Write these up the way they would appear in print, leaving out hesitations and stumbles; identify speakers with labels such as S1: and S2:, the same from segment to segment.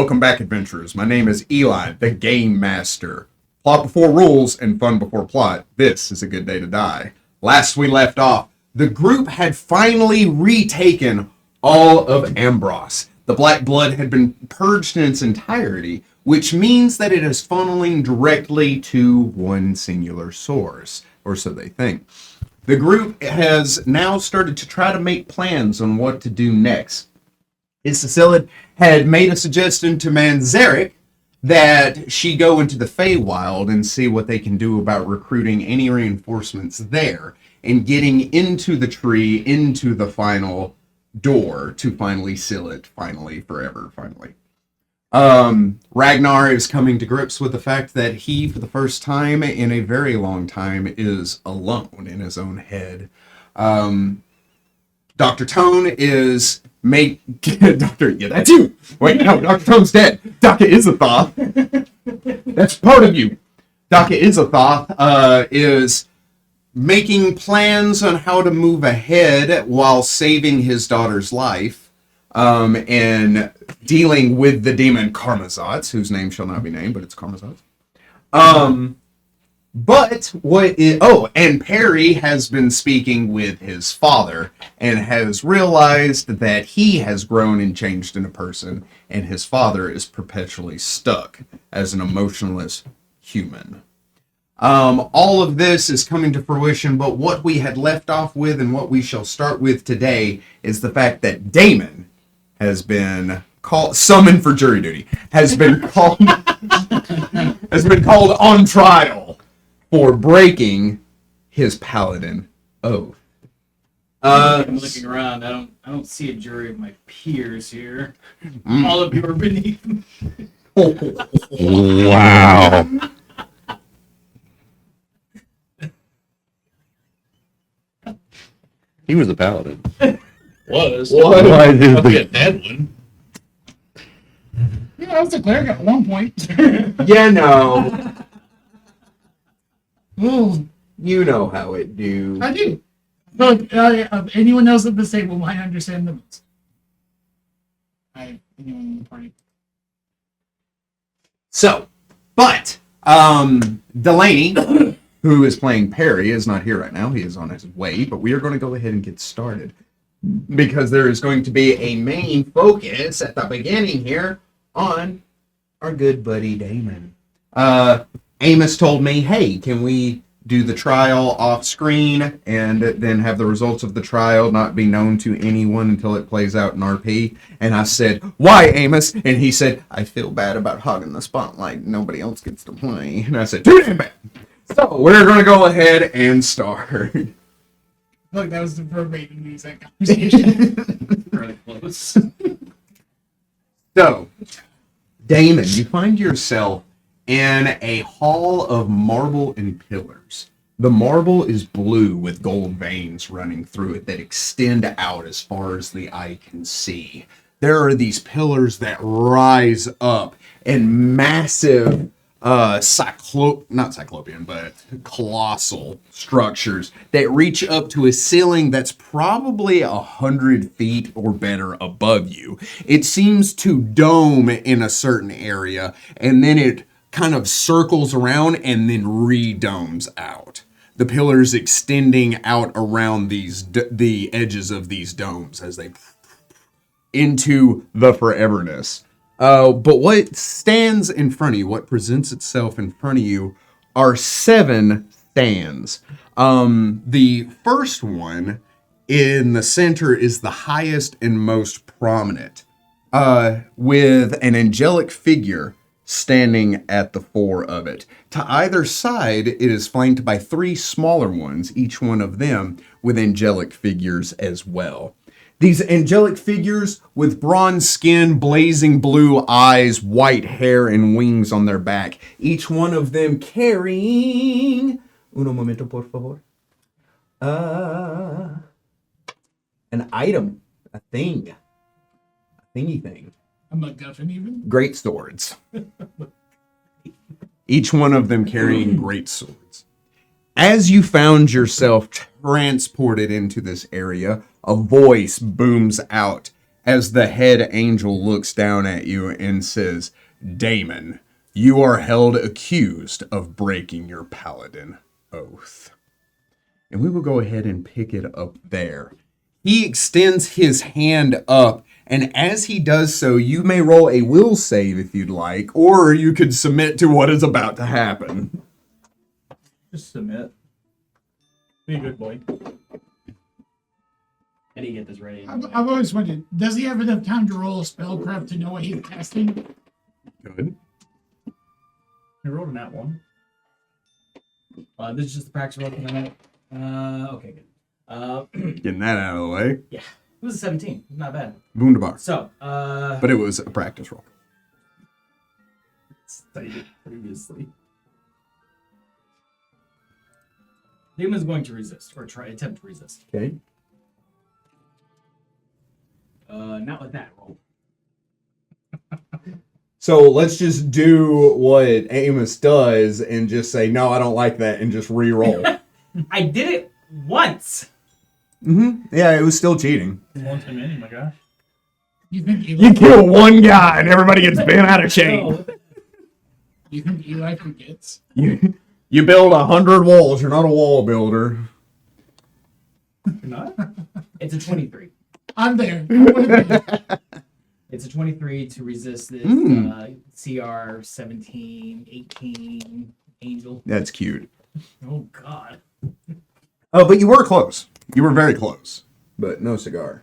S1: Welcome back, adventurers. My name is Eli, the Game Master. Plot before rules and fun before plot. This is a good day to die. Last we left off, the group had finally retaken all of Ambros. The black blood had been purged in its entirety, which means that it is funneling directly to one singular source, or so they think. The group has now started to try to make plans on what to do next. Isacillid had made a suggestion to Manzarek that she go into the Feywild and see what they can do about recruiting any reinforcements there and getting into the tree, into the final door to finally seal it, forever. Ragnar is coming to grips with the fact that he, for the first time in a very long time, is alone in his own head. Dr. Tone is that's you. Wait, no, Dr. Tone's dead. Daka Izathoth. That's part of you. Daka Izathoth is making plans on how to move ahead while saving his daughter's life, and dealing with the demon Karmazotz, whose name shall not be named, but it's Karmazotz. And Perry has been speaking with his father and has realized that he has grown and changed into a person, and his father is perpetually stuck as an emotionless human. All of this is coming to fruition, but what we had left off with and what we shall start with today is the fact that Damon has been summoned for jury duty, has been called on trial for breaking his paladin oath.
S2: I'm looking around. I don't see a jury of my peers here. All of you are beneath me.
S3: Wow. He was a paladin.
S2: Was.
S3: Why did
S2: I'll be a dead one.
S4: Yeah, I was a cleric at one point.
S1: Yeah, no.
S4: Oh,
S1: You know how it do.
S4: I do. Look, anyone else at this table might understand the most. Anyone in the party.
S1: So, but Delaney, who is playing Perry, is not here right now. He is on his way, but we are going to go ahead and get started because there is going to be a main focus at the beginning here on our good buddy Damon. Amos told me, hey, can we do the trial off screen and then have the results of the trial not be known to anyone until it plays out in RP? And I said, why, Amos? And he said, I feel bad about hogging the spotlight. Nobody else gets to play. And I said, too damn bad. So we're going to go ahead and start.
S4: Look, that was the verbatim news that conversation.
S2: Really close.
S1: So, Damon, you find yourself in a hall of marble and pillars. The marble is blue with gold veins running through it that extend out as far as the eye can see. There are these pillars that rise up in massive colossal structures that reach up to a ceiling that's probably 100 feet or better above you. It seems to dome in a certain area, and then it kind of circles around and then redomes out. The pillars extending out around the edges of these domes as they into the foreverness. But what stands in front of you, what presents itself in front of you, are 7 stands. The first one in the center is the highest and most prominent, with an angelic figure standing at the fore of it. To either side, it is flanked by 3 smaller ones, each one of them with angelic figures as well. These angelic figures with bronze skin, blazing blue eyes, white hair, and wings on their back. Each one of them carrying... Uno momento, por favor. An item. A thing. A thingy thing.
S4: A MacGuffin even?
S1: Great swords. Each one of them carrying great swords. As you found yourself transported into this area, a voice booms out as the head angel looks down at you and says, Damon, you are held accused of breaking your paladin oath. And we will go ahead and pick it up there. He extends his hand up, and as he does so, you may roll a will save if you'd like, or you could submit to what is about to happen.
S2: Just submit. Be a good boy. I didn't get this ready.
S4: I've always wondered, does he have enough time to roll a spellcraft to know what he's casting?
S1: Good.
S2: I rolled a nat 1. This is just the practice roll for the night. Okay, good.
S1: Getting that out of the way.
S2: Yeah, it was a 17. Not bad.
S1: Wunderbar.
S2: So,
S1: But it was a practice roll.
S2: Stated previously. Demon's going to resist, or attempt to resist.
S1: Okay.
S2: Not with that roll.
S1: So let's just do what Amos does and just say, no, I don't like that, and just re-roll.
S2: I did it once!
S1: Yeah, it was still cheating.
S2: Once too many, my gosh.
S4: You think Eli,
S1: You kill one guy and everybody gets bent out of shape.
S2: Oh,
S4: you think Eli forgets?
S1: You build 100 walls. You're not a wall builder.
S2: you're not? It's a 23.
S4: I'm there. I wanna be.
S2: It's a 23 to resist this CR 17, 18 angel.
S1: That's cute.
S2: Oh, God.
S1: Oh, but you were close. You were very close. But no cigar.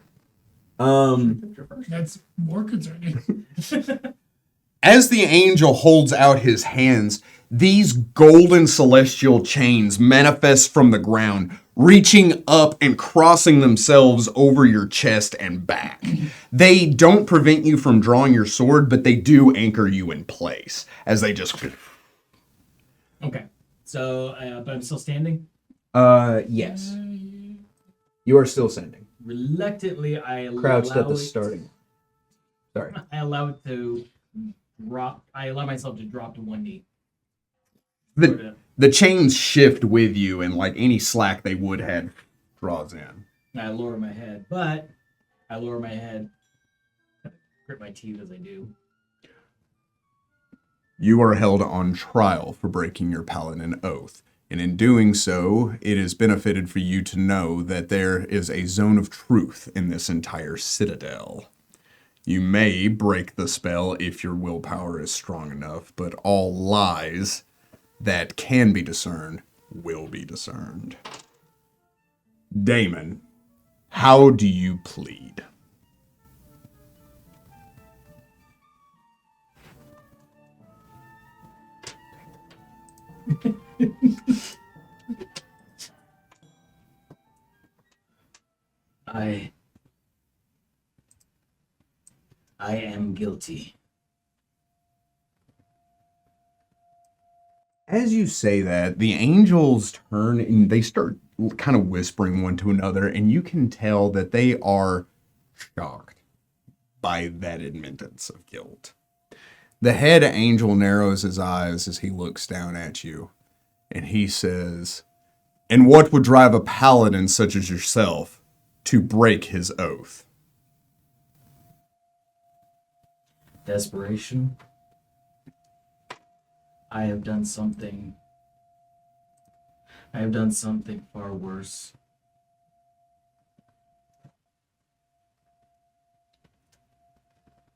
S4: That's more concerning.
S1: As the angel holds out his hands, these golden celestial chains manifest from the ground, reaching up and crossing themselves over your chest and back. They don't prevent you from drawing your sword, but they do anchor you in place as they just...
S2: Okay. So, but I'm still standing?
S1: Yes. You are still standing.
S2: Reluctantly, I
S1: Crouched
S2: allow
S1: at the
S2: it-
S1: starting. Sorry.
S2: I allow it to drop. I allow myself to drop to one knee.
S1: The chains shift with you, and like any slack they would have draws in.
S2: I lower my head, but I lower my head, grit my teeth as I do.
S1: You are held on trial for breaking your paladin oath, and in doing so, it is benefited for you to know that there is a zone of truth in this entire citadel. You may break the spell if your willpower is strong enough, but all lies that can be discerned will be discerned. Damon, how do you plead?
S2: I am guilty.
S1: As you say that, the angels turn and they start kind of whispering one to another, and you can tell that they are shocked by that admittance of guilt. The head angel narrows his eyes as he looks down at you, and he says, "And what would drive a paladin such as yourself to break his oath?"
S2: Desperation. I have done something far worse.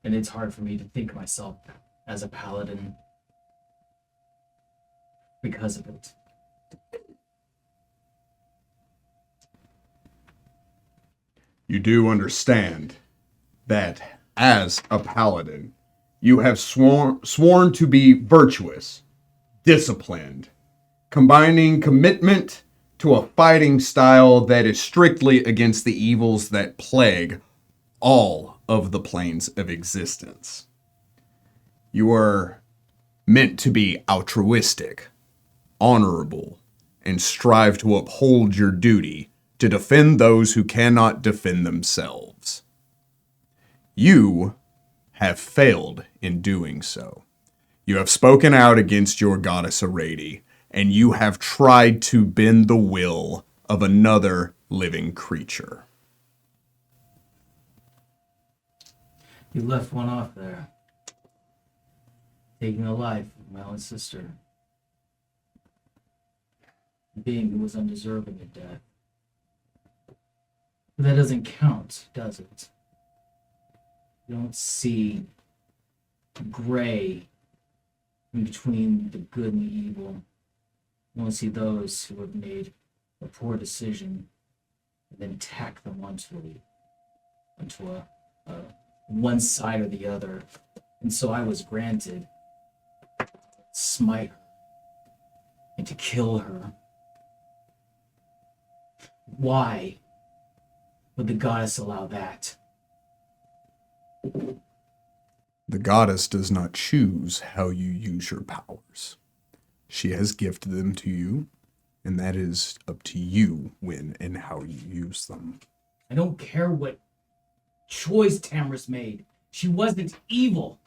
S2: And it's hard for me to think of myself as a paladin because of it.
S1: You do understand that as a paladin, you have sworn to be virtuous, disciplined, combining commitment to a fighting style that is strictly against the evils that plague all of the planes of existence. You are meant to be altruistic, honorable, and strive to uphold your duty to defend those who cannot defend themselves. You have failed in doing so. You have spoken out against your goddess Arady, and you have tried to bend the will of another living creature.
S2: You left one off there. Taking the life of my own sister. A being who was undeserving of death. But that doesn't count, does it? You don't see gray in between the good and the evil. You only see those who have made a poor decision and then tack them onto a one side or the other. And so I was granted to smite her and to kill her. Why would the goddess allow that?
S1: The goddess does not choose how you use your powers. She has gifted them to you, and that is up to you when and how you use them.
S2: I don't care what choice Tamris made. She wasn't evil.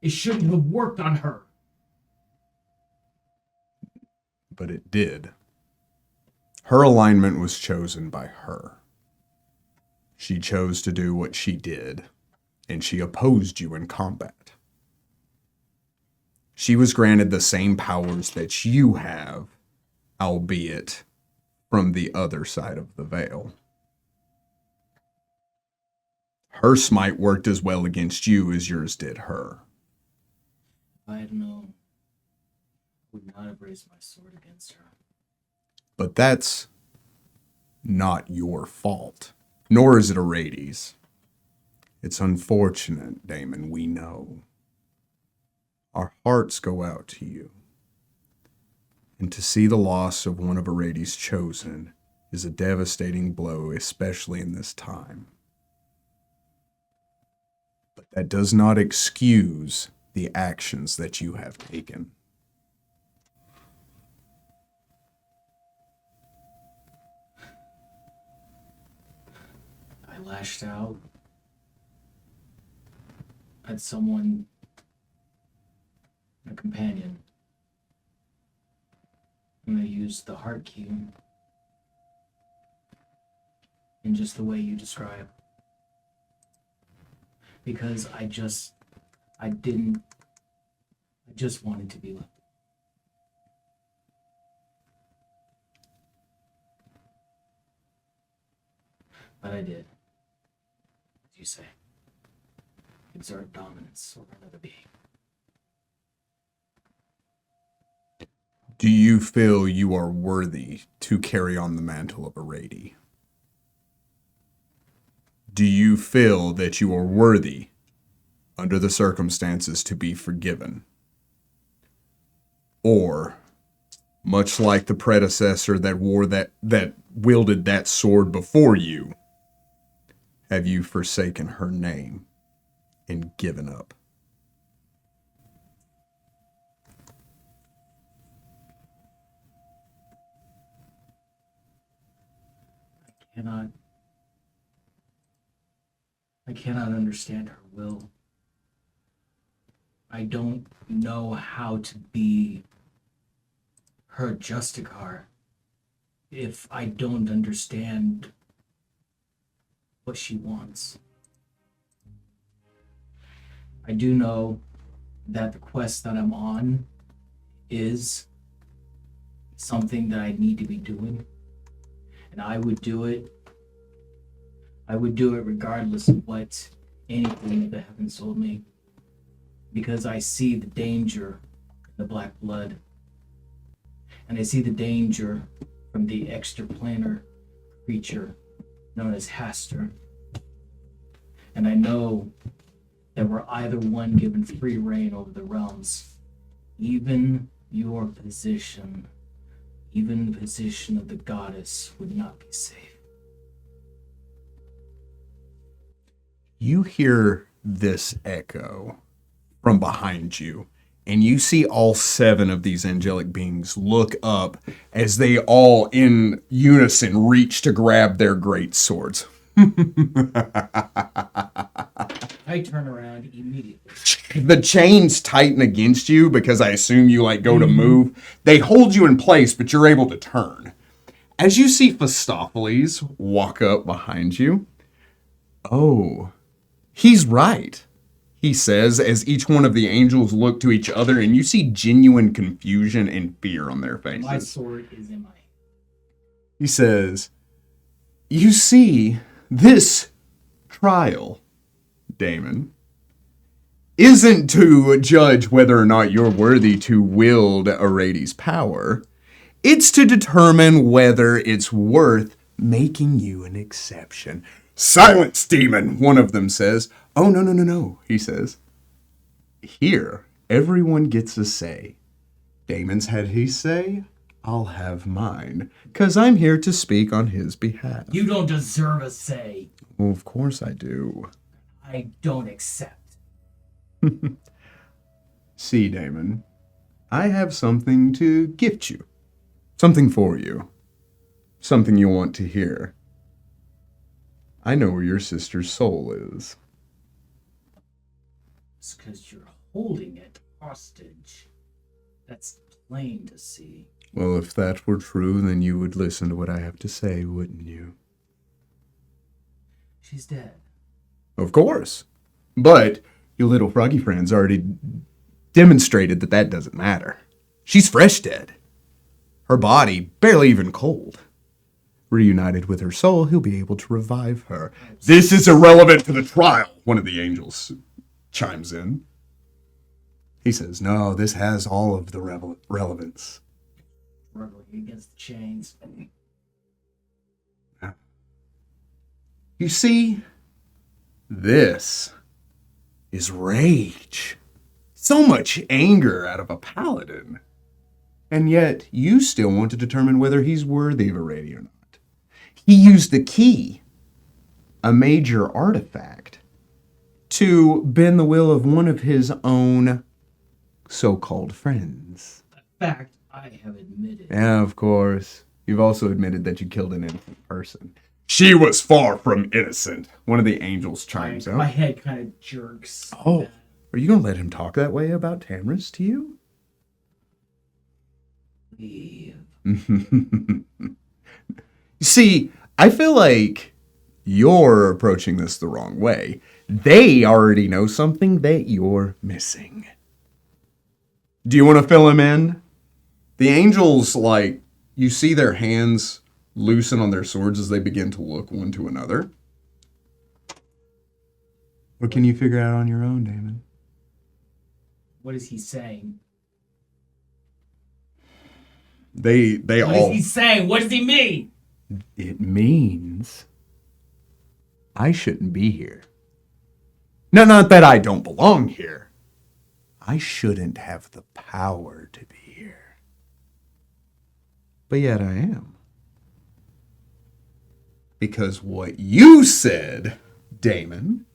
S2: It shouldn't have worked on her.
S1: But it did. Her alignment was chosen by her. She chose to do what she did, and she opposed you in combat. She was granted the same powers that you have, albeit from the other side of the veil. Her smite worked as well against you as yours did her.
S2: I had known. I would not have raised my sword against her.
S1: But that's not your fault, nor is it Arades. It's unfortunate, Damon, we know. Our hearts go out to you. And to see the loss of one of Arades' chosen is a devastating blow, especially in this time. But that does not excuse the actions that you have taken.
S2: I lashed out at someone, a companion, and I used the heart key in just the way you describe. Because I just wanted to be loved. But I did, as you say, exert dominance over another being.
S1: Do you feel you are worthy to carry on the mantle of Arades? Do you feel that you are worthy, under the circumstances, to be forgiven? Or, much like the predecessor that wielded that sword before you, have you forsaken her name and given up?
S2: I cannot understand her will. I don't know how to be her Justicar if I don't understand what she wants. I do know that the quest that I'm on is something that I need to be doing, and I would do it. I would do it regardless of what anything that the heavens told me, because I see the danger in the black blood, and I see the danger from the extraplanar creature known as Hastur. And I know that were either one given free reign over the realms, even your position, even the position of the goddess would not be safe.
S1: You hear this echo from behind you, and you see all 7 of these angelic beings look up as they all in unison reach to grab their great swords.
S2: I turn around immediately.
S1: The chains tighten against you because I assume you go to move. They hold you in place, but you're able to turn. As you see Phistopheles walk up behind you, oh, He's right, he says as each one of the angels look to each other, and you see genuine confusion and fear on their faces.
S2: My sword is in my hand.
S1: He says, "You see, this trial, Damon, isn't to judge whether or not you're worthy to wield Arades' power. It's to determine whether it's worth making you an exception." "Silence, demon," one of them says. "Oh, no, he says. "Here, everyone gets a say. Damon's had his say, I'll have mine, 'cause I'm here to speak on his behalf."
S2: You don't deserve a say.
S1: Well, of course I do.
S2: I don't accept.
S1: See, Damon, I have something to gift you. Something for you. Something you want to hear. I know where your sister's soul is.
S2: It's because you're holding it hostage. That's plain to see.
S1: Well, if that were true, then you would listen to what I have to say, wouldn't you?
S2: She's dead.
S1: Of course. But your little froggy friend's already demonstrated that that doesn't matter. She's fresh dead. Her body barely even cold. Reunited with her soul, he'll be able to revive her. "This is irrelevant to the trial," one of the angels chimes in. He says, "No, this has all of the relevance."
S2: Struggling against the chains.
S1: You see, this is rage. So much anger out of a paladin. And yet, you still want to determine whether he's worthy of a raid or not. He used the key, a major artifact, to bend the will of one of his own so-called friends.
S2: A fact I have admitted.
S1: Yeah, of course. You've also admitted that you killed an innocent person. "She was far from innocent," one of the angels chimes
S2: My
S1: out.
S2: head kind of jerks.
S1: Oh, are you going to let him talk that way about Tamris to you?
S2: Leave.
S1: You see, I feel like you're approaching this the wrong way. They already know something that you're missing. Do you want to fill him in? The angels, you see their hands loosen on their swords as they begin to look one to another. What can you figure out on your own, Damon?
S2: What is he saying?
S1: They
S2: What
S1: all...
S2: is he saying? What does he mean?
S1: It means I shouldn't be here. No, not that I don't belong here. I shouldn't have the power to be here. But yet I am. Because what you said, Damon,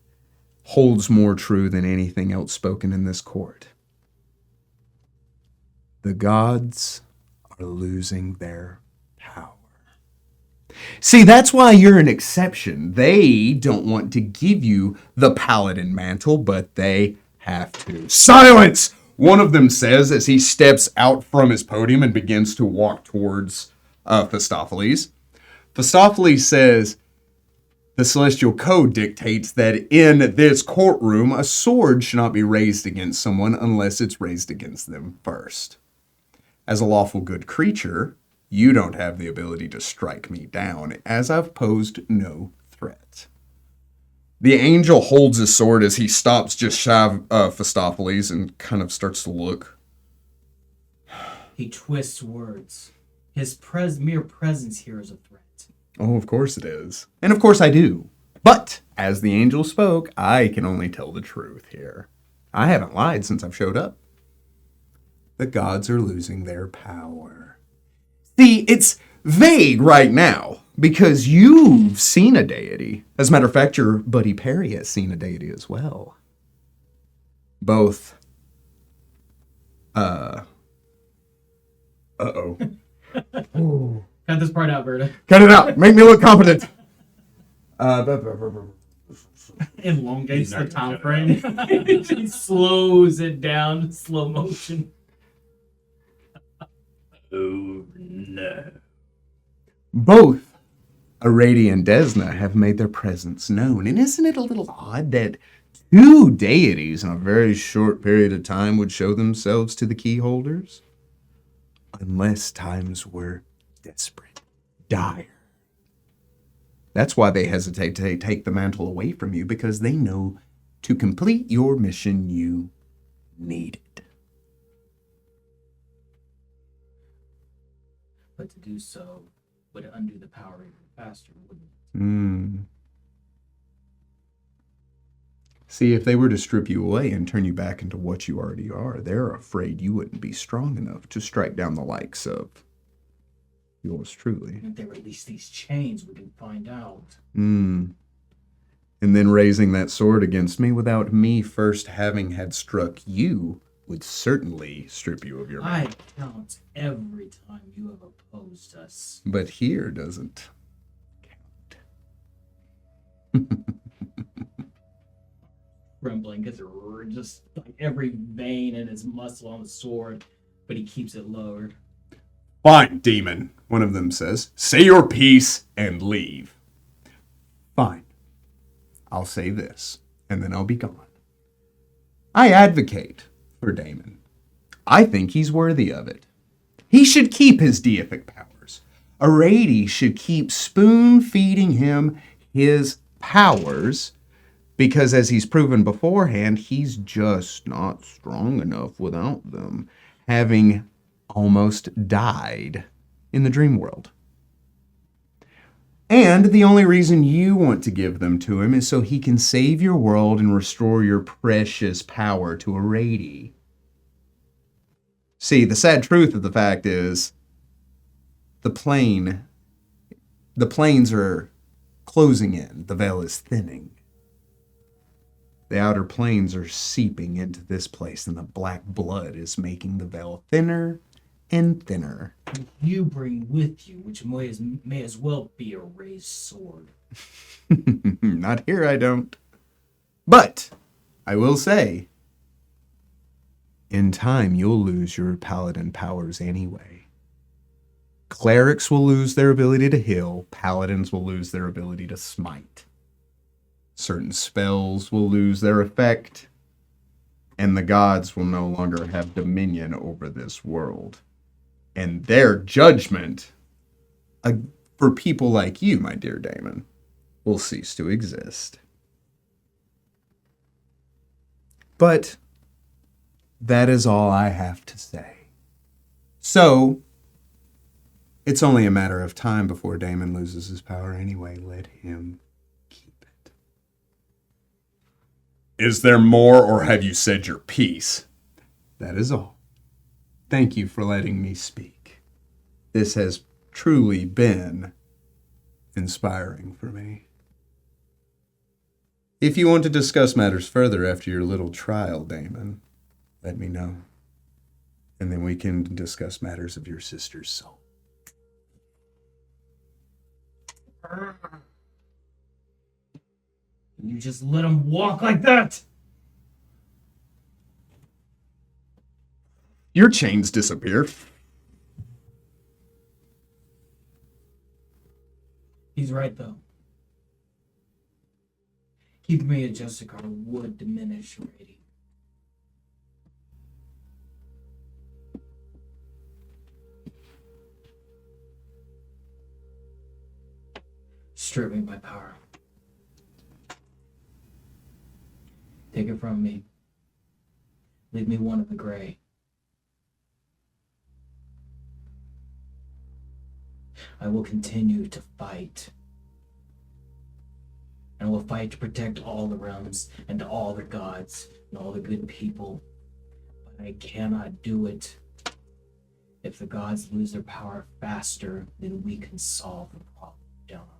S1: holds more true than anything else spoken in this court. The gods are losing their power. See, that's why you're an exception. They don't want to give you the paladin mantle, but they have to. "Silence!" one of them says as he steps out from his podium and begins to walk towards Phistopheles. Phistopheles says, "The celestial code dictates that in this courtroom, a sword should not be raised against someone unless it's raised against them first. As a lawful good creature, you don't have the ability to strike me down, as I've posed no threat." The angel holds his sword as he stops just shy of Phistopheles and kind of starts to look.
S2: He twists words. His mere presence here is a threat.
S1: Oh, of course it is. And of course I do. But, as the angel spoke, I can only tell the truth here. I haven't lied since I've showed up. The gods are losing their power. See, it's vague right now, because you've seen a deity. As a matter of fact, your buddy Perry has seen a deity as well. Both, uh-oh.
S2: Cut this part out, Berta.
S1: Cut it out. Make me look competent.
S2: Elongates the time frame. He slows it down, slow motion.
S3: Oh no.
S1: Both Arady and Desna have made their presence known, and isn't it a little odd that two deities in a very short period of time would show themselves to the key holders? Unless times were desperate, dire. That's why they hesitate to take the mantle away from you, because they know to complete your mission you need it.
S2: But to do so would undo the power even faster, wouldn't it?
S1: See, if they were to strip you away and turn you back into what you already are, they're afraid you wouldn't be strong enough to strike down the likes of yours truly.
S2: If they release these chains, we can find out.
S1: And then raising that sword against me without me first having had struck you would certainly strip you of your
S2: I count every time you have opposed us.
S1: But here doesn't
S2: Trembling because just like every vein in his muscle on the sword, but he keeps it lowered.
S1: Fine, demon, one of them says. Say your piece and leave. Fine. I'll say this, and then I'll be gone. I advocate for Damon. I think he's worthy of it. He should keep his deific powers. Arady should keep spoon-feeding him his powers, because as he's proven beforehand, he's just not strong enough without them, having almost died in the dream world. And the only reason you want to give them to him is so he can save your world and restore your precious power to Arady. See, the sad truth of the fact is, the plains are closing in. The veil is thinning. The outer planes are seeping into this place, and the black blood is making the veil thinner and thinner.
S2: You bring with you, which may as well be a raised sword.
S1: Not here, I don't. But I will say, in time, you'll lose your paladin powers anyway. Clerics will lose their ability to heal. Paladins will lose their ability to smite. Certain spells will lose their effect, and the gods will no longer have dominion over this world. And their judgment, for people like you, my dear Damon, will cease to exist. But that is all I have to say. So, it's only a matter of time before Damon loses his power anyway. Let him keep it. Is there more, or have you said your piece? That is all. Thank you for letting me speak. This has truly been inspiring for me. If you want to discuss matters further after your little trial, Damon, let me know. And then we can discuss matters of your sister's soul.
S2: You just let him walk like that?
S1: Your chains disappear.
S2: He's right, though. Keeping me at Justicar would diminish Rady. Strip me my power. Take it from me. Leave me one of the gray. I will continue to fight. And I will fight to protect all the realms and all the gods and all the good people. But I cannot do it if the gods lose their power faster than we can solve the problem down on Earth.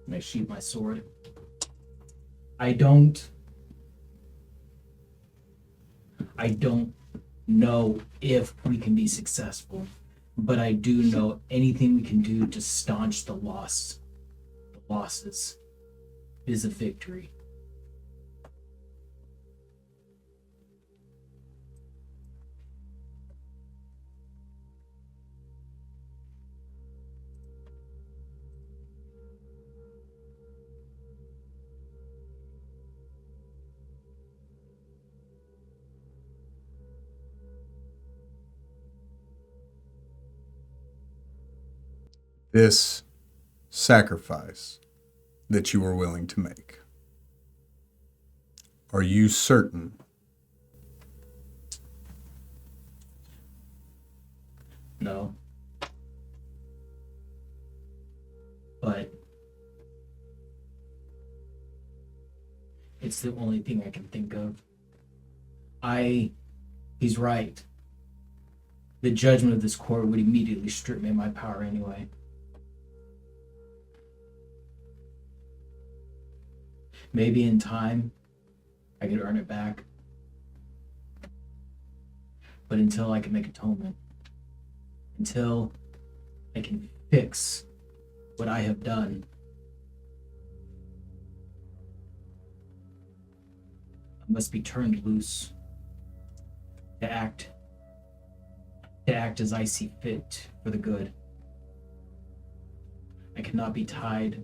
S2: And I sheath my sword. I don't know if we can be successful, but I do know anything we can do to staunch the losses is a victory.
S1: this sacrifice that you are willing to make? Are you certain?
S2: No. But it's the only thing I can think of. He's right. The judgment of this court would immediately strip me of my power anyway. Maybe in time, I could earn it back. But until I can make atonement, until I can fix what I have done, I must be turned loose to act as I see fit for the good. I cannot be tied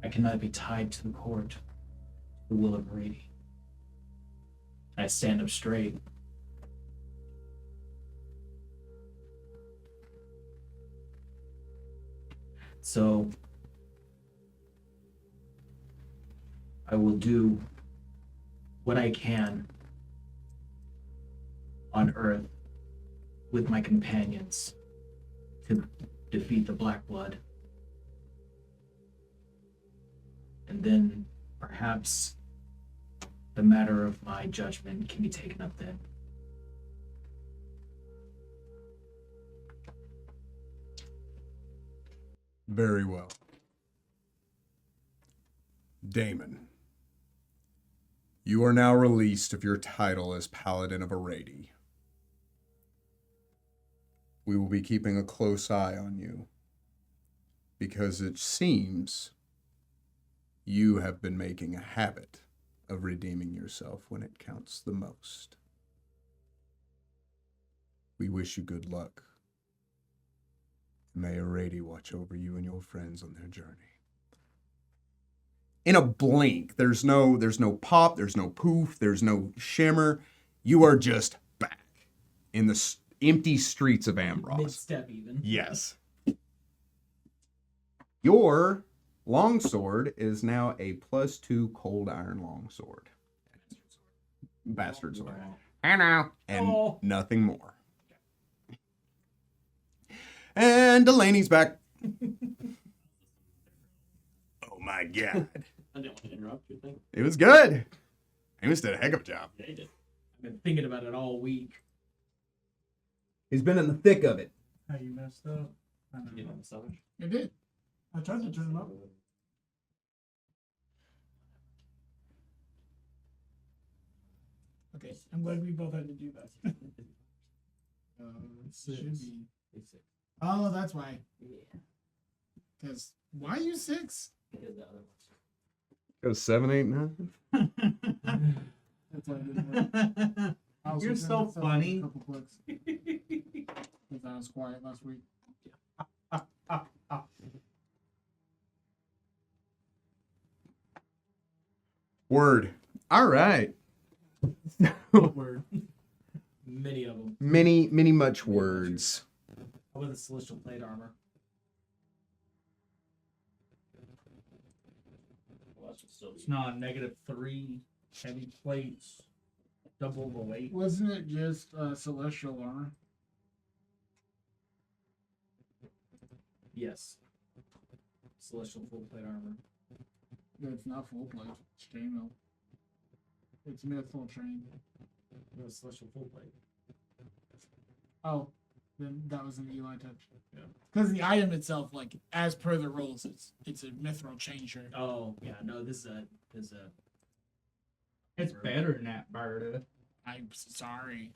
S2: to the court, the will of Brady. I stand up straight. So I will do what I can on Earth with my companions to defeat the Black Blood. And then perhaps the matter of my judgment can be taken up then.
S1: Very well. Damon, you are now released of your title as Paladin of Arady. We will be keeping a close eye on you because it seems you have been making a habit of redeeming yourself when it counts the most. We wish you good luck. May Arady watch over you and your friends on their journey. In a blink, there's no pop, there's no poof, there's no shimmer. You are just back in the empty streets of Ambros.
S2: Mid-step even.
S1: Yes. Your longsword is now a +2 cold iron longsword. Bastard sword. I know. And nothing more. And Delaney's back. Oh my god.
S5: I didn't want to interrupt you. Think.
S1: It was good. Amos did a heck of a job.
S5: Yeah, you did.
S2: I've been thinking about it all week.
S1: He's been in the thick of it.
S4: How you messed up? I know.
S5: You know, so.
S4: It did. I tried to turn them up. Okay, I'm glad we both had to do that. It should be.
S5: It's 6.
S4: Oh, that's why.
S5: Yeah.
S4: Because why you 6?
S5: Because the other ones.
S1: Goes 7, 8, 9.
S4: That's why I didn't work. I also
S6: You're
S4: turned
S6: so
S4: it up
S6: funny.
S4: a couple clicks. Because I was quiet last week.
S1: Word. All right.
S2: Word. Many of them.
S1: Many much words.
S2: How about the celestial plate armor?
S5: Well, that should still be.
S6: It's not -3 heavy plates, double the weight.
S4: Wasn't it just celestial armor?
S2: Yes. Celestial full plate armor.
S4: It's not full plate. It's chainmail. It's mythful chain.
S2: No, celestial full plate.
S4: Oh, then that was an Eli touch.
S2: Yeah.
S4: Because the item itself, like as per the rules, it's a mithril chain shirt.
S2: Oh yeah, no, this is a.
S6: It's better than that, Berta.
S4: I'm sorry.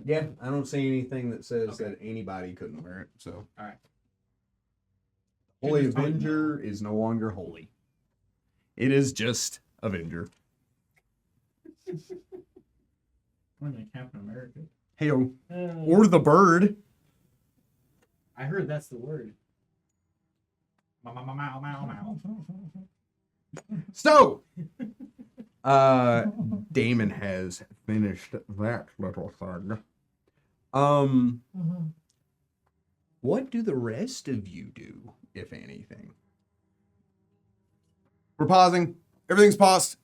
S1: Yeah, I don't see anything that says that anybody couldn't wear it. So,
S2: All right.
S1: Holy Avenger is no longer holy. It is just Avenger.
S6: More than Captain America.
S1: Heyo. Or the bird.
S2: I heard that's the word.
S6: Mow, mow, mow, mow, mow.
S1: So, Damon has finished that little thing. What do the rest of you do, if anything? We're pausing. Everything's paused.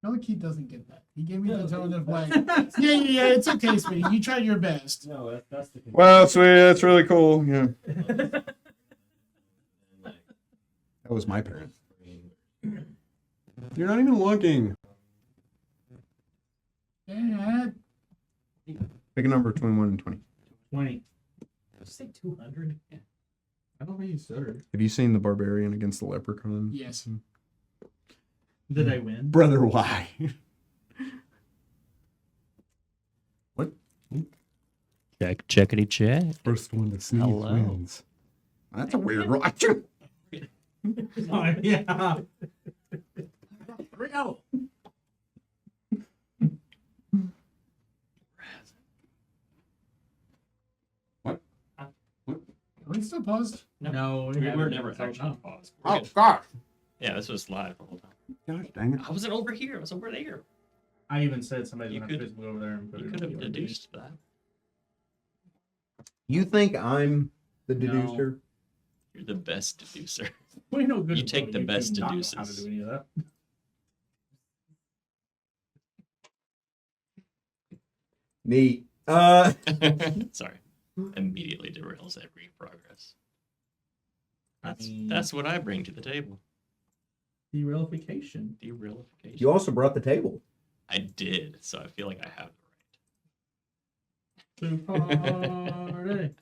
S4: I feel like he doesn't get that. He gave me the tone of like, yeah, it's okay, sweetie. You tried your best.
S5: No, that's the.
S1: Well, sweet, that's really cool. Yeah, that was my parent. You're not even looking.
S4: Dad.
S1: Pick a number 21 and 20.
S6: 20.
S5: Did you say 200? Yeah.
S6: I don't think you stuttered.
S1: Have you seen the Barbarian against the Leprechaun?
S4: Yes.
S6: Did I win?
S1: Brother, why?
S5: Checkity check.
S1: First one to sneeze
S5: Hello.
S1: wins. That's a weird roll.
S6: Oh, yeah.
S4: Real. Are we still paused?
S6: No,
S5: We were
S6: haven't.
S5: never
S6: It's all
S5: actually
S6: done.
S5: paused.
S1: Oh, gosh.
S5: Yeah, this was live the whole time.
S1: Gosh dang it.
S5: I wasn't over here. I was over there.
S6: I even said somebody's
S5: You
S6: gonna have
S5: could-
S6: physically over there and put
S5: You
S6: it
S5: could
S6: in
S5: have
S6: the VOD.
S5: deduced that.
S1: You think I'm the
S6: No.
S1: deducer?
S5: You're the best deducer.
S6: We know good
S5: You
S6: and
S5: take
S6: well
S5: the
S6: do
S5: best
S6: not know
S5: deduces.
S6: How to do any of that?
S1: Neat.
S5: Sorry. Immediately derails every progress.
S6: I mean-
S5: That's what I bring to the table.
S6: Derailification.
S5: Derailification.
S1: You also brought the table.
S5: I did, so I feel like I have
S6: To party.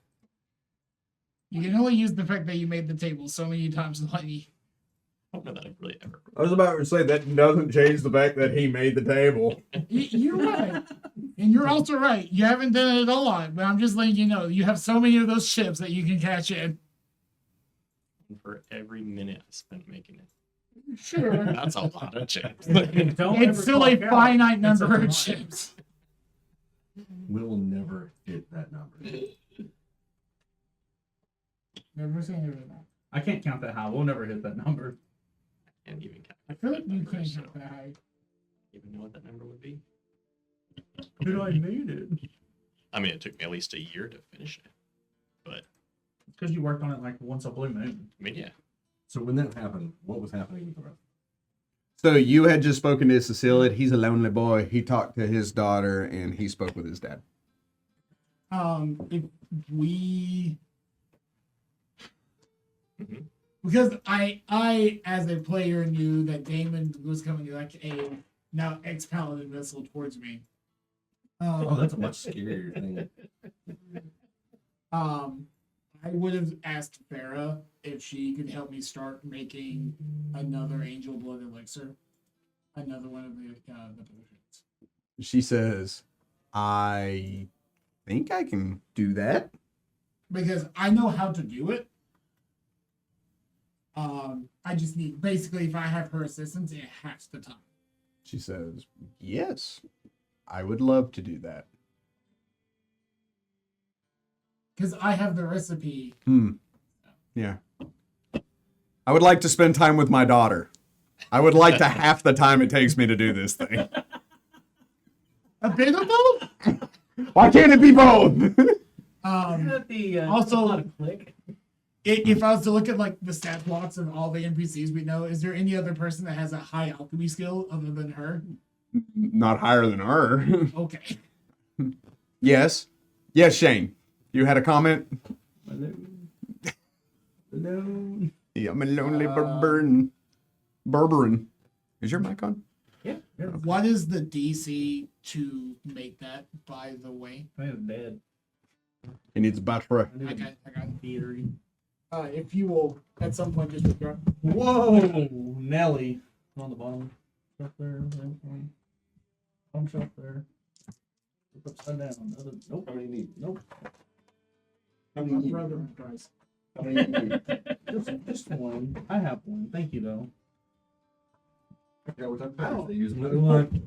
S4: You can only use the fact that you made the table so many times, Lenny.
S5: I don't know that I've really ever.
S1: I was about to say that doesn't change the fact that he made the table.
S4: You're right. And you're also right. You haven't done it a lot, but I'm just letting you know you have so many of those chips that you can catch in.
S5: For every minute I spent making it.
S4: Sure.
S5: That's a lot of chips.
S6: Don't
S4: It's
S6: ever
S4: still a
S6: clock out.
S4: finite
S6: That's
S4: number
S6: a
S4: of
S6: lot.
S4: chips.
S3: We'll never hit that number.
S4: Never seen it enough.
S6: I can't count that high. We'll never hit that number.
S5: Can't even count.
S4: I feel like you
S5: numbers,
S4: can't
S5: so
S4: get that high.
S5: even know what that number would be.
S6: Did I need it?
S5: I mean, it took me at least a year to finish it. But
S6: Because you worked on it like once a blue moon.
S5: I mean, yeah.
S3: So when that happened, what was happening with the rest?
S1: So you had just spoken to Cecilia. He's a lonely boy. He talked to his daughter and he spoke with his dad.
S4: If we
S5: Mhm.
S4: because I as a player knew that Damon was coming like a now ex-paladin vessel towards me.
S3: Oh, that's a much scarier thing.
S4: I would have asked Farah if she could help me start making another angel blood elixir, another one of the potions.
S1: She says, I think I can do that.
S4: Because I know how to do it. I just need basically if I have her assistance, it halves the time.
S1: She says, yes, I would love to do that.
S4: Because I have the recipe.
S1: Yeah. I would like to spend time with my daughter. I would like to half the time it takes me to do this thing.
S4: A bit of both?
S1: Why can't it be both?
S4: Also, if I was to look at like the stat blocks of all the NPCs we know, is there any other person that has a high alchemy skill other than her?
S1: Not higher than her.
S4: Okay.
S1: Yes. Yes, Shane. You had a comment?
S6: Alone.
S1: Yeah, I'm a lonely Berberin. Berberin. Is your mic on?
S6: Yeah.
S4: What is the DC to make that, by the way?
S6: I think it's dead.
S1: He needs a battery.
S4: I got it.
S6: Theory.
S4: If you will, at some point, just withdraw.
S6: Whoa, Nelly. On the bottom. Shelf there. Bottom shelf there. Look upside down. Nope.
S3: How many need?
S6: Nope.
S3: How
S4: My
S3: many need?
S4: brother price.
S6: I mean, just one. I have one. Thank you, though.
S3: Yeah, we're talking
S6: I
S3: about
S6: don't-
S3: they use another one.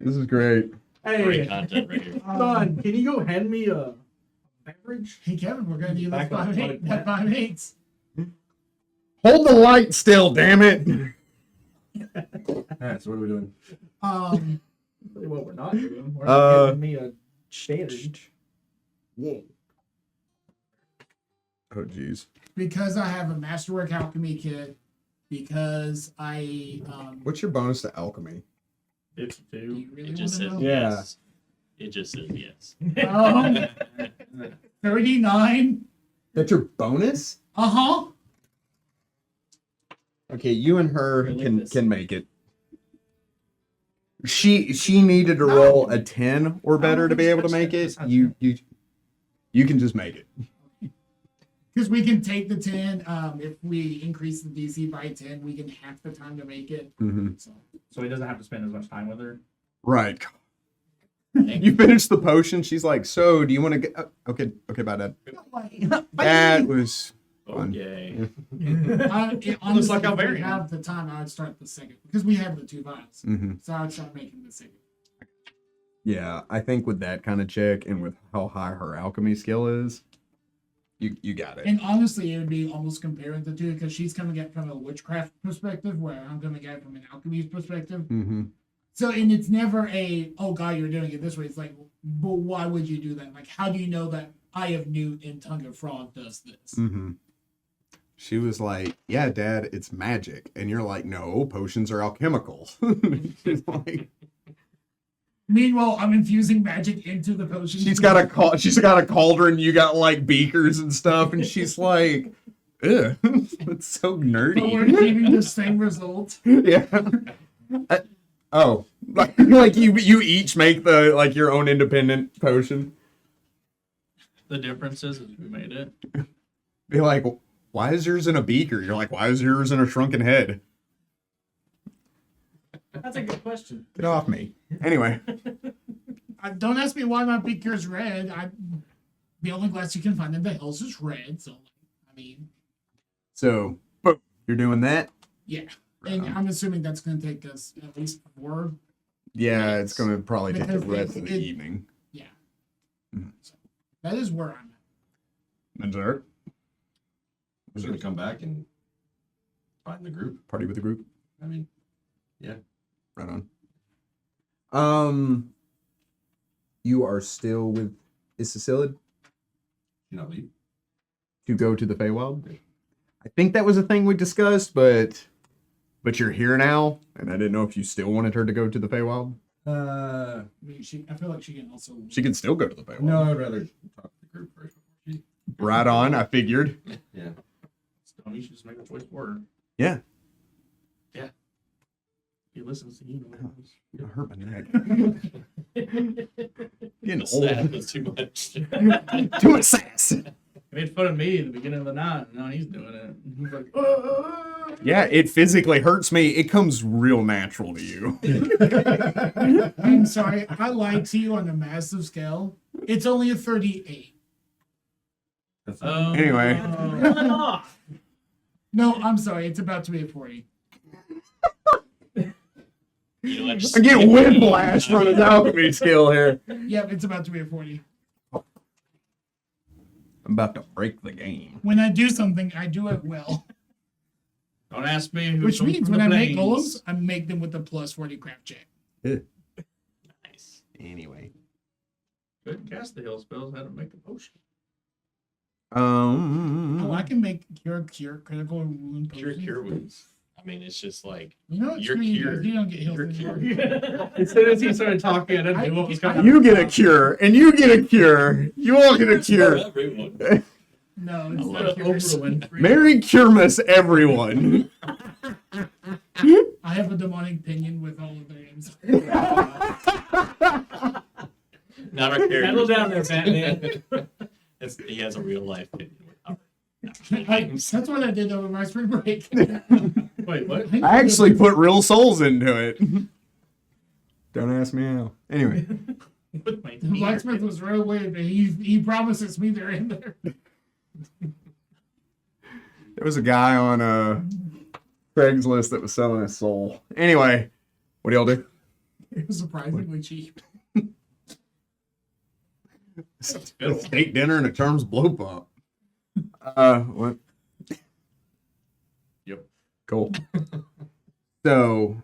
S1: This is great.
S5: Great
S6: Hey,
S5: content right here.
S6: Don, can you go hand me a beverage?
S4: Hey Kevin, we're gonna do that
S6: Back up,
S4: 5-8.
S6: bud.
S4: That 5-8s.
S1: Hold the light still, damn it.
S3: Alright, so what are we doing?
S6: Tell you what we're not doing. We're
S1: Uh,
S6: not giving me a stage.
S1: Whoa. Oh, jeez.
S4: Because I have a Masterwork Alchemy kit. Because I
S1: What's your bonus to alchemy?
S4: do
S6: 52.
S4: you really
S5: It just
S4: want
S5: says
S4: to know?
S1: Yeah.
S5: yes. It just says yes.
S4: 39.
S1: That's your bonus?
S4: Uh-huh.
S1: Okay, you and her
S2: Really
S1: can
S2: this.
S1: make it. She needed to roll a 10 or better to be able to make it. You can just make it.
S4: Because we can take the 10. If we increase the DC by 10, we can half the time to make it.
S1: Mm-hmm.
S4: So
S6: So he doesn't have to spend as much time with her.
S1: Right. You finish the potion. She's like, "So, do you want to get?" Okay, bye, Dad. That was fun.
S5: Okay.
S4: Honestly,
S6: Looks like a
S4: if we
S6: variant.
S4: have the time, I would start the second. Because we have the 2 vials.
S1: Mm-hmm.
S4: So I would start making the second.
S1: Yeah, I think with that kind of check and with how high her alchemy skill is, you got it.
S4: And honestly, it would be almost comparing the two because she's coming at it from a witchcraft perspective, where I'm coming at it from an alchemy perspective.
S1: Mm-hmm.
S4: So, and it's never oh God, you're doing it this way. It's like, but why would you do that? Like, how do you know that Eye of Newt and Tongue of Frog does this?
S1: Mm-hmm. She was like, "Yeah, Dad, it's magic," and you're like, "No, potions are alchemical." She's like,
S4: Meanwhile, I'm infusing magic into the potion.
S1: she's got a cauldron. You got like beakers and stuff, and she's like, "Ugh, it's so
S4: But we're
S1: nerdy."
S4: getting the same result.
S1: Yeah. Oh, like you each make the like your own independent potion.
S6: The difference is we made it.
S1: Be like, why is yours in a beaker? You're like, why is yours in a shrunken head?
S6: That's a good question.
S1: Get off me. Anyway,
S4: Don't ask me why my beaker is red. The only glass you can find in the hills is red. So, I mean,
S1: so boom, you're doing that.
S4: yeah. And I'm assuming that's going to take us at least 4.
S1: Yeah, it's gonna probably take the
S4: Because
S1: rest of the
S4: it-
S1: evening.
S4: Yeah.
S1: Mhm.
S4: So, that is where I'm at.
S1: Dessert.
S3: We're just gonna come back and find the group.
S1: Party with the group.
S3: I mean,
S1: Right on. You are still with Isacilid
S3: you know, leave.
S1: to go to the Feywild. I think that was a thing we discussed, but you're here now, and I didn't know if you still wanted her to go to the Feywild.
S3: Uh,
S4: I mean, I feel like she can also.
S1: She can still go to the Feywild.
S3: no, I'd rather talk to the group first before she.
S1: Right on. I figured.
S3: Yeah.
S6: So you should just make a choice for her.
S1: Yeah.
S6: He listens to you.
S1: I hurt my neck. Getting
S5: That
S1: old.
S5: was too much.
S1: Too much sass.
S6: He made fun of me at the beginning of the night, and now he's doing it. He's like,
S1: Yeah, it physically hurts me. It comes real natural to you.
S4: I'm sorry. I lied to you on a massive scale. It's only a 38.
S3: That's
S6: oh,
S1: Anyway.
S4: No, I'm sorry. It's about to be a 40.
S5: You know, I just
S1: I'm getting whiplash from his alchemy skill here.
S4: Yep, it's about to be a 40.
S1: I'm about to break the game.
S4: When I do something, I do it well.
S6: don't ask me who.
S4: Which
S6: comes
S4: means
S6: from
S4: when
S6: the
S4: I make
S6: plains.
S4: golems, I make them with a plus 40 craft check.
S5: nice.
S1: Anyway.
S6: Couldn't cast the heal spells, had to make a potion.
S4: Oh, I can make cure, critical wound
S5: Cure
S4: potions.
S5: cure wounds. I mean, it's just like
S4: You know what's
S5: You're
S4: screw you guys,
S5: cured.
S4: you don't get healed
S5: You're
S4: anymore.
S6: As soon as he started talking, I didn't know what was coming.
S1: You get a cure, and you get a cure. You all get a
S5: for
S1: cure.
S5: everyone.
S4: No,
S5: I
S4: it's
S5: love
S4: not cures.
S6: Overwin.
S1: Merry Curemas, everyone.
S4: I have a demonic pinion with all of their names.
S5: Not our character.
S6: Settle down there, Batman.
S5: He has a real life opinion.
S4: That's what I did over my spring break.
S6: Wait, what?
S1: I actually put real souls into it. Don't ask me how. Anyway.
S5: With my
S4: The blacksmith was right away, but he promises me they're in there.
S1: There was a guy on Craigslist that was selling his soul. Anyway, what do y'all do?
S4: It was surprisingly cheap.
S1: Steak dinner and a terms blow pop. What?
S3: Yep.
S1: Cool. So,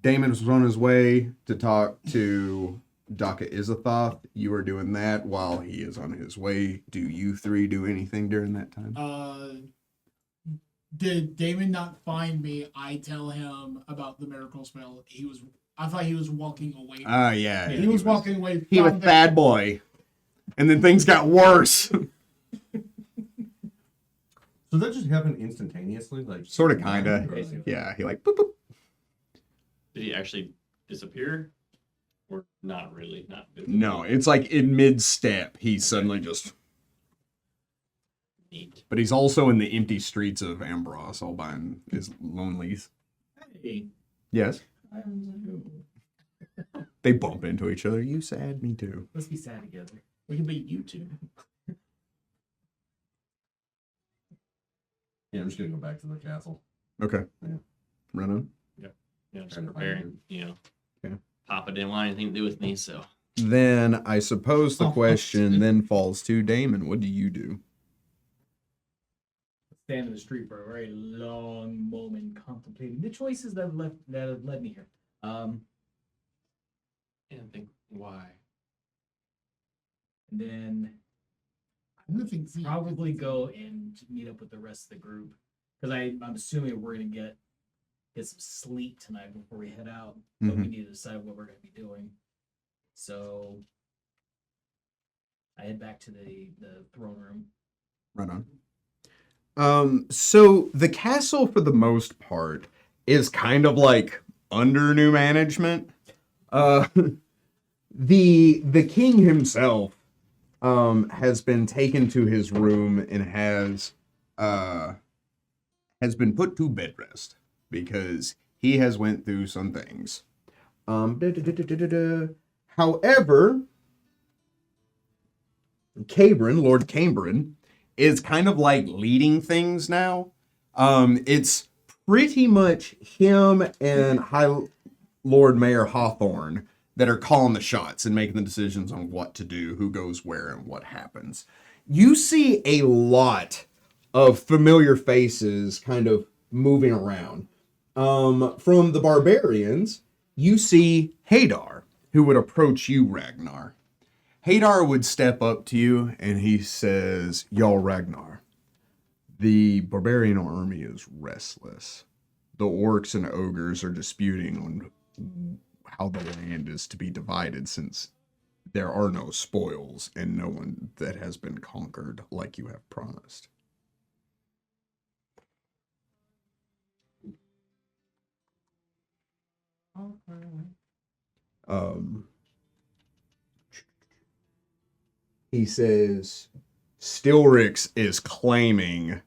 S1: Damon was on his way to talk to Daka Izathoth. You are doing that while he is on his way. Do you three do anything during that time?
S4: Did Damon not find me? I tell him about the miracle spell. I thought he was walking away.
S1: Yeah.
S4: He was walking away.
S1: He was
S4: from
S1: bad boy. And then things got worse.
S3: So that just happened instantaneously, like
S1: Sort of, kinda. Yeah, he like boop boop.
S5: Did he actually disappear? Or not really? Not visibly?
S1: No, it's like in mid-step, he suddenly just.
S5: Neat.
S1: But he's also in the empty streets of Ambros, all by his lonelies.
S6: Hey,
S1: Yes,
S6: I was like,
S1: they bump into each other. You sad, me too.
S2: Let's be sad together.
S6: we can be YouTube.
S3: Yeah, I'm just gonna go back to the castle.
S1: Okay.
S3: Yeah.
S1: Run on.
S5: Yeah, just
S3: Trying to find
S5: preparing, you know.
S1: Okay.
S5: Papa didn't want anything to do with me, so.
S1: Then I suppose the question then falls to Damon. What do you do?
S2: Stand in the street for a very long moment, contemplating the choices that have led me here.
S5: And think, why?
S2: And then
S4: the things he-
S2: probably go and meet up with the rest of the group because I'm assuming we're gonna get some sleep tonight before we head out, but we need to decide what we're gonna be doing. So I head back to the throne room.
S1: Run on. So the castle, for the most part, is kind of like under new management. The king himself has been taken to his room and has been put to bed rest because he has went through some things. However, Lord Cambrin, is kind of like leading things now. It's pretty much him and High Lord Mayor Hawthorne that are calling the shots and making the decisions on what to do, who goes where, and what happens. You see a lot of familiar faces kind of moving around. From the barbarians, you see Hadar, who would approach you, Ragnar. Hadar would step up to you and he says, "Y'all, Ragnar, the barbarian army is restless. The orcs and ogres are disputing on how the land is to be divided since there are no spoils and no one that has been conquered like you have promised." He says, Stilrix is claiming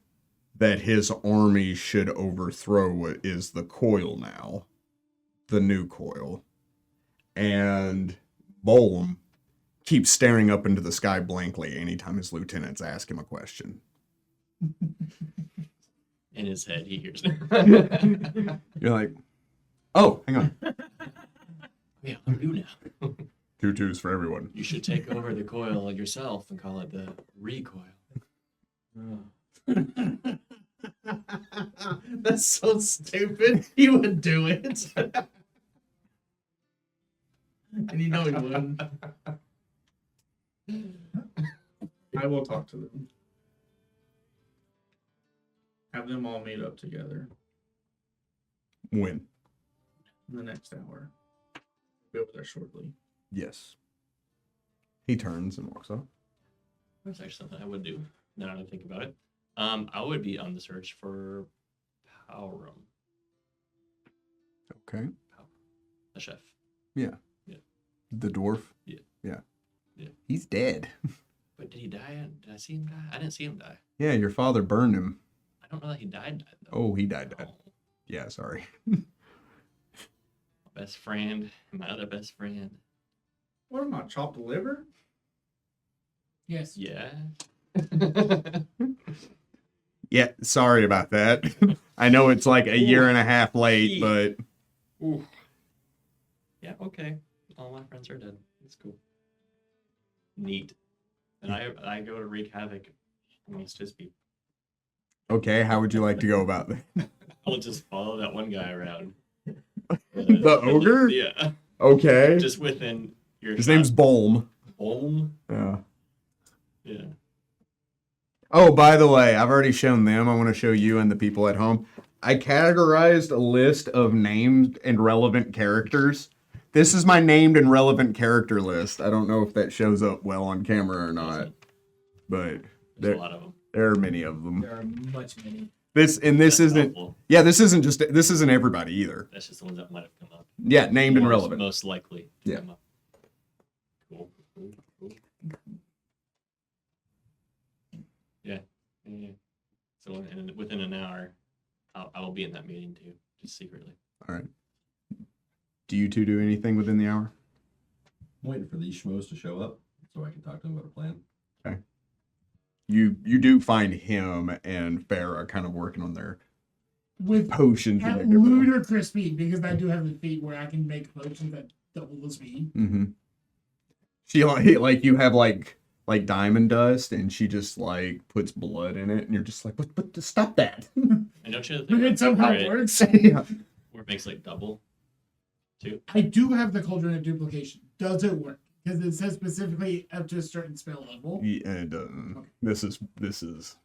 S1: that his army should overthrow what is the coil now, the new coil. And Bolum keeps staring up into the sky blankly anytime his lieutenants ask him a question.
S5: In his head, he hears it.
S1: You're like, oh, hang on.
S5: Yeah, I'm new now.
S1: 2 2s for everyone.
S5: You should take over the coil yourself and call it the recoil.
S6: That's so stupid. He would do it. And you know he wouldn't. I will talk to them. Have them all meet up together
S1: When?
S6: in the next hour. Be over there shortly.
S1: Yes. He turns and walks off.
S5: That's actually something I would do now that I think about it. I would be on the search for Powrum,
S1: Okay.
S5: the chef.
S1: Yeah.
S5: Yeah.
S1: The dwarf?
S5: Yeah.
S1: Yeah.
S5: Yeah.
S1: He's dead.
S5: But did he die? Did I see him die? I didn't see him die.
S1: Yeah, your father burned him.
S5: I don't know that he died though.
S1: Oh, he died.
S5: Oh,
S1: Yeah, sorry.
S5: my best friend and my other best friend.
S6: What am I, chopped liver?
S4: Yes.
S5: Yeah.
S1: Yeah, sorry about that. I know it's like a year and a half late, but
S5: Ooh. Yeah, okay. All my friends are dead. It's cool. Neat. And I go to wreak havoc amongst his people.
S1: okay, how would you like to go about that?
S5: I'll just follow that one guy around.
S1: The ogre?
S5: Yeah.
S1: Okay.
S5: Just within your
S1: His name's Bolm.
S5: Olm.
S1: Yeah.
S5: Yeah.
S1: Oh, by the way, I've already shown them. I want to show you and the people at home. I categorized a list of named and relevant characters. This is my named and relevant character list. I don't know if that shows up well on camera or not, but
S5: There's a lot of them.
S1: there are many of them.
S2: There are much many.
S1: This
S5: That's
S1: isn't.
S5: helpful.
S1: Yeah, this isn't everybody either.
S5: That's just the ones that might have come up.
S1: Yeah, named and
S5: Ones
S1: relevant.
S5: Most likely to
S1: Yeah.
S5: come up. Cool. Yeah. Yeah. So within an hour, I will be in that meeting too, just secretly.
S1: All right. Do you two do anything within the hour?
S3: I'm waiting for these schmoes to show up so I can talk to them about a plan.
S1: You do find him and Farah kind of working on their
S4: With
S1: potions.
S4: at ludicrous speed, because I do have the feat where I can make potions that double the speed.
S1: Mm-hmm. She like you have like diamond dust, and she just like puts blood in it, and you're just like, but stop that.
S5: And don't you think
S4: It somehow
S5: where it
S4: works.
S1: Yeah.
S5: makes like double too?
S4: I do have the Cauldron of Duplication. Does it work? Because it says specifically up to a certain spell level.
S1: Yeah, it doesn't. This is.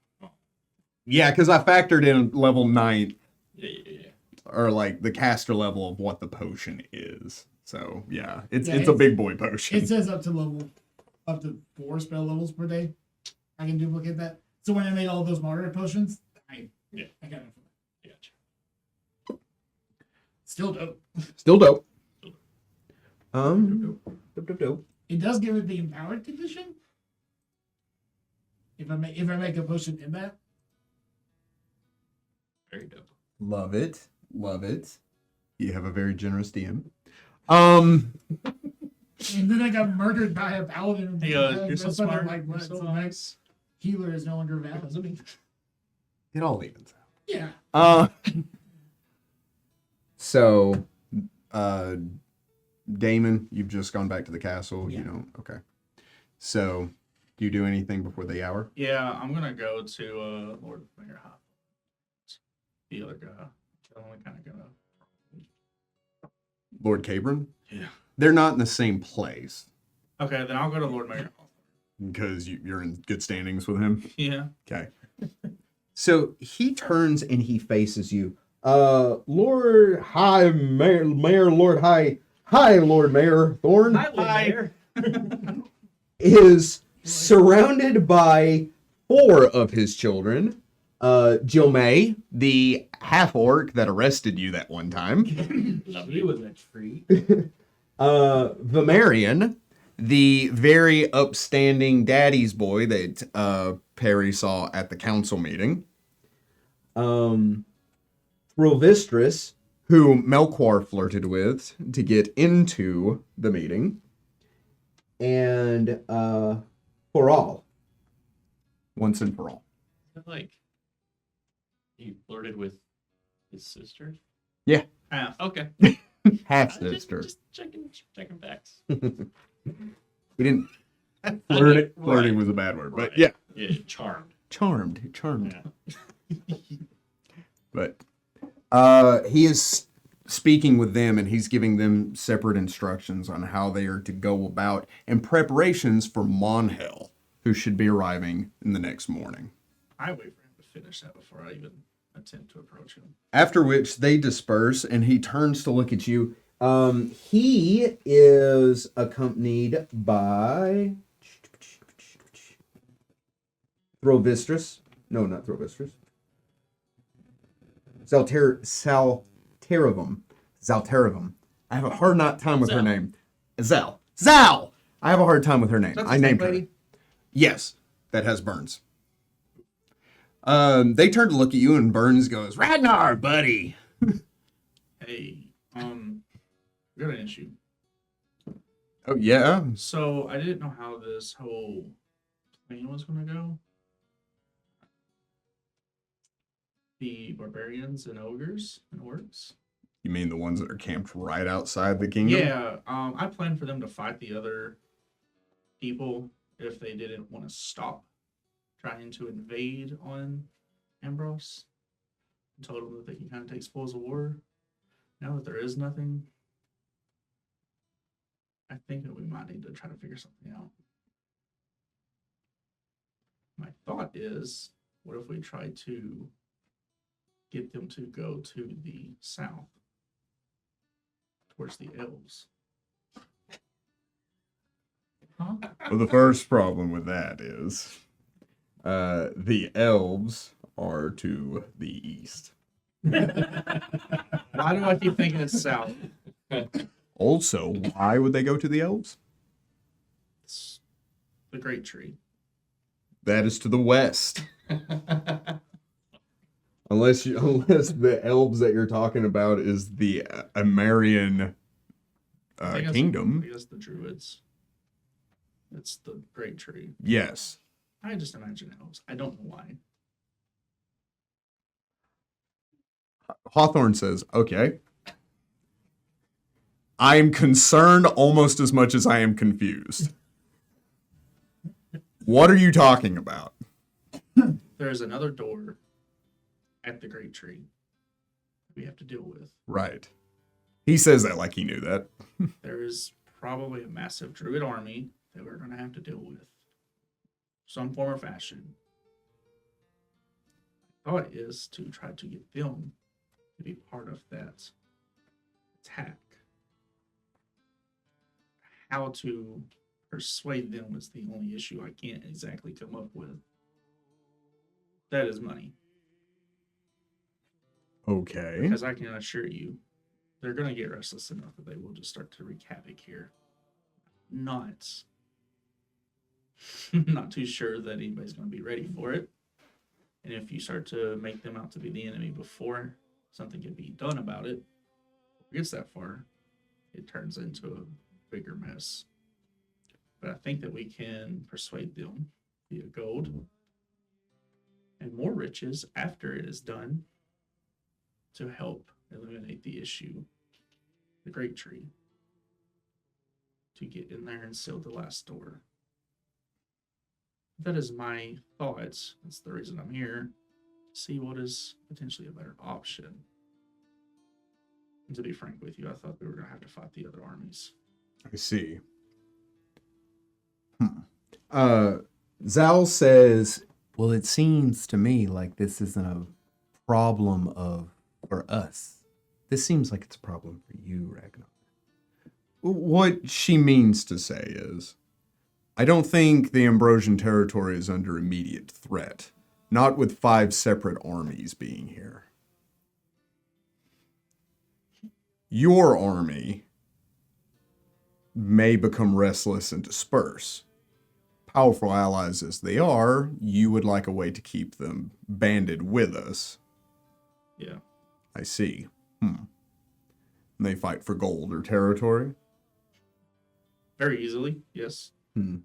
S1: Yeah, because I factored in level 9
S5: Yeah.
S1: or like the caster level of what the potion is. So yeah, it's
S4: Yeah,
S1: a
S4: it's-
S1: big boy potion.
S4: It says up to 4 spell levels per day. I can duplicate that. So when I made all those moderate potions, I got it for that.
S5: Gotcha.
S4: Still dope.
S1: Still dope. Dope.
S4: It does give it the empowered condition. If I make a potion in that,
S5: Very dope.
S1: Love it. You have a very generous DM.
S4: and then I got murdered by a paladin.
S6: Hey, you're so
S4: That's what I'm
S6: smart.
S4: Like,
S6: You're
S4: what?
S6: so
S4: So
S6: nice.
S4: next healer is no longer valid.
S1: It all evens
S4: Yeah.
S1: out. So, Damon, you've just gone back to the castle.
S4: Yeah.
S1: You know, okay. So, do you do anything before the hour?
S6: Yeah, I'm gonna go to Lord Mayor Hop. The other guy. I'm only kind of gonna.
S1: Lord Cabron?
S6: Yeah.
S1: They're not in the same place
S6: Okay, then I'll go to Lord Mayor Hop.
S1: because you're in good standings with him.
S6: Yeah.
S1: Okay. So he turns and he faces you. Lord High Mayor Lord Lord Mayor Thorn
S6: Mayor.
S1: is surrounded by 4 of his children. Jill May, the half orc that arrested you that one time.
S5: Love
S2: He
S5: you.
S2: was a treat.
S1: Vimarion, the very upstanding daddy's boy that Perry saw at the council meeting. Rovistris, who Melchior flirted with to get into the meeting. And for all. Once and for all.
S5: Like he flirted with his sister.
S6: Half.
S5: Okay.
S1: Half
S5: I'm
S1: sister.
S5: Just checking facts.
S1: He didn't flirting. Flirting was a bad word, but
S5: Right.
S1: yeah.
S5: Yeah, charmed.
S1: Charmed.
S5: Yeah.
S1: But he is speaking with them, and he's giving them separate instructions on how they are to go about and preparations for Monhel, who should be arriving in the next morning.
S6: I wait for him to finish that before I even attempt to approach him.
S1: After which they disperse, and he turns to look at you. He is accompanied by Throvistris. No, not Throvistris. Zalteravum. I have a hard time with her
S5: Zal.
S1: name. Zal. I have a hard time with her name. I named her. Yes, that has Burns. They turn to look at you, and Burns goes, "Ragnar, buddy."
S6: Hey, got an issue.
S1: Oh, yeah.
S6: So I didn't know how this whole plan was going to go. The barbarians and ogres and orcs.
S1: You mean the ones that are camped right outside the kingdom?
S6: Yeah, I planned for them to fight the other people if they didn't want to stop trying to invade on Ambrose. I told them that they can kind of take spoils of war. Now that there is nothing, I think that we might need to try to figure something out. My thought is, what if we try to get them to go to the south, towards the elves?
S2: Huh?
S1: Well, the first problem with that is the elves are to the east.
S6: Why do I keep thinking it's south?
S1: Also, why would they go to the elves?
S6: It's the great tree.
S1: That is to the west. Unless the elves that you're talking about is the Amarian
S6: I guess-
S1: kingdom.
S6: I guess the druids. It's the great tree.
S1: Yes.
S6: I just imagine elves. I don't know why.
S1: Hawthorne says, okay. I am concerned almost as much as I am confused. What are you talking about?
S6: There's another door at the great tree we have to deal with.
S1: Right. He says that like he knew that.
S6: There is probably a massive druid army that we're going to have to deal with. Some form or fashion. My thought is to try to get them to be part of that attack. How to persuade them is the only issue I can't exactly come up with. That is money.
S1: Okay.
S6: Because I can assure you, they're going to get restless enough that they will just start to wreak havoc here. Not too sure that anybody's going to be ready for it. And if you start to make them out to be the enemy before something can be done about it, if it gets that far, it turns into a bigger mess. But I think that we can persuade them via gold and more riches after it is done to help eliminate the issue, the great tree, to get in there and seal the last door. That is my thoughts. That's the reason I'm here, to see what is potentially a better option. And to be frank with you, I thought we were going to have to fight the other armies.
S1: I see. Zal says, well, it seems to me like this isn't a problem for us. This seems like it's a problem for you, Ragnar. What she means to say is, I don't think the Ambrosian territory is under immediate threat, not with 5 separate armies being here. Your army may become restless and disperse. Powerful allies as they are, you would like a way to keep them banded with us.
S6: Yeah.
S1: I see. And they fight for gold or territory?
S6: Very easily, yes.
S1: I'm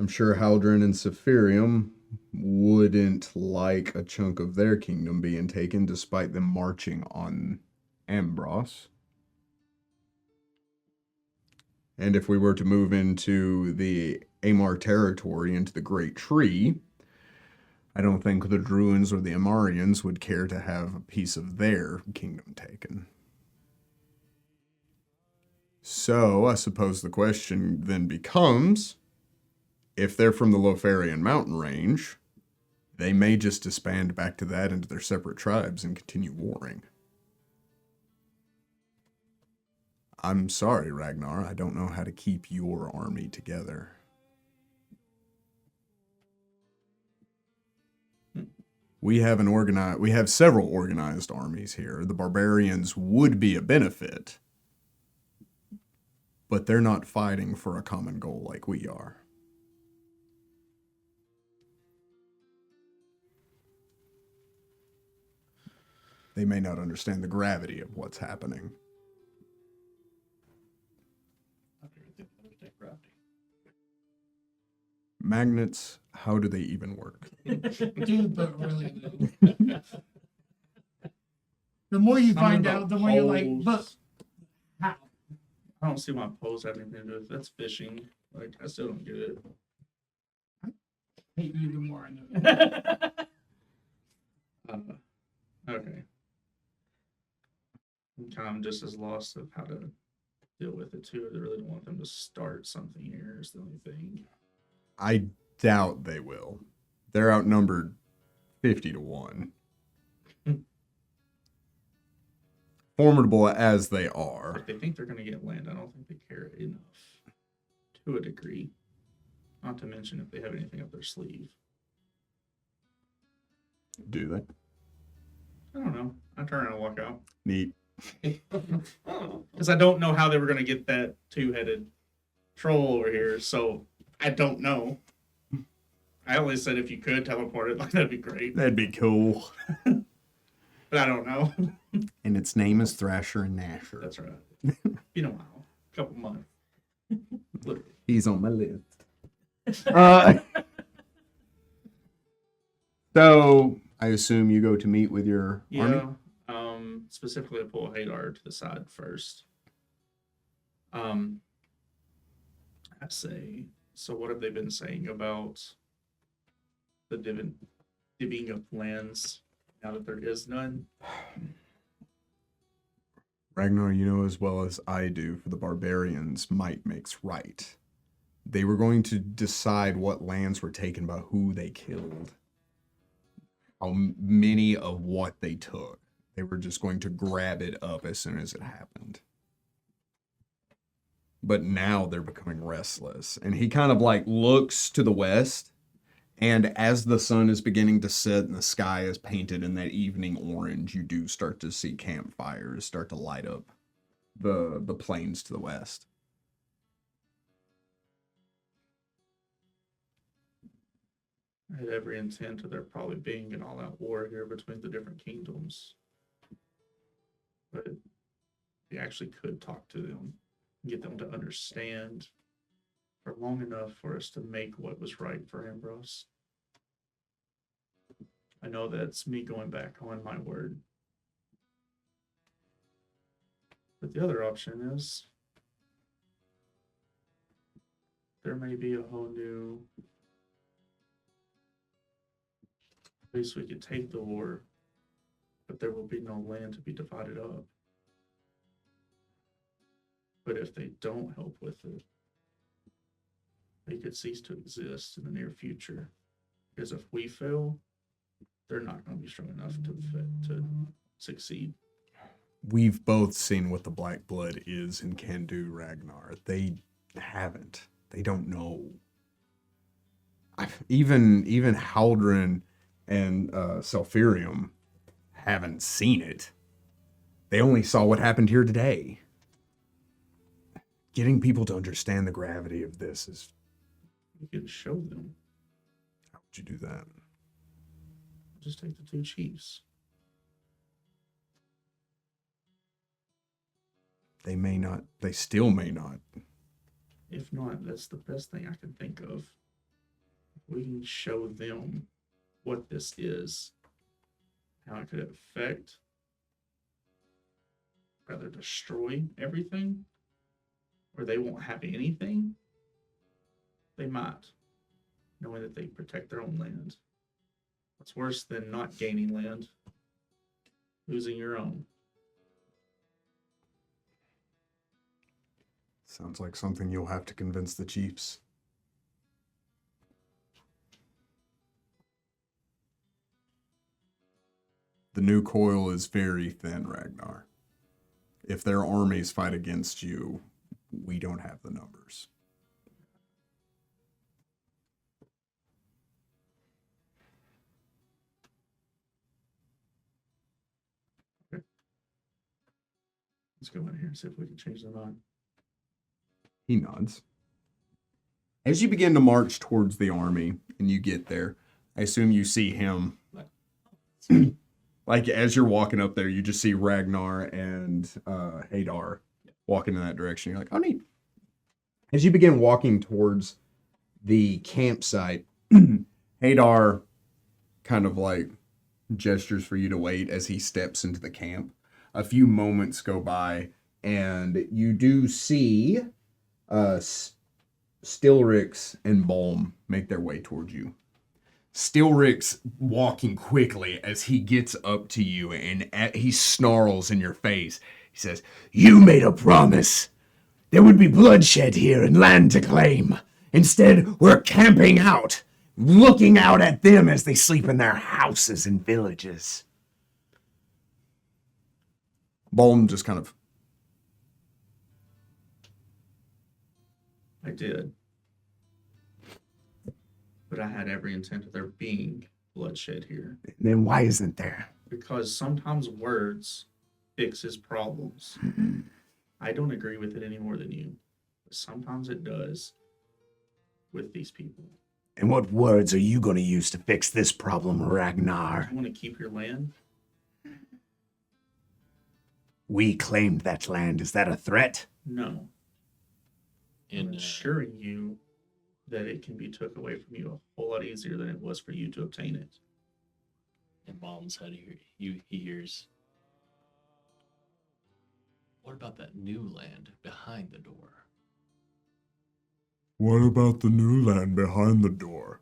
S1: sure Haldren and Saphirium wouldn't like a chunk of their kingdom being taken despite them marching on Ambros. And if we were to move into the Amar territory, into the Great Tree, I don't think the Druids or the Amarians would care to have a piece of their kingdom taken. So, I suppose the question then becomes, if they're from the Lothlorien mountain range, they may just disband back to that into their separate tribes and continue warring. I'm sorry, Ragnar, I don't know how to keep your army together. We have several organized armies here. The barbarians would be a benefit, but they're not fighting for a common goal like we are. They may not understand the gravity of what's happening.
S5: I don't even think they understand gravity.
S1: Magnets, how do they even work?
S4: Dude, but really, though. The more you find out, the more you're like, but how?
S6: I don't see why poles have anything to do with that's fishing. Like, I still don't get it.
S4: Hate you the more I know.
S6: Okay. I'm kind of just as lost of how to deal with it too. I really don't want them to start something here. Is the only thing.
S1: I doubt they will. They're outnumbered 50-1. Formidable as they are.
S6: If they think they're going to get land, I don't think they care enough to a degree. Not to mention if they have anything up their sleeve.
S1: Do they?
S6: I don't know. I turn around and walk out.
S1: Neat.
S6: Because I don't know how they were going to get that two-headed troll over here, so I don't know. I only said if you could teleport it, like that'd be great.
S1: That'd be cool.
S6: But I don't know.
S1: And its name is Thrasher and Gnasher.
S6: That's right. Been a while. A couple months. Literally.
S1: He's on my list. So I assume you go to meet with your army?
S6: Specifically, I pull Hadar to the side first. I say, so what have they been saying about the divvying of lands now that there is none?
S1: Ragnar, you know as well as I do, for the barbarians, might makes right. They were going to decide what lands were taken by who they killed. How many of what they took. They were just going to grab it up as soon as it happened. But now they're becoming restless. And he kind of like looks to the west. And as the sun is beginning to set and the sky is painted in that evening orange, you do start to see campfires start to light up the plains to the west.
S6: I had every intent of there probably being an all-out war here between the different kingdoms. But we actually could talk to them, get them to understand for long enough for us to make what was right for Ambrose. I know that's me going back on my word. But the other option is there may be a whole new place we could take the war, but there will be no land to be divided up. But if they don't help with it, they could cease to exist in the near future. Because if we fail, they're not going to be strong enough to succeed.
S1: We've both seen what the Black Blood is and can do, Ragnar. They haven't. They don't know. Even Haldren and Selfirium haven't seen it. They only saw what happened here today. Getting people to understand the gravity of this is...
S6: We could show them.
S1: How would you do that?
S6: Just take the two chiefs.
S1: They may not. They still may not.
S6: If not, that's the best thing I can think of. We can show them what this is, how it could affect, rather destroy everything, or they won't have anything. They might, knowing that they protect their own land. What's worse than not gaining land? Losing your own.
S1: Sounds like something you'll have to convince the chiefs. The new coil is very thin, Ragnar. If their armies fight against you, we don't have the numbers.
S6: Let's go in here and see if we can change their mind.
S1: He nods. As you begin to march towards the army and you get there, I assume you see him Like as you're walking up there, you just see Ragnar and Hadar walking in that direction. You're like, oh neat. As you begin walking towards the campsite, Hadar kind of like gestures for you to wait as he steps into the camp. A few moments go by, and you do see Stilrix and Balm make their way towards you. Stilrix walking quickly as he gets up to you, and he snarls in your face. He says, "You made a promise. There would be bloodshed here and land to claim. Instead, we're camping out, looking out at them as they sleep in their houses and villages." Balm just kind of,
S6: I did. But I had every intent of there being bloodshed here.
S1: then why isn't there?
S6: Because sometimes words fixes problems. I don't agree with it any more than you. But sometimes it does with these people.
S1: And what words are you going to use to fix this problem, Ragnar?
S6: You want to keep your land?
S1: We claimed that land. Is that a threat?
S6: No. I'm
S5: In
S6: assuring you that it can be took away from you a whole lot easier than it was for you to obtain it.
S5: Mom's head, he hears. What about that new land behind the door?
S1: What about the new land behind the door?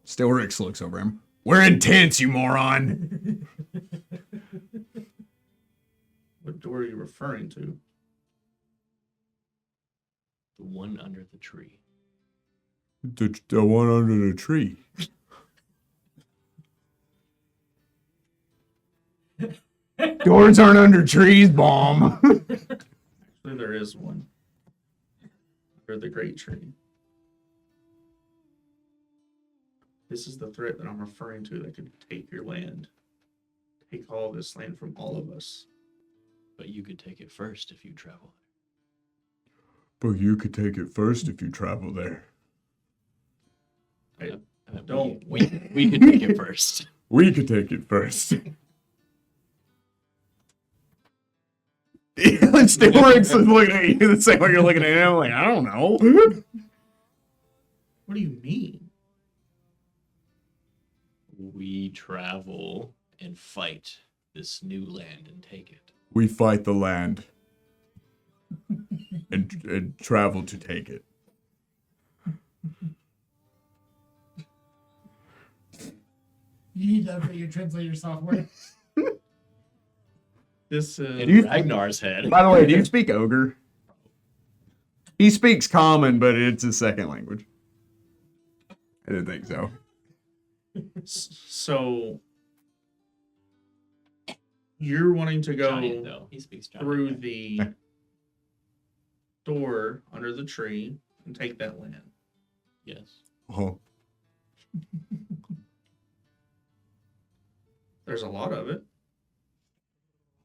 S1: Stilrix looks over him. We're intense, you moron!
S6: What door are you referring to?
S5: The one under the tree.
S1: The one under the tree. Doors aren't under trees, Balm.
S6: Actually, there is one. Under the great tree. This is the threat that I'm referring to that could take your land. Take all this land from all of us.
S5: But you could take it first if you travel.
S1: But you could take it first if you travel there.
S6: Don't.
S5: We could take it first.
S1: We could take it first. Stilrix is looking at you the same way you're looking at him. Like, I don't know.
S6: What do you mean?
S5: We travel and fight this new land and take it.
S1: We fight the land and travel to take it.
S4: You need to update your translator software.
S6: This
S5: In Ragnar's head.
S1: By the way, do you speak Ogre? He speaks Common, but it's his second language. I didn't think so.
S6: So you're wanting to go
S5: Giant, though. He speaks giant.
S6: through the door under the tree and take that land.
S5: Yes.
S1: Oh.
S6: There's a lot of it.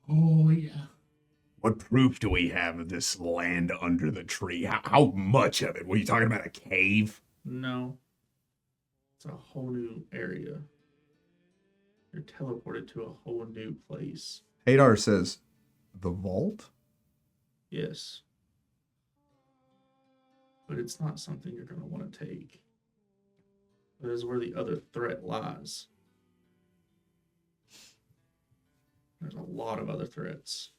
S4: Oh, yeah.
S1: What proof do we have of this land under the tree? How much of it? Were you talking about a cave?
S6: No. It's a whole new area. You're teleported to a whole new place.
S1: Hadar says, the vault?
S6: Yes. But it's not something you're going to want to take. That is where the other threat lies. There's a lot of other threats.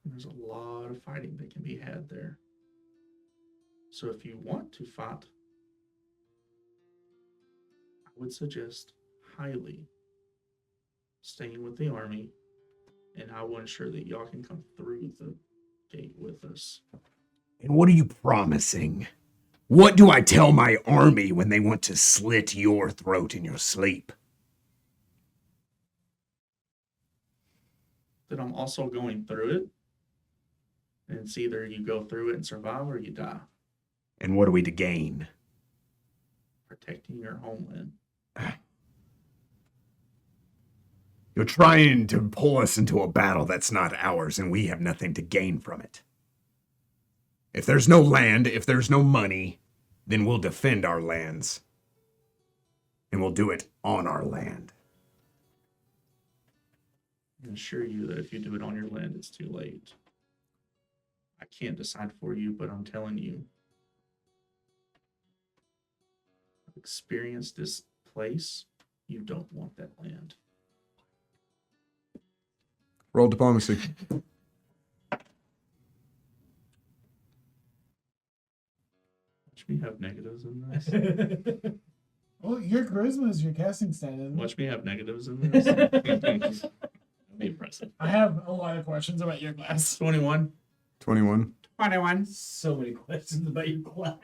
S6: And there's a lot of fighting that can be had there. So if you want to fight, I would suggest highly staying with the army, and I will ensure that y'all can come through the gate with us.
S1: And what are you promising? What do I tell my army when they want to slit your throat in your sleep?
S6: That I'm also going through it, and it's either you go through it and survive or you die.
S1: And what are we to gain?
S6: Protecting your homeland.
S1: You're trying to pull us into a battle that's not ours, and we have nothing to gain from it. If there's no land, if there's no money, then we'll defend our lands. And we'll do it on our land.
S6: I can assure you that if you do it on your land, it's too late. I can't decide for you, but I'm telling you, I've experienced this place. You don't want that land.
S1: Roll diplomacy.
S6: Watch me have negatives in this.
S4: Well, your charisma is your casting stat. Isn't it?
S6: Watch me have negatives in this.
S5: That'd be impressive.
S4: I have a lot of questions about your class.
S6: 21.
S1: 21.
S6: 21.
S2: So many questions about your class.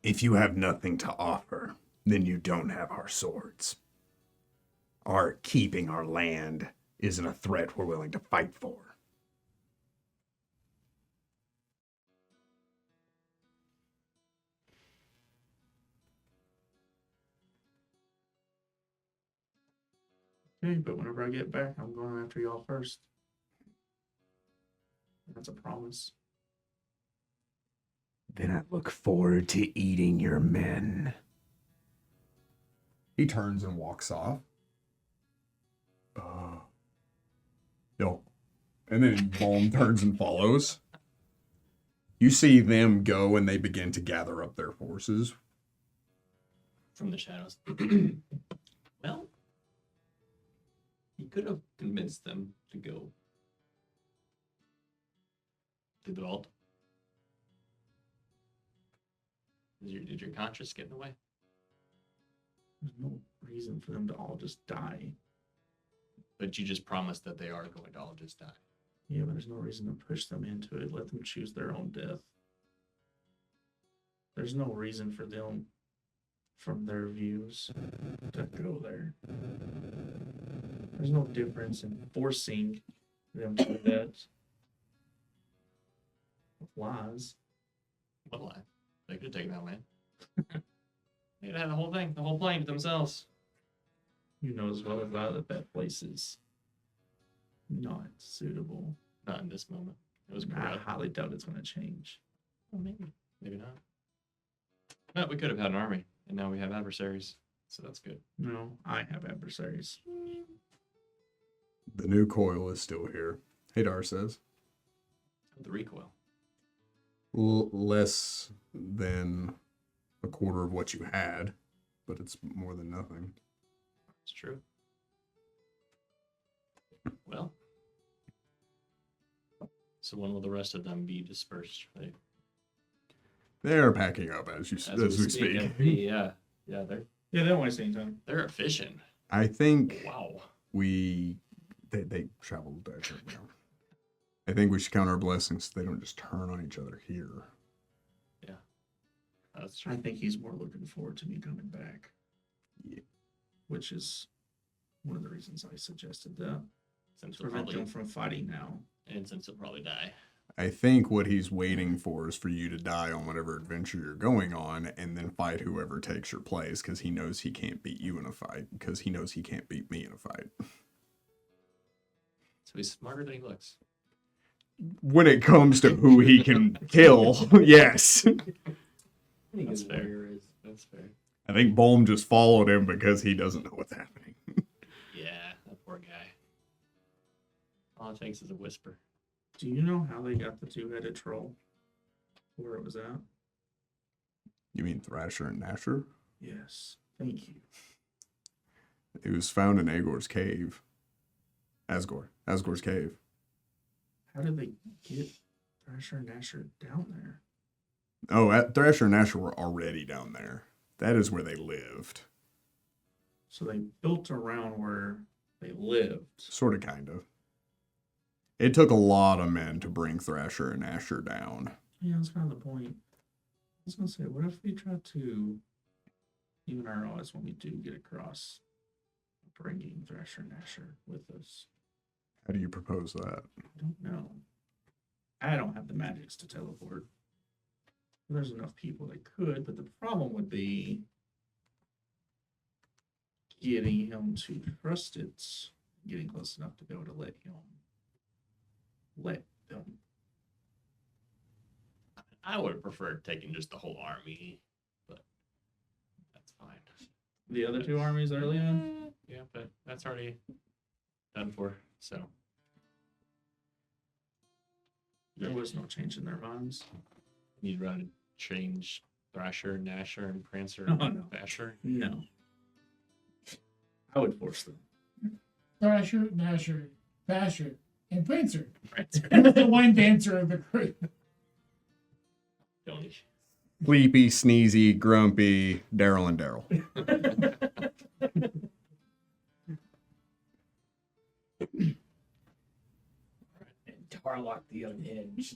S1: If you have nothing to offer, then you don't have our swords. Our keeping our land isn't a threat we're willing to fight for.
S6: Okay, but whenever I get back, I'm going after y'all first. That's a promise.
S1: Then I look forward to eating your men. He turns and walks off. Yo. And then Balm turns and follows. You see them go and they begin to gather up their forces.
S5: From the shadows. Well, he could have convinced them to go to the vault. Did your conscience get in the way?
S6: There's no reason for them to all just die.
S5: But you just promised that they are going to all just die.
S6: Yeah, but there's no reason to push them into it. Let them choose their own death. There's no reason for them, from their views, to go there. There's no difference in forcing them to do that with lies.
S5: What lie? They could have taken that land. They could have the whole thing, the whole plane to themselves.
S6: You know as well as I that place is not suitable.
S5: Not in this moment. It was
S6: I
S5: corrupt.
S6: highly doubt it's going to change.
S5: Well, maybe not. But we could have had an army, and now we have adversaries, so that's good.
S6: No, I have adversaries.
S1: The new coil is still here. Hadar says.
S5: The recoil.
S1: Less than a quarter of what you had, but it's more than nothing.
S5: It's true. Well, so when will the rest of them be dispersed? Right?
S1: They are packing up as we speak.
S5: Yeah, they're
S6: Yeah, they don't waste any time.
S5: they're efficient.
S1: I think
S5: Wow.
S1: they traveled there. I think we should count our blessings so they don't just turn on each other here.
S5: That's true.
S6: I think he's more looking forward to me coming back.
S1: Yeah.
S6: Which is one of the reasons I suggested that.
S5: Since
S6: To
S5: he'll
S6: prevent
S5: probably
S6: them from fighting now.
S5: and since he'll probably die.
S1: I think what he's waiting for is for you to die on whatever adventure you're going on and then fight whoever takes your place because he knows he can't beat you in a fight because he knows he can't beat me in a fight.
S5: So he's smarter than he looks.
S1: When it comes to who he can kill, yes.
S2: I think
S5: That's
S2: his
S5: fair.
S2: lawyer is.
S5: That's fair.
S1: I think Balm just followed him because he doesn't know what's happening.
S5: Yeah, that poor guy. All it takes is a whisper.
S6: Do you know how they got the two-headed troll? Where it was at?
S1: You mean Thrasher and Nasher?
S6: Yes. Thank you.
S1: It was found in Agor's cave. Asgore's cave.
S6: How did they get Thrasher and Nasher down there?
S1: Oh, Thrasher and Nasher were already down there. That is where they lived.
S6: So they built around where they lived.
S1: Sort of, kind of. It took a lot of men to bring Thrasher and Nasher down.
S6: Yeah, that's kind of the point. I was going to say, what if we try to even our odds when we do get across bringing Thrasher and Nasher with us?
S1: How do you propose that?
S6: I don't know. I don't have the magics to teleport. There's enough people that could, but the problem would be getting him to trust it, getting close enough to be able to let them.
S5: I would have preferred taking just the whole army, but that's fine.
S6: The other two armies early on?
S5: Yeah, but that's already done for. So
S6: There was no change in their minds.
S5: you'd rather change Thrasher, Gnasher, and Prancer,
S6: Oh,
S5: and
S6: no.
S5: Basher.
S6: No. I would force them.
S4: Thrasher, Gnasher, Basher, and Prancer.
S5: Prancer.
S4: That's the one dancer of the group.
S5: Don't you?
S1: Sleepy, sneezy, grumpy, Daryl and Daryl.
S2: And Tarlock the Unhinged.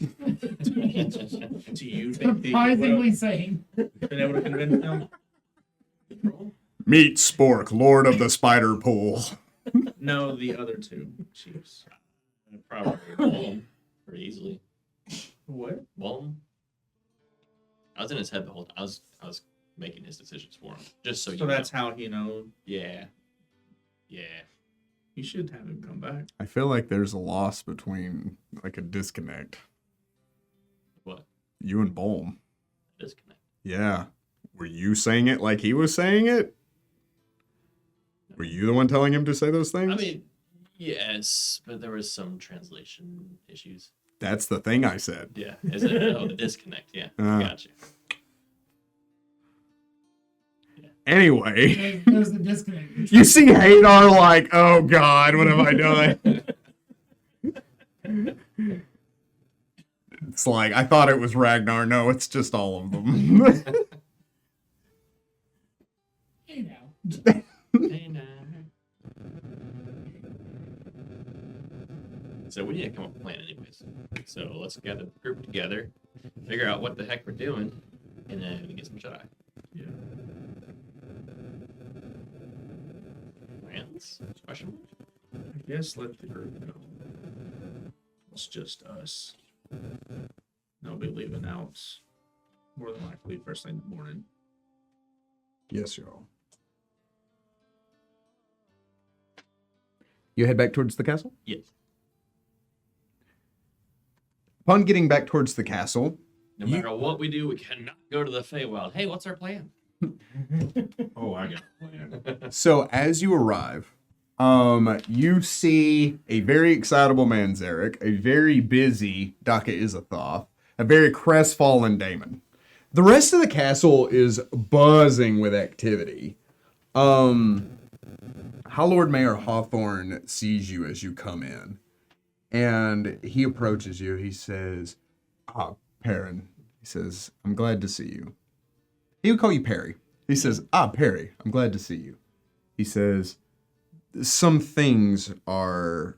S6: Do you think they
S4: Surprisingly
S6: would
S4: sane.
S6: have been able to convince them?
S1: Meet Spork, Lord of the Spider Pool.
S6: No, the other two chiefs.
S5: Probably Wallum pretty easily.
S6: What?
S5: Wallum. I was in his head the whole time. I was making his decisions for him, just so you
S6: So
S5: know.
S6: that's how he knows.
S5: Yeah. Yeah.
S6: You should have him come back.
S1: I feel like there's a loss between, like, a disconnect.
S5: What?
S1: You and Bolm.
S5: Disconnect.
S1: Yeah. Were you saying it like he was saying it? Were you the one telling him to say those things?
S5: I mean, yes, but there was some translation issues.
S1: That's the thing I said.
S5: Yeah. Is it? Oh, the disconnect. Yeah. Gotcha.
S1: Anyway,
S4: There's the disconnect.
S1: you see Hadar like, oh God, what am I doing? It's like, I thought it was Ragnar. No, it's just all of them.
S4: Hey now.
S5: Hey, now. So we need to come up with a plan anyways. So let's gather the group together, figure out what the heck we're doing, and then get some Jedi.
S6: Yeah.
S5: Plans? Question mark?
S6: I guess let the group go. It's just us. They'll be leaving out more than likely first thing in the morning.
S1: Yes, y'all. You head back towards the castle?
S5: Yes.
S1: Upon getting back towards the castle,
S5: No matter what we do, we cannot go to the Feywild. Hey, what's our plan?
S3: Oh, I got a plan.
S1: so as you arrive, you see a very excitable Manzarek, a very busy Daka Izathoth, a very crestfallen Damon. The rest of the castle is buzzing with activity. How Lord Mayor Hawthorne sees you as you come in, and he approaches you. He says, Perrin. He says, I'm glad to see you. He would call you Perry. He says, Perry, I'm glad to see you. He says, some things are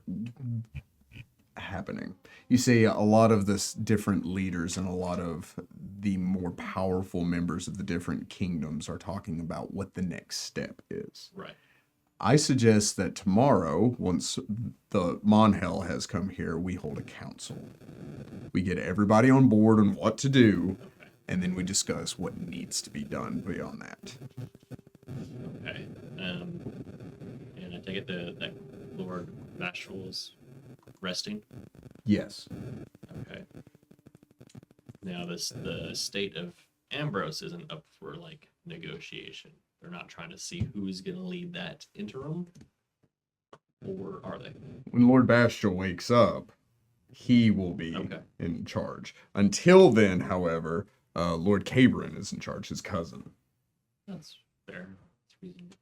S1: happening. You see a lot of this different leaders and a lot of the more powerful members of the different kingdoms are talking about what the next step is.
S5: Right.
S1: I suggest that tomorrow, once the Monhel has come here, we hold a council. We get everybody on board on what to do, and then we discuss what needs to be done beyond that.
S5: Okay. And I take it that Lord Vashal's resting.
S1: Yes.
S5: Okay. Now the state of Ambrose isn't up for like negotiation. They're not trying to see who's going to lead that interim, or are they?
S1: When Lord Bastille wakes up, he will be
S5: Okay.
S1: in charge. Until then, however, Lord Cabron is in charge, his cousin.
S5: That's fair. That's reasonable.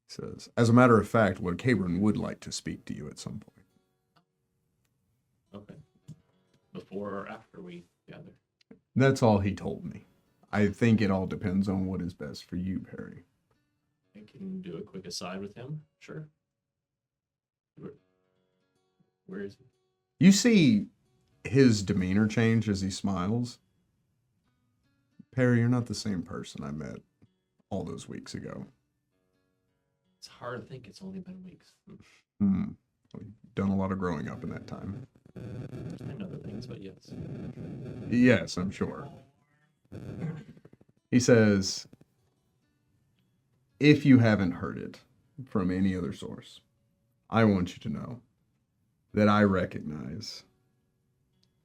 S1: Says, as a matter of fact, Lord Cabron would like to speak to you at some point.
S5: Okay. Before or after we gather?
S1: That's all he told me. I think it all depends on what is best for you, Perry.
S5: I can do a quick aside with him. Sure. Where is he?
S1: You see his demeanor change as he smiles. Perry, you're not the same person I met all those weeks ago.
S5: It's hard to think. It's only been weeks.
S1: We've done a lot of growing up in that time.
S5: And other things, but yes.
S1: Yes, I'm sure. He says, if you haven't heard it from any other source, I want you to know that I recognize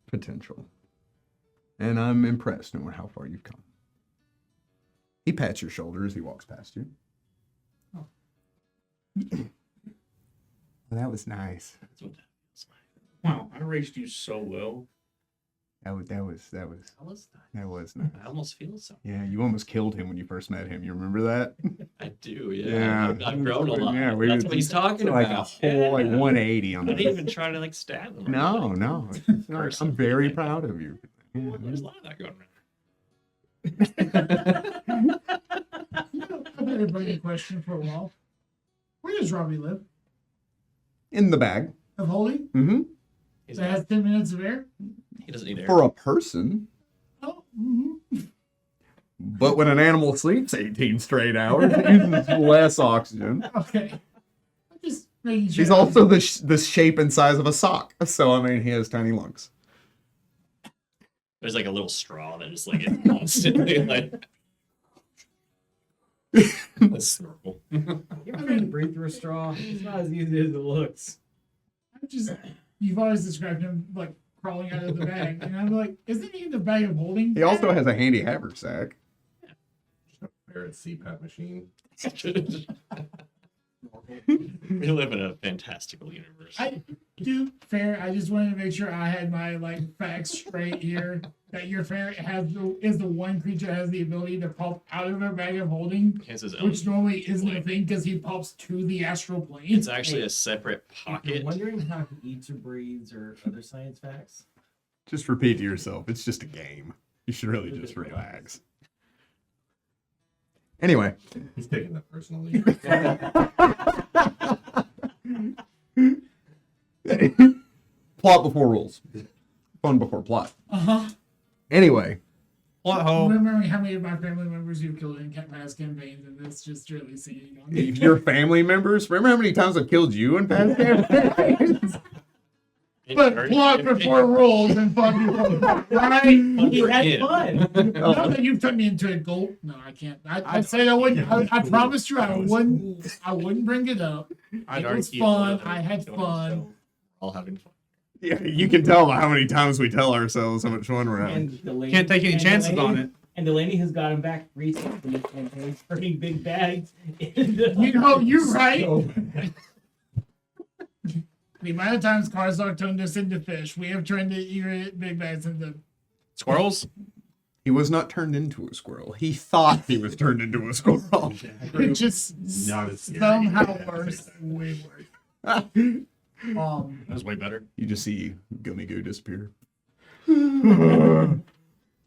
S1: potential. And I'm impressed knowing how far you've come. He pats your shoulder as he walks past you. That was nice.
S5: That's what that feels like.
S6: Wow, I raised you so well.
S1: That was
S5: That was nice.
S1: nice.
S5: I almost feel so.
S1: Yeah, you almost killed him when you first met him. You remember that?
S5: I do, yeah.
S1: Yeah.
S5: I've grown a lot.
S1: Yeah,
S5: That's what he's talking
S1: like
S5: about.
S1: a whole like
S5: Yeah.
S1: 180 on
S5: I didn't
S1: that.
S5: even try to like stab him. or
S1: No,
S5: anything.
S1: no.
S5: Person.
S1: I'm very proud of you. Yeah.
S5: There's a lot of that going
S4: I've had a burning question for a while. Where does Robbie live?
S1: In the bag.
S4: Of holding?
S1: Mm-hmm.
S5: He's
S4: That has 10 minutes of air?
S5: He doesn't need air.
S1: For a person.
S4: Oh, mm-hmm.
S1: But when an animal sleeps 18 straight hours, it uses less oxygen.
S4: Okay. I'm just making sure.
S1: He's also the shape and size of a sock. So, I mean, he has tiny lungs.
S5: There's like a little straw that just like is constantly like a snorkel.
S2: You ever tried to breathe through a straw? It's not as easy as it looks.
S4: I'm just, you've always described him like crawling out of the bag. And I'm like, isn't he in the bag of holding?
S1: He also has a handy haversack.
S3: Ferret CPAP machine.
S5: We live in a fantastical universe.
S4: I do fair. I just wanted to make sure I had my like facts straight here. That your ferret is the one creature that has the ability to pop out of their bag of holding,
S5: He has his own.
S4: which normally isn't a
S5: like-
S4: thing because he pops to the astral plane.
S5: It's actually a separate
S2: If you're
S5: pocket.
S2: wondering how he eats or breathes or other science facts,
S1: Just repeat to yourself. It's just a game. You should really just relax. Anyway.
S3: He's taking that personally.
S1: Plot before rules. Fun before plot. Anyway.
S5: Plot hole.
S4: Remembering how many of my family members you've killed in past campaigns, and it's just really seeing on me.
S1: Your family members. Remember how many times I've killed you in past campaigns?
S4: But plot before rules and fun before plot, right?
S2: he had
S5: Yeah.
S2: fun.
S4: Not that you've turned me into a goat. No, I can't. I said I wouldn't. I promised you I wouldn't. I wouldn't bring it up.
S6: I'd
S4: It was
S6: argue
S4: fun.
S6: with
S4: I had
S6: killing
S4: fun.
S6: himself.
S5: All having fun.
S1: Yeah, you can tell by how many times we tell ourselves how much fun we're having.
S2: And Delaney,
S6: Can't take any
S2: and
S6: chances
S2: Delaney-
S6: on it.
S2: And Delaney has got him back recently in these campaigns, turning big bags into.
S4: You know, you're right. The amount of times Karzak turned us into fish, we have turned the big bags into.
S6: Squirrels?
S1: He was not turned into a squirrel. He thought he was turned into a squirrel.
S4: It just
S3: Not as scary.
S4: somehow worse, way worse.
S5: That was way better.
S1: You just see Gummy Goo disappear. No.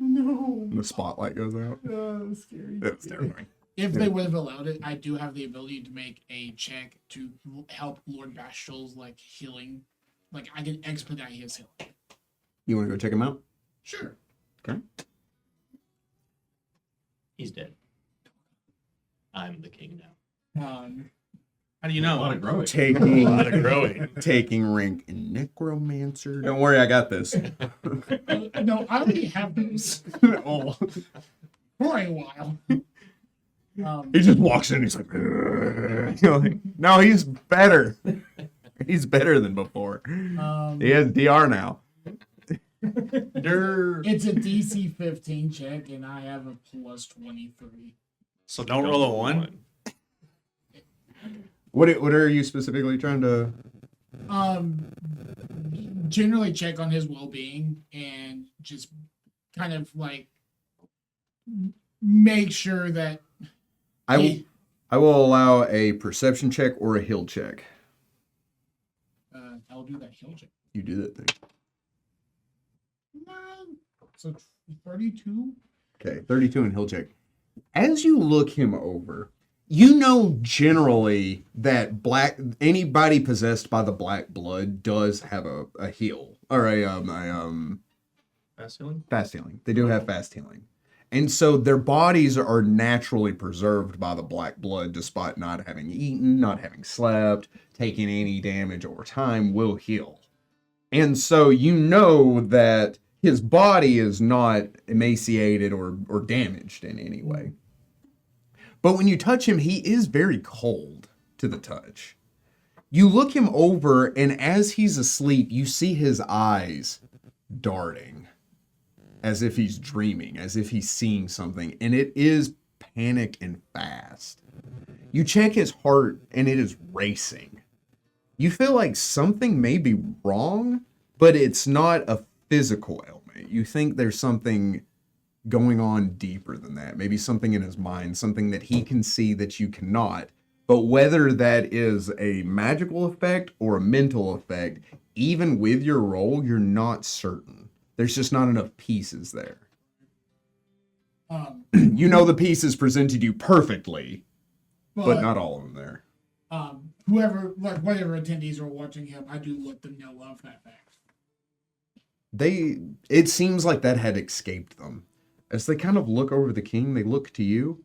S1: And the spotlight goes out.
S4: Oh, scary.
S1: That was terrifying.
S4: If they would have allowed it, I do have the ability to make a check to help Lord Bastil's like healing. Like I can expedite his healing.
S1: You want to go check him out?
S4: Sure.
S1: Okay.
S5: He's dead. I'm the king now.
S6: How do you
S3: A lot
S6: know?
S3: of growing.
S1: Taking,
S5: growing.
S1: taking rank in necromancer. Don't worry, I got this.
S4: No, I already have those
S1: Oh.
S4: for a while.
S1: He just walks in. He's like, you're like, no, he's better. He's better than before. He has DR now.
S4: It's a DC 15 check, and I have a plus 23.
S6: So don't roll a 1.
S1: What are you specifically trying to?
S4: Generally check on his well-being and just kind of like make sure that
S1: I will allow a perception check or a heal check.
S4: I'll do that heal check.
S1: You do that thing.
S4: So 32.
S1: Okay, 32 and heal check. As you look him over, you know generally that anybody possessed by the black blood does have a heal or a
S6: Fast healing?
S1: fast healing. They do have fast healing. And so their bodies are naturally preserved by the black blood despite not having eaten, not having slept, taking any damage over time will heal. And so you know that his body is not emaciated or damaged in any way. But when you touch him, he is very cold to the touch. You look him over, and as he's asleep, you see his eyes darting as if he's dreaming, as if he's seeing something, and it is panic and fast. You check his heart, and it is racing. You feel like something may be wrong, but it's not a physical ailment. You think there's something going on deeper than that. Maybe something in his mind, something that he can see that you cannot. But whether that is a magical effect or a mental effect, even with your roll, you're not certain. There's just not enough pieces there. You know the pieces presented you perfectly, but not all of them there.
S4: Whoever, like whatever attendees are watching him, I do let them know of that fact.
S1: It seems like that had escaped them. As they kind of look over the king, they look to you.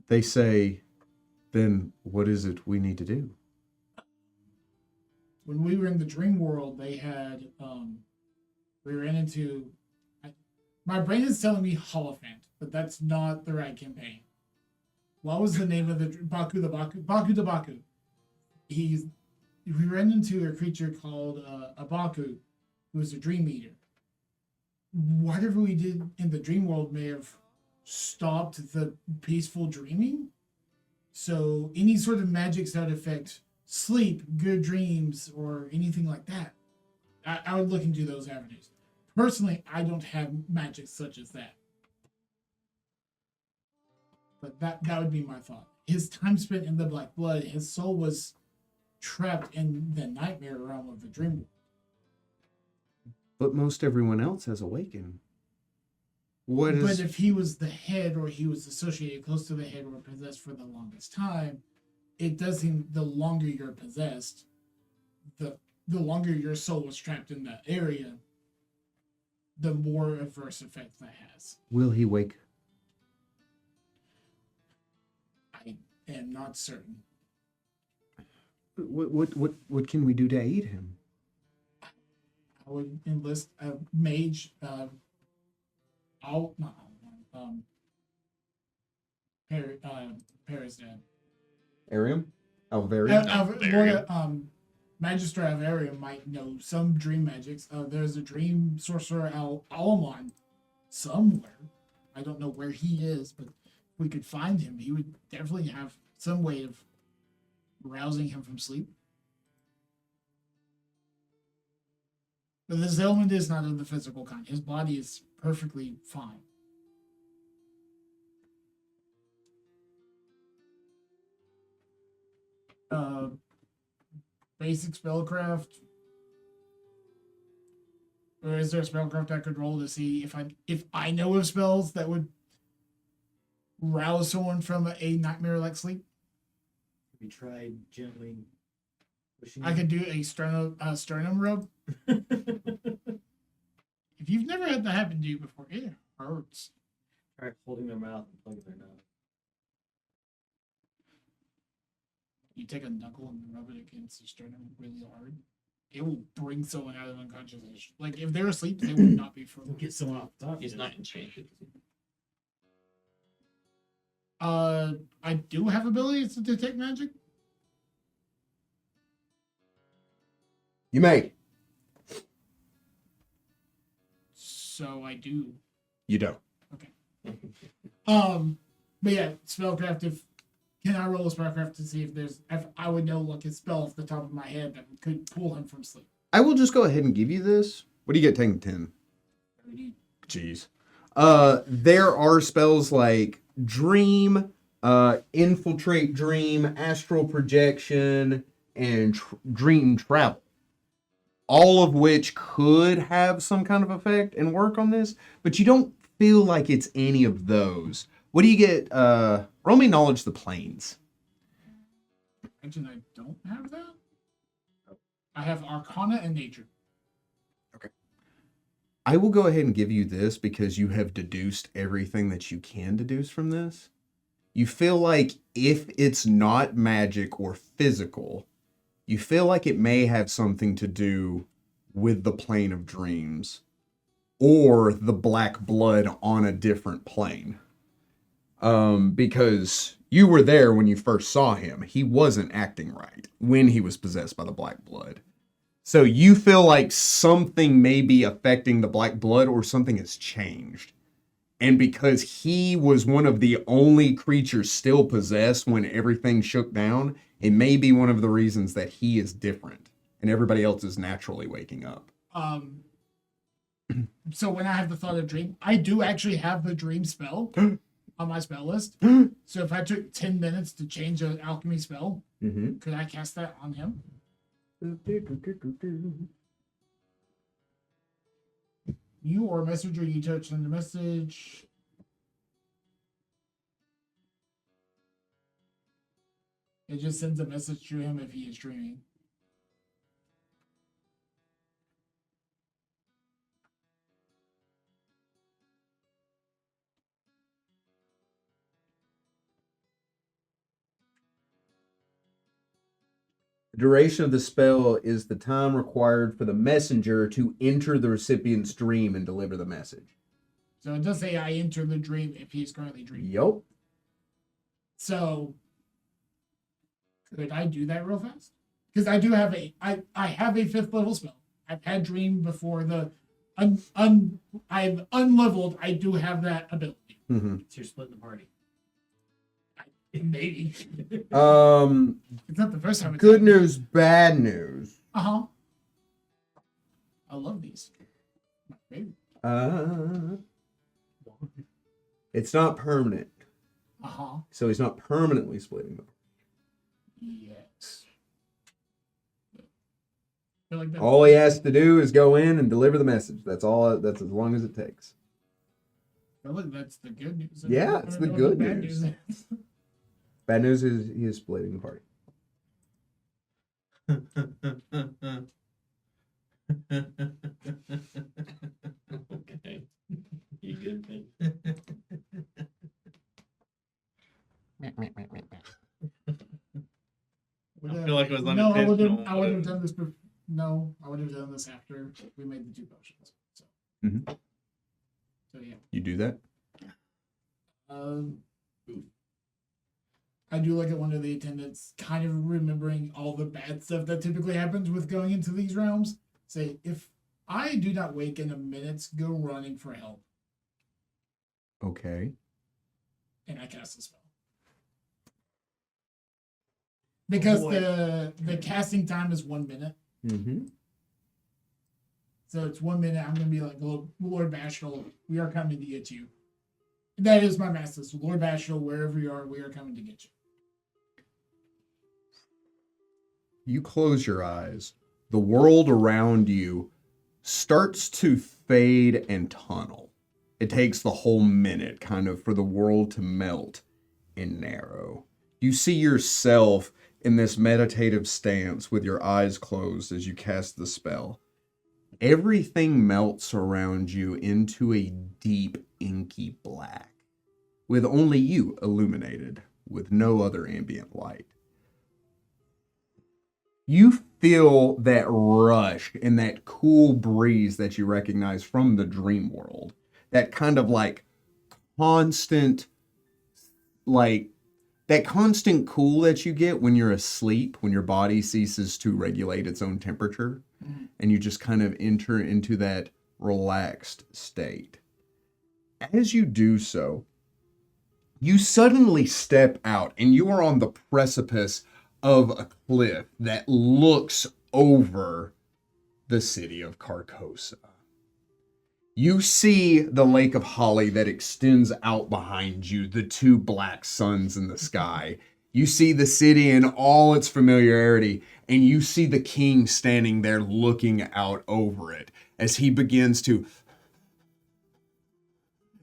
S1: They say, then what is it we need to do?
S4: When we were in the dream world, they had, we ran into, my brain is telling me Holophant, but that's not the right campaign. What was the name of Baku the Baku. We ran into a creature called a Baku, who was a dream eater. Whatever we did in the dream world may have stopped the peaceful dreaming. So any sort of magics that would affect sleep, good dreams, or anything like that, I would look into those avenues. Personally, I don't have magic such as that. But that would be my thought. His time spent in the Black Blood, his soul was trapped in the nightmare realm of the dream world.
S1: But most everyone else has awakened.
S4: But if he was the head, or he was associated close to the head, or possessed for the longest time, it does seem the longer you're possessed, the longer your soul was trapped in that area, the more adverse effect that has.
S1: Will he wake?
S4: I am not certain.
S1: What can we do to aid him?
S4: I would enlist a mage. Paris dad.
S1: Arium? Alvarium?
S4: Magister Alvarium might know some dream magics. There's a dream sorcerer Alamon somewhere. I don't know where he is, but if we could find him, he would definitely have some way of rousing him from sleep. But this ailment is not of the physical kind. His body is perfectly fine. Basic spellcraft. Or is there a spellcraft I could roll to see if I know of spells that would rouse someone from a nightmare-like sleep?
S2: We tried gently pushing.
S4: I could do a sternum rub. If you've never had that happen to you before, it hurts.
S2: Try holding their mouth and plugging their nose.
S4: You take a knuckle and rub it against the sternum really hard. It will bring someone out of unconsciousness. Like if they're asleep, they would not be frozen.
S2: Get someone off the top.
S5: He's not enchanted.
S4: I do have abilities to detect magic.
S1: You may.
S4: So I do.
S1: You don't.
S4: But yeah, spellcraft. Can I roll a spellcraft to see if I would know like a spell off the top of my head that could pull him from sleep?
S1: I will just go ahead and give you this. What do you get taking 10?
S4: 30.
S1: Jeez. There are spells like Dream, Infiltrate Dream, Astral Projection, and Dream Travel. All of which could have some kind of effect and work on this, but you don't feel like it's any of those. What do you get? Roll me Knowledge the Planes.
S4: Imagine I don't have that. I have Arcana and Nature.
S1: Okay. I will go ahead and give you this because you have deduced everything that you can deduce from this. You feel like if it's not magic or physical, you feel like it may have something to do with the plane of dreams or the black blood on a different plane. Because you were there when you first saw him. He wasn't acting right when he was possessed by the black blood. So you feel like something may be affecting the black blood or something has changed. And because he was one of the only creatures still possessed when everything shook down, it may be one of the reasons that he is different and everybody else is naturally waking up.
S4: So when I have the thought of dream, I do actually have the dream spell on my spell list. So if I took 10 minutes to change an alchemy spell, could I cast that on him? You or a messenger you touch in the message. It just sends a message to him if he is dreaming.
S1: The duration of the spell is the time required for the messenger to enter the recipient's dream and deliver the message.
S4: So it does say I enter the dream if he's currently dreaming.
S1: Yup.
S4: So could I do that real fast? Because I do have I have a 5th level spell. I've had dream before the I've unleveled. I do have that ability.
S1: Mm-hmm.
S2: So you're splitting the party.
S4: Maybe. It's
S1: Um,
S4: not the first time.
S1: good news, bad news.
S4: I love these. My favorite.
S1: It's not permanent,
S4: Uh-huh.
S1: so he's not permanently splitting them.
S4: Yes. I feel like that.
S1: All he has to do is go in and deliver the message. That's all. That's as long as it takes.
S4: I feel like that's the good news.
S1: Yeah,
S4: I
S1: it's
S4: don't
S1: the
S4: know what
S1: good
S4: bad
S1: news.
S4: is.
S1: Bad news is he is splitting the party.
S5: Okay. You good, man?
S6: I feel like it was
S4: No, I would
S6: unintentional.
S4: have done this. No, I would have done this after we made the 2 potions. So.
S1: Mhm.
S4: So yeah.
S1: You do that?
S4: I do like at one of the attendants, kind of remembering all the bad stuff that typically happens with going into these realms. Say, if I do not wake in a minute, go running for help,
S1: Okay.
S4: and I cast a spell. Because
S6: boy.
S4: the casting time is 1 minute.
S1: Mm-hmm.
S4: So it's 1 minute. I'm going to be like, Lord Bashal, we are coming to get you. That is my message. Lord Bashal, wherever you are, we are coming to get you.
S1: You close your eyes. The world around you starts to fade and tunnel. It takes the whole minute kind of for the world to melt and narrow. You see yourself in this meditative stance with your eyes closed as you cast the spell. Everything melts around you into a deep, inky black, with only you illuminated, with no other ambient light. You feel that rush and that cool breeze that you recognize from the dream world. That kind of like constant, like that constant cool that you get when you're asleep, when your body ceases to regulate its own temperature, and you just kind of enter into that relaxed state. As you do so, you suddenly step out and you are on the precipice of a cliff that looks over the city of Carcosa. You see the Lake of Holly that extends out behind you, the 2 black suns in the sky. You see the city in all its familiarity, and you see the king standing there looking out over it as he begins to...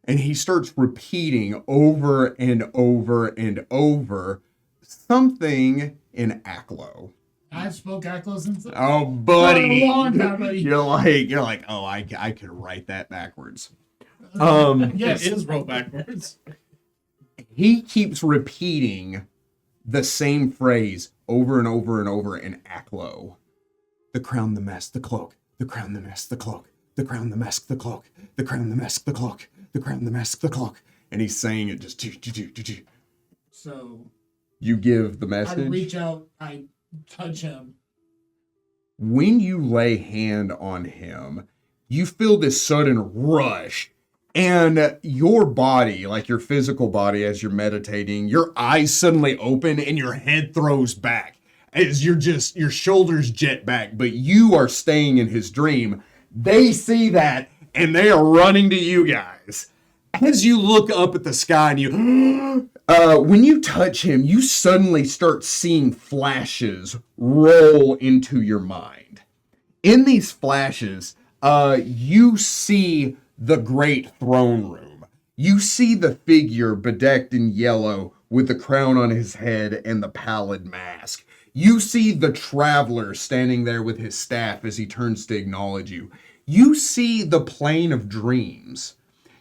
S1: And he starts repeating over and over and over something in Aklo.
S4: I spoke Aklo since
S1: Oh, buddy.
S4: a long time, buddy.
S1: You're like, oh, I could write that backwards.
S4: Yes.
S6: It is rolled backwards.
S1: He keeps repeating the same phrase over and over and over in Aklo. The crown, the mask, the cloak. The crown, the mask, the cloak. The crown, the mask, the cloak. The crown, the mask, the cloak. The crown, the mask, the cloak. And he's saying it just...
S4: So
S1: You give the
S4: I
S1: message.
S4: reach out, I touch him.
S1: When you lay hand on him, you feel this sudden rush, And your body, like your physical body, as you're meditating, your eyes suddenly open and your head throws back as your shoulders jet back, but you are staying in his dream. They see that and they are running to you guys. As you look up at the sky and you, when you touch him, you suddenly start seeing flashes roll into your mind. In these flashes, you see the great throne room. You see the figure bedecked in yellow with the crown on his head and the pallid mask. You see the traveler standing there with his staff as he turns to acknowledge you. You see the plane of dreams.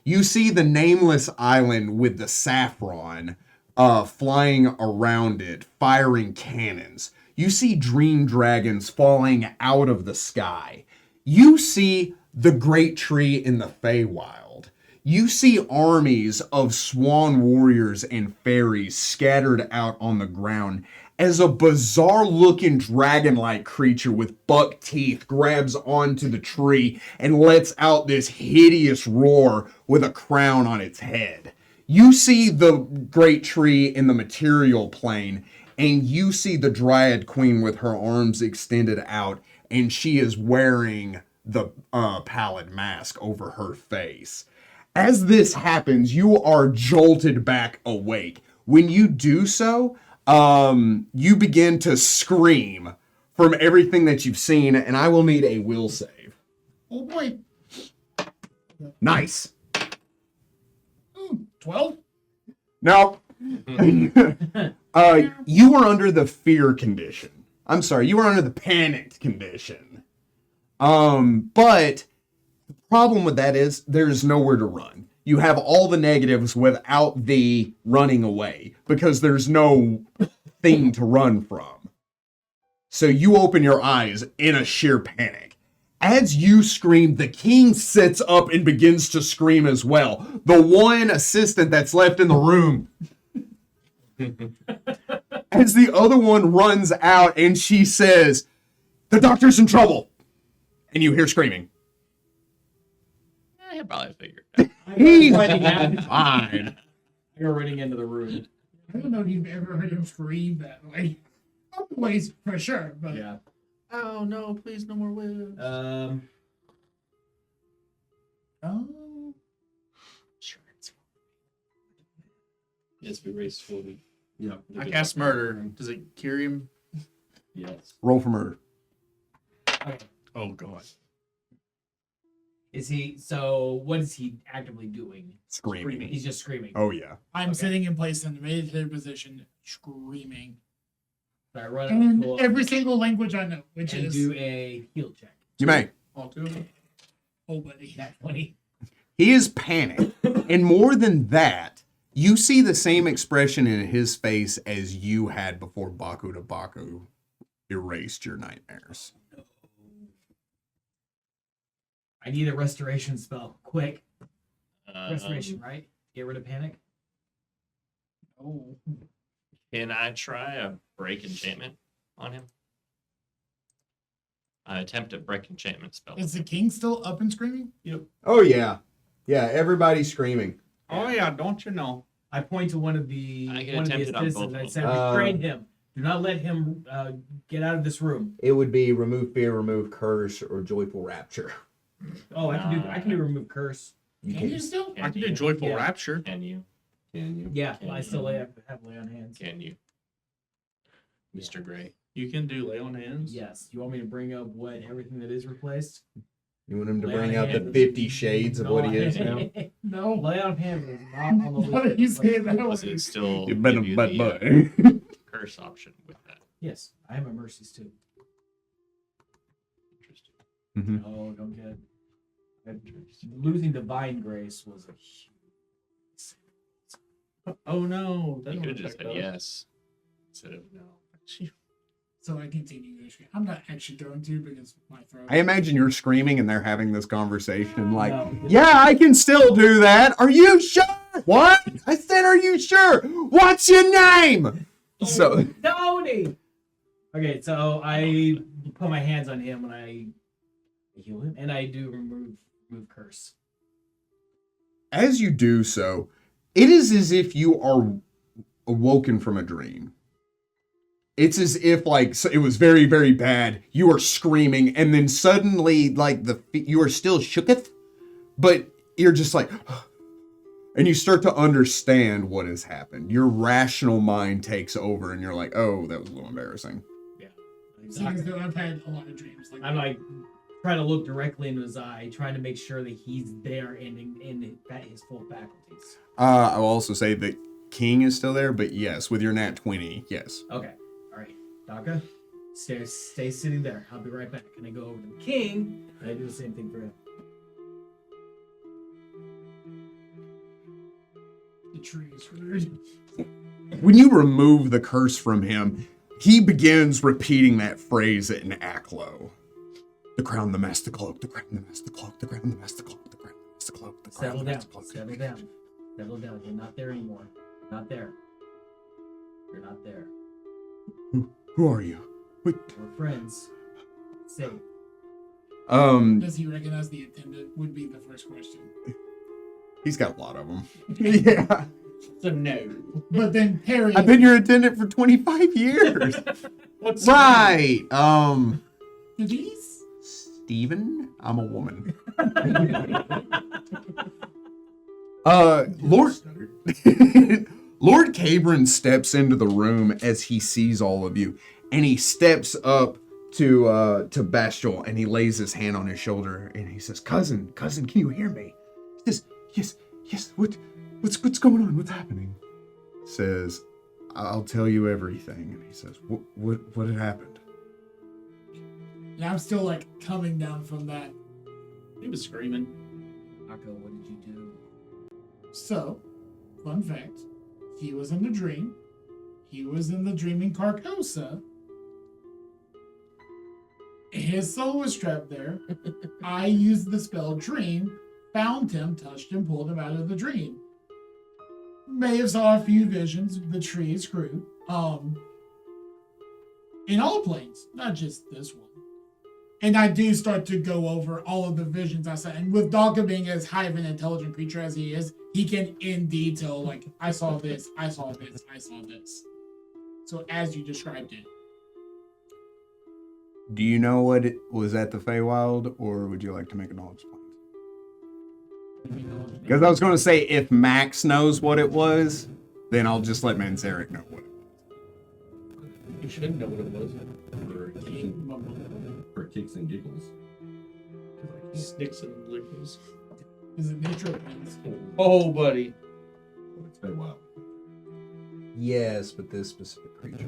S1: You see the nameless island with the saffron flying around it, firing cannons. You see dream dragons falling out of the sky. You see the great tree in the Feywild. You see armies of swan warriors and fairies scattered out on the ground as a bizarre-looking dragon-like creature with buck teeth grabs onto the tree and lets out this hideous roar with a crown on its head. You see the great tree in the material plane, and you see the Dryad Queen with her arms extended out, and she is wearing the pallid mask over her face. As this happens, you are jolted back awake. When you do so, you begin to scream from everything that you've seen, and I will need a will save.
S4: Oh boy.
S1: Nice.
S4: 12?
S1: No. You were under the fear condition. I'm sorry, you were under the panicked condition. But the problem with that is there's nowhere to run. You have all the negatives without the running away because there's no thing to run from. So you open your eyes in a sheer panic. As you scream, the king sits up and begins to scream as well. The one assistant that's left in the room. As the other one runs out and she says, "The doctor's in trouble." And you hear screaming.
S5: I probably figured.
S1: He's
S2: I
S1: fine.
S2: go running into the room.
S4: I don't know if you've ever heard him scream that way. Always, for sure, but
S2: Yeah.
S6: Oh no, please no more whips.
S4: oh,
S5: Yes, we raised 40.
S3: Yep.
S6: I cast murder. Does it cure him?
S5: Yes.
S1: Roll for murder.
S2: Okay.
S3: Oh god.
S2: Is he? So what is he actively doing?
S1: Screaming.
S2: He's just screaming.
S1: Oh, yeah.
S4: I'm
S2: Okay.
S4: sitting in place in a meditative position, screaming.
S2: So I run
S4: And
S2: up to
S4: every single language I know, which
S2: and
S4: is
S2: do a heal check.
S1: You may.
S6: All two of them.
S4: oh buddy.
S2: Nat 20.
S1: He is panicked. And more than that, you see the same expression in his face as you had before Baku to Baku erased your nightmares.
S2: I need a restoration spell. Quick.
S5: Um,
S2: Restoration, right? Get rid of panic.
S4: Oh.
S5: Can I try a break enchantment on him? I attempt a break enchantment spell.
S4: Is the king still up and screaming?
S1: Oh, yeah. Yeah, everybody's screaming.
S6: Oh yeah, don't you know?
S2: I point to one of the
S5: I can
S2: one of the
S5: attempt it on
S2: assistants
S5: both
S2: and I
S5: of
S2: said,
S1: them.
S2: "Restrain him. Do not let him get out of this room."
S1: It would be remove fear, remove curse, or joyful rapture.
S2: Oh, I can do remove curse.
S4: Can you still?
S6: I can do joyful
S2: Yeah.
S6: rapture.
S5: Can you?
S3: Can you?
S2: Yeah,
S5: Can
S2: I
S5: you?
S2: still have lay on hands.
S5: Can you? Mr. Gray.
S6: You can do lay on hands.
S2: Yes. You want me to bring up what everything that is replaced?
S1: You want him to
S2: Lay on
S1: bring out the
S2: hands.
S1: 50 shades of what he is now?
S4: No.
S2: Lay on hands is not on the list.
S4: What did you say that
S5: Does
S4: was?
S5: it still
S1: You better
S5: give you
S1: but
S5: the curse option with that?
S2: Yes, I have a mercies too.
S5: Interesting.
S2: Oh, don't get. Losing divine grace was a huge.
S6: Oh no, that
S5: You
S6: don't
S5: could have just
S6: affect
S5: said
S6: us.
S5: yes instead of no.
S4: So I continue to scream. I'm not actually going to because my throat.
S1: I imagine you're screaming and they're having this conversation like,
S2: No.
S1: yeah, I can still do that. Are you sure? What? I said, are you sure? What's your name? So,
S2: Tony. Okay, so I put my hands on him and I heal him, and I do remove curse.
S1: As you do so, it is as if you are awoken from a dream. It's as if like it was very, very bad. You are screaming, and then suddenly, like you are still shooketh, but you're just like, and you start to understand what has happened. Your rational mind takes over, and you're like, oh, that was a little embarrassing.
S4: Seeing as though I've had a lot of dreams like
S2: I'm
S4: that.
S2: like trying to look directly into his eye, trying to make sure that he's there and in his full faculties.
S1: I will also say that King is still there, but yes, with your nat 20, yes.
S2: Okay. All right. Daka, stay sitting there. I'll be right back. And I go over to the king, and I do the same thing for him.
S4: The trees heard.
S1: When you remove the curse from him, he begins repeating that phrase in Aklo. The crown, the master cloak, the crown, the master cloak, the crown, the master cloak, the crown, the master cloak, the crown,
S2: Settle
S1: the
S2: down.
S1: master cloak.
S2: Settle down. Settle down. You're not there anymore. You're not there. You're not there.
S1: Who are you? Wait.
S2: We're friends. Safe.
S4: Does he recognize the attendant? Would be the first question.
S1: He's got a lot of them. Yeah.
S6: So no.
S4: But then Harry.
S1: I've been your attendant for 25 years.
S6: What's
S1: Right.
S4: These?
S1: Steven? I'm a woman. Lord Lord Cabron steps into the room as he sees all of you, and he steps up to Bestial, and he lays his hand on his shoulder, and he says, Cousin, can you hear me? He says, yes, what's going on? What's happening? He says, I'll tell you everything. And he says, what had happened?
S4: And I'm still like coming down from that.
S6: He was screaming.
S2: Daka, what did you do?
S4: So, fun fact, he was in the dream. He was in the dreaming Carcosa. His soul was trapped there. I used the spell Dream, found him, touched him, pulled him out of the dream. May have saw a few visions of the tree's crew. In all planes, not just this one. And I do start to go over all of the visions I saw. And with Daka being as high of an intelligent creature as he is, he can in detail, like, I saw this, I saw this, I saw this. So as you described it.
S1: Do you know what it was at the Feywild, or would you like to make a knowledge point? Because I was going to say, if Max knows what it was, then I'll just let Manzarek know what it was.
S6: You should know what it was.
S3: For kicks and giggles.
S6: Sticks and lickles.
S4: Is it nature things?
S6: Oh, buddy.
S3: It's been a while.
S1: Yes, but this specific creature.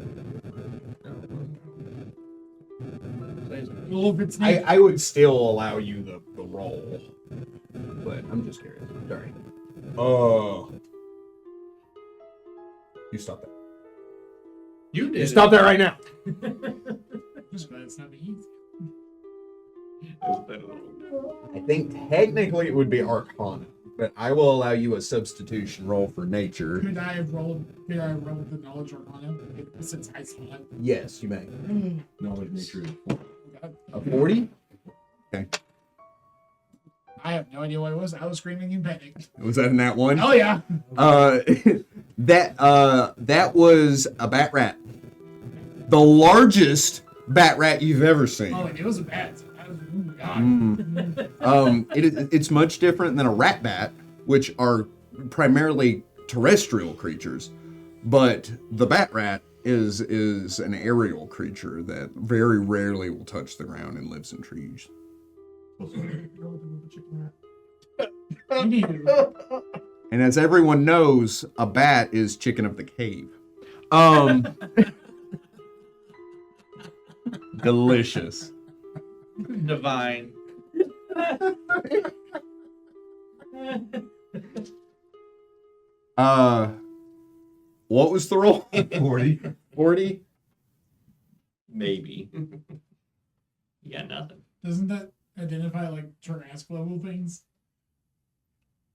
S4: Well, if it's nature.
S1: I would still allow you the roll, but I'm just curious. Sorry. Oh. You stop that.
S6: You did.
S1: You stop that right now.
S4: Just glad it's not easy.
S1: I think technically it would be Arcana, but I will allow you a substitution roll for nature.
S4: Could I have rolled the knowledge arcana since I saw it?
S1: Yes, you may.
S3: Knowledge, nature,
S1: A 40? Okay.
S4: I have no idea what it was. I was screaming in panic.
S1: Was that in that one?
S4: Oh yeah.
S1: That was a bat rat. The largest bat rat you've ever seen.
S4: Oh, and it was a bat. God.
S1: It's much different than a rat bat, which are primarily terrestrial creatures, but the bat rat is an aerial creature that very rarely will touch the ground and lives in trees. And as everyone knows, a bat is chicken of the cave. Delicious.
S6: Divine.
S1: What was the roll?
S3: 40.
S1: 40?
S5: Maybe. You got nothing.
S4: Doesn't that identify like Tarrasque level things?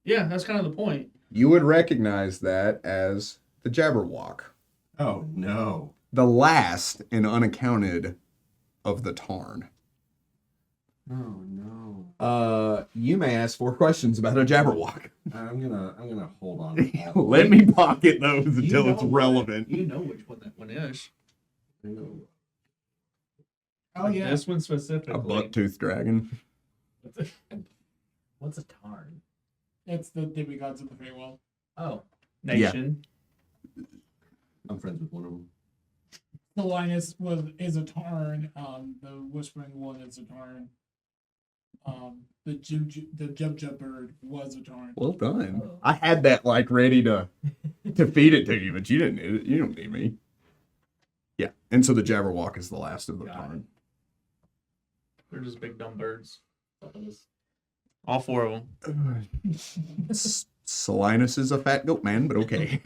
S6: Yeah, that's kind of the point.
S1: You would recognize that as the Jabberwock,
S3: Oh, no.
S1: the last and unaccounted of the Tarn.
S3: Oh no.
S1: You may ask 4 questions about a Jabberwock.
S3: I'm gonna hold on. to all of
S1: Let
S3: them.
S1: me pocket those
S6: You
S1: until it's
S6: know what-
S1: relevant.
S6: You know which one that one is.
S3: I know.
S4: Oh yeah.
S6: This one
S1: A
S6: specifically.
S1: bucktooth dragon.
S2: What's a tarn?
S4: It's the demigods of the Feywild.
S2: Oh,
S6: Nation.
S3: I'm friends with one of them.
S4: The Linus is a Tarn. The Whispering One is a Tarn. The Jub bird was a Tarn.
S1: Well done. I had that like ready to feed it to you, but you didn't need it. You don't need me. Yeah, and so the Jabberwock is the last of the
S2: Got
S1: Tarn.
S6: They're just big dumb birds. All 4 of them.
S1: Solinus is a fat goat man, but okay.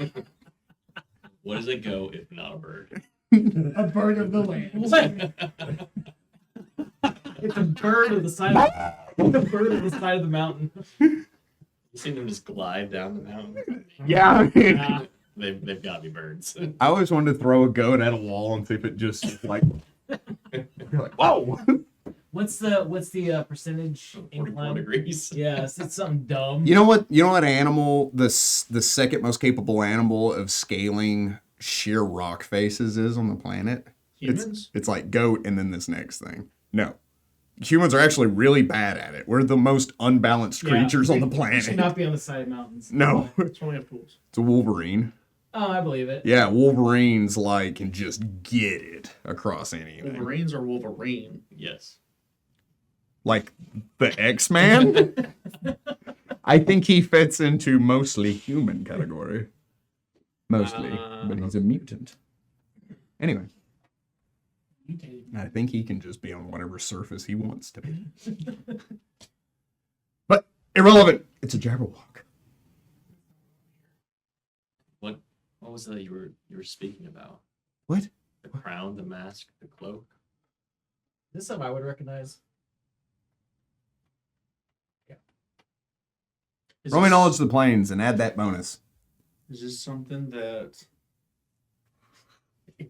S5: What is a goat if not a bird?
S4: A bird of the land.
S2: it's a bird of the side. Of the bird of the side of the mountain.
S5: You seen them just glide down the mountain?
S1: Yeah.
S5: They've got to be birds.
S1: I always wanted to throw a goat at a wall and see if it just like. You're like, whoa!
S2: What's the percentage
S5: 44
S2: incline?
S5: degrees.
S2: Yes, it's something dumb.
S1: You know what? You know what animal the second most capable animal of scaling sheer rock faces is on the planet?
S6: Humans?
S1: It's like goat and then this next thing. No. Humans are actually really bad at it. We're the most unbalanced
S2: Yeah,
S1: creatures on the
S2: we should
S1: planet.
S2: not be on the side of mountains.
S1: No.
S6: That's why we have tools.
S1: It's a Wolverine.
S2: Oh, I believe it.
S1: Yeah, Wolverines like can just get it across anything.
S6: Wolverines or Wolverine?
S5: Yes.
S1: Like the X-Man? I think he fits into mostly human category. Mostly. But he's a mutant. Anyway,
S4: Mutated.
S1: I think he can just be on whatever surface he wants to be. But irrelevant. It's a Jabberwock.
S5: What was that you were speaking about?
S1: What?
S5: The crown, the mask, the cloak.
S2: This is something I would recognize.
S6: Is
S1: Roll me
S6: this-
S1: knowledge of the planes and add that bonus.
S6: Is this something that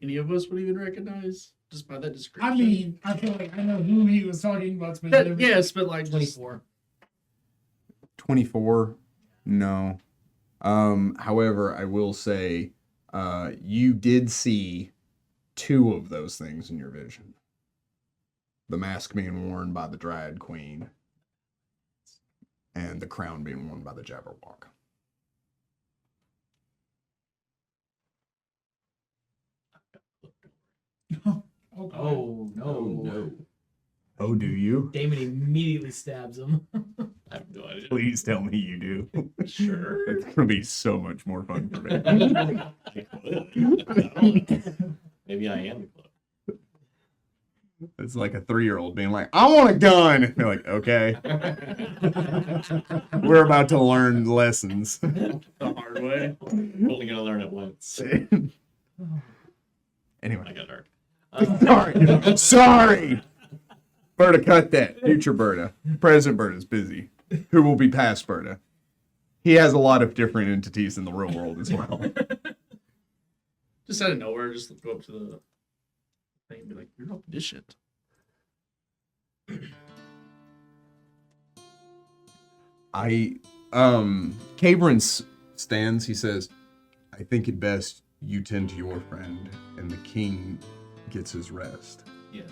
S6: any of us would even recognize just by that description?
S4: I mean, I feel like I know who he was talking about
S6: That,
S4: specifically.
S6: yes, but like just,
S2: 24.
S1: 24? No. However, I will say you did see 2 of those things in your vision. The mask being worn by the Dryad Queen and the crown being worn by the Jabberwock.
S4: Oh,
S2: Oh no.
S3: Oh no.
S1: Oh, do you?
S2: Damon immediately stabs him.
S5: I have no idea.
S1: Please tell me you do.
S5: Sure.
S1: It's going to be so much more fun for me.
S5: I could. Maybe I am the cloak.
S1: It's like a 3-year-old being like, I want a gun. They're like, okay. We're about to learn lessons.
S6: the hard way.
S5: Only gonna learn it once.
S1: Anyway.
S5: I got dark.
S1: Sorry. Sorry. Berta, cut that. Future Berta. Present Berta's busy. Who will be past Berta? He has a lot of different entities in the real world as well.
S6: Just out of nowhere, just go up to the thing and be like, "You're omniscient."
S1: Cabron stands, he says, I think it best you tend to your friend and the king gets his rest.
S2: Yes.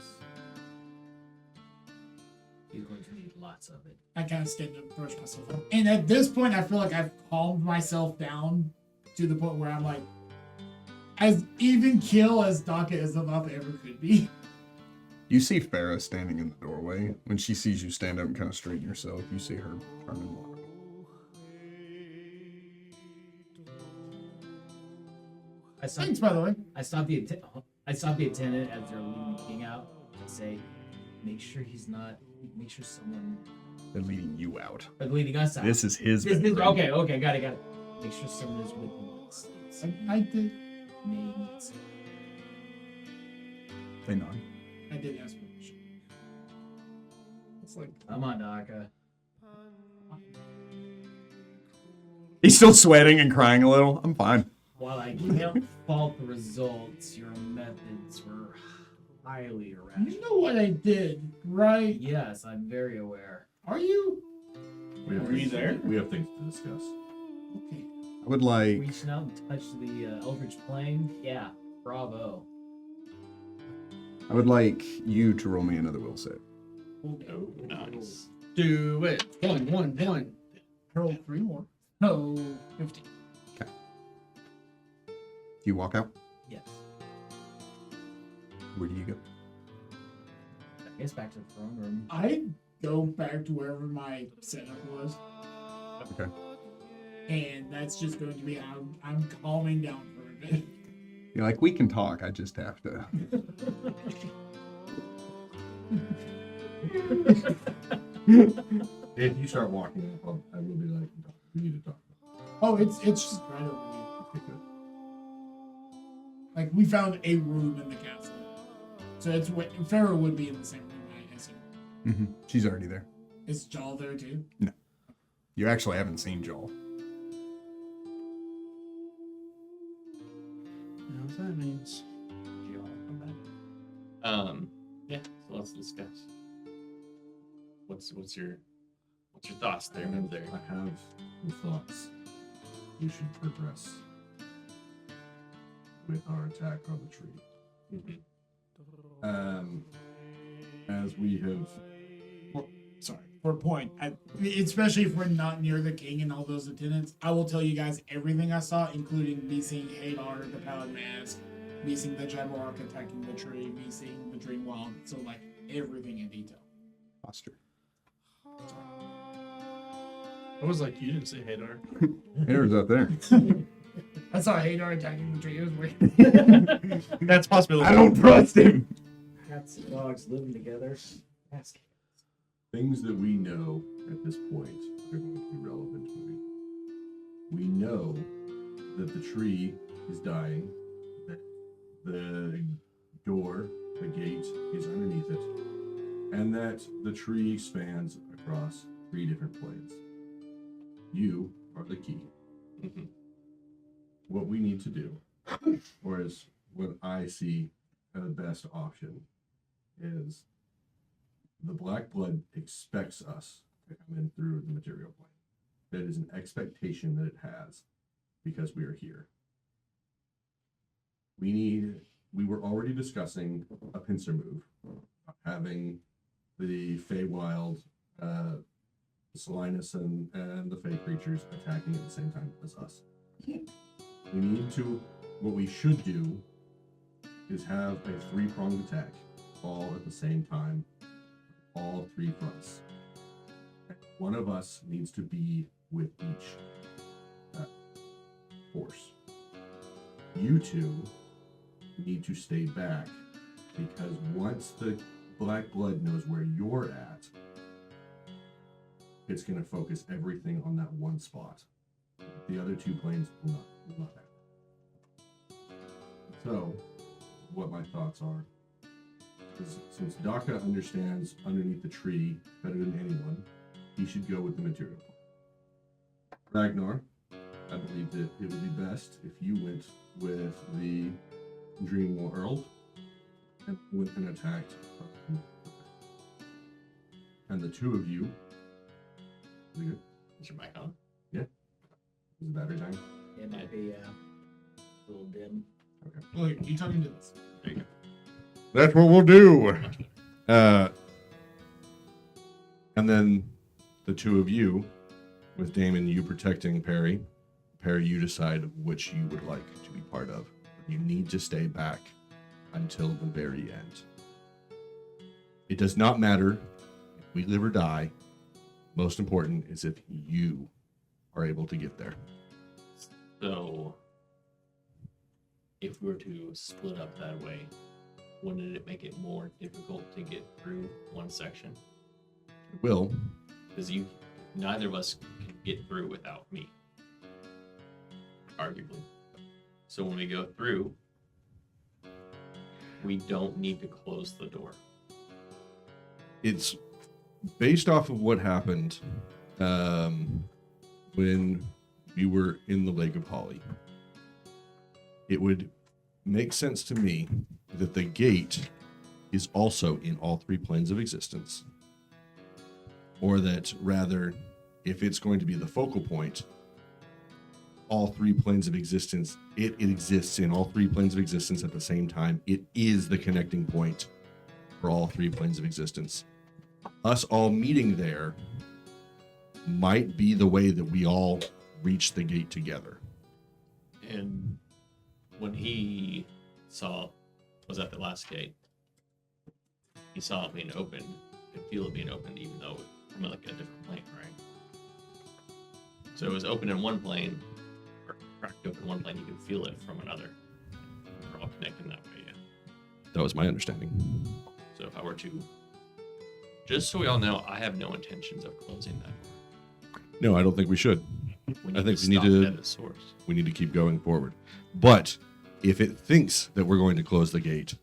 S2: He's going to need lots of it.
S4: I kind of stand to brush myself up. And at this point, I feel like I've calmed myself down to the point where I'm like, as even kill as Daka as about ever could be.
S1: You see Farah standing in the doorway. When she sees you stand up and kind of straighten yourself, you see her turn and walk.
S4: Thanks, by the way.
S2: I stop the attendant as they're leading the king out. I say, make sure someone
S1: They're leading you out.
S2: or leading us out.
S1: This is his
S2: This-
S1: bedroom.
S2: okay, got it. Make sure someone is with me when it sleeps.
S4: I did.
S2: May needs it.
S1: They nod.
S4: I did ask permission.
S6: It's like
S2: Come on, Daka.
S1: He's still sweating and crying a little. I'm fine.
S2: While I can't fault the results, your methods were highly irrational.
S4: You know what I did, right?
S2: Yes, I'm very aware.
S4: Are you?
S3: We have
S6: Were you there?
S3: We have things to discuss.
S4: Okay.
S1: I would like.
S2: Reaching out and touch the Eldritch Plane. Yeah, bravo.
S1: I would like you to roll me another will save.
S5: Oh, nice.
S6: Do it. One.
S4: I rolled 3 more. Oh, 15.
S1: You walk out.
S2: Yes.
S1: Where do you go?
S2: I guess back to the throne room.
S4: I go back to wherever my setup was,
S1: Okay.
S4: and that's just going to be I'm calming down for a bit.
S1: You're like, we can talk. I just have to.
S3: If you start walking, I will be like, we need to talk.
S4: Oh, it's just right over here. Like we found a room in the castle, so it's what Farrah would be in the same room. I assume.
S1: Mm-hmm. She's already there.
S4: Is Jal there too?
S1: You actually haven't seen Joel.
S6: You know what that means?
S5: Do you all come back? Yeah. So let's discuss. What's your thoughts there? Over there.
S3: I have the thoughts. We should progress with our attack on the tree.
S5: Mhm.
S3: As we have.
S4: Sorry. For a point, especially if we're not near the king and all those attendants, I will tell you guys everything I saw, including me seeing Hadar, the Pallid Mask, me seeing the Jabberwock attacking the tree, me seeing the Dream Wild. So like everything in detail.
S1: Posture.
S6: I was like, you didn't say Hadar.
S1: Hader's up there.
S4: I saw Hadar attacking the tree. It was weird.
S6: That's a possibility.
S1: I don't trust him.
S2: Cats and dogs living together. Ask.
S3: Things that we know at this point are going to be relevant to me. We know that the tree is dying, that the door, the gate, is underneath it, and that the tree spans across 3 different planes. You are the key.
S5: Mhm.
S3: What we need to do, or is what I see as the best option, is the black blood expects us to come in through the material plane. That is an expectation that it has because we are here. We were already discussing a pincer move, having the Feywild, Salinas and the Fey creatures attacking at the same time as us. We need to, what we should do is have a 3-pronged attack all at the same time, all 3 fronts. One of us needs to be with each force. You 2 need to stay back because once the black blood knows where you're at, it's going to focus everything on that one spot. The other 2 planes will not happen. So, what my thoughts are is since Daka understands underneath the tree better than anyone, he should go with the material. Ragnar, I believe that it would be best if you went with the Dream World and went and attacked. And the 2 of you. Is it good?
S5: Is your mic on?
S3: Is the battery dying?
S2: It might be a little dim.
S4: Look, you talking to this?
S5: There you go.
S3: That's what we'll do. And then the 2 of you, with Damon, you protecting Perry. Perry, you decide which you would like to be part of. You need to stay back until the very end. It does not matter if we live or die. Most important is if you are able to get there.
S5: So, if we were to split up that way, wouldn't it make it more difficult to get through one section?
S3: It will.
S5: Because neither of us can get through without me, arguably. So when we go through, we don't need to close the door.
S3: It's based off of what happened when we were in the Lake of Holly. It would make sense to me that the gate is also in all three planes of existence. Or that rather, if it's going to be the focal point, all three planes of existence, it exists in all three planes of existence at the same time. It is the connecting point for all three planes of existence. Us all meeting there might be the way that we all reach the gate together.
S5: And when he was at the last gate, he saw it being opened, could feel it being opened, even though from like a different plane, right? So it was open in one plane, or cracked open in one plane, you could feel it from another. We're all connected that way, yeah.
S3: That was my understanding.
S5: So if I were to, just so we all know, I have no intentions of closing that door.
S3: No, I don't think we should.
S5: We
S3: I think we need
S5: stop
S3: to-
S5: it at the source.
S3: We need to keep going forward. But if it thinks that we're going to close the gate,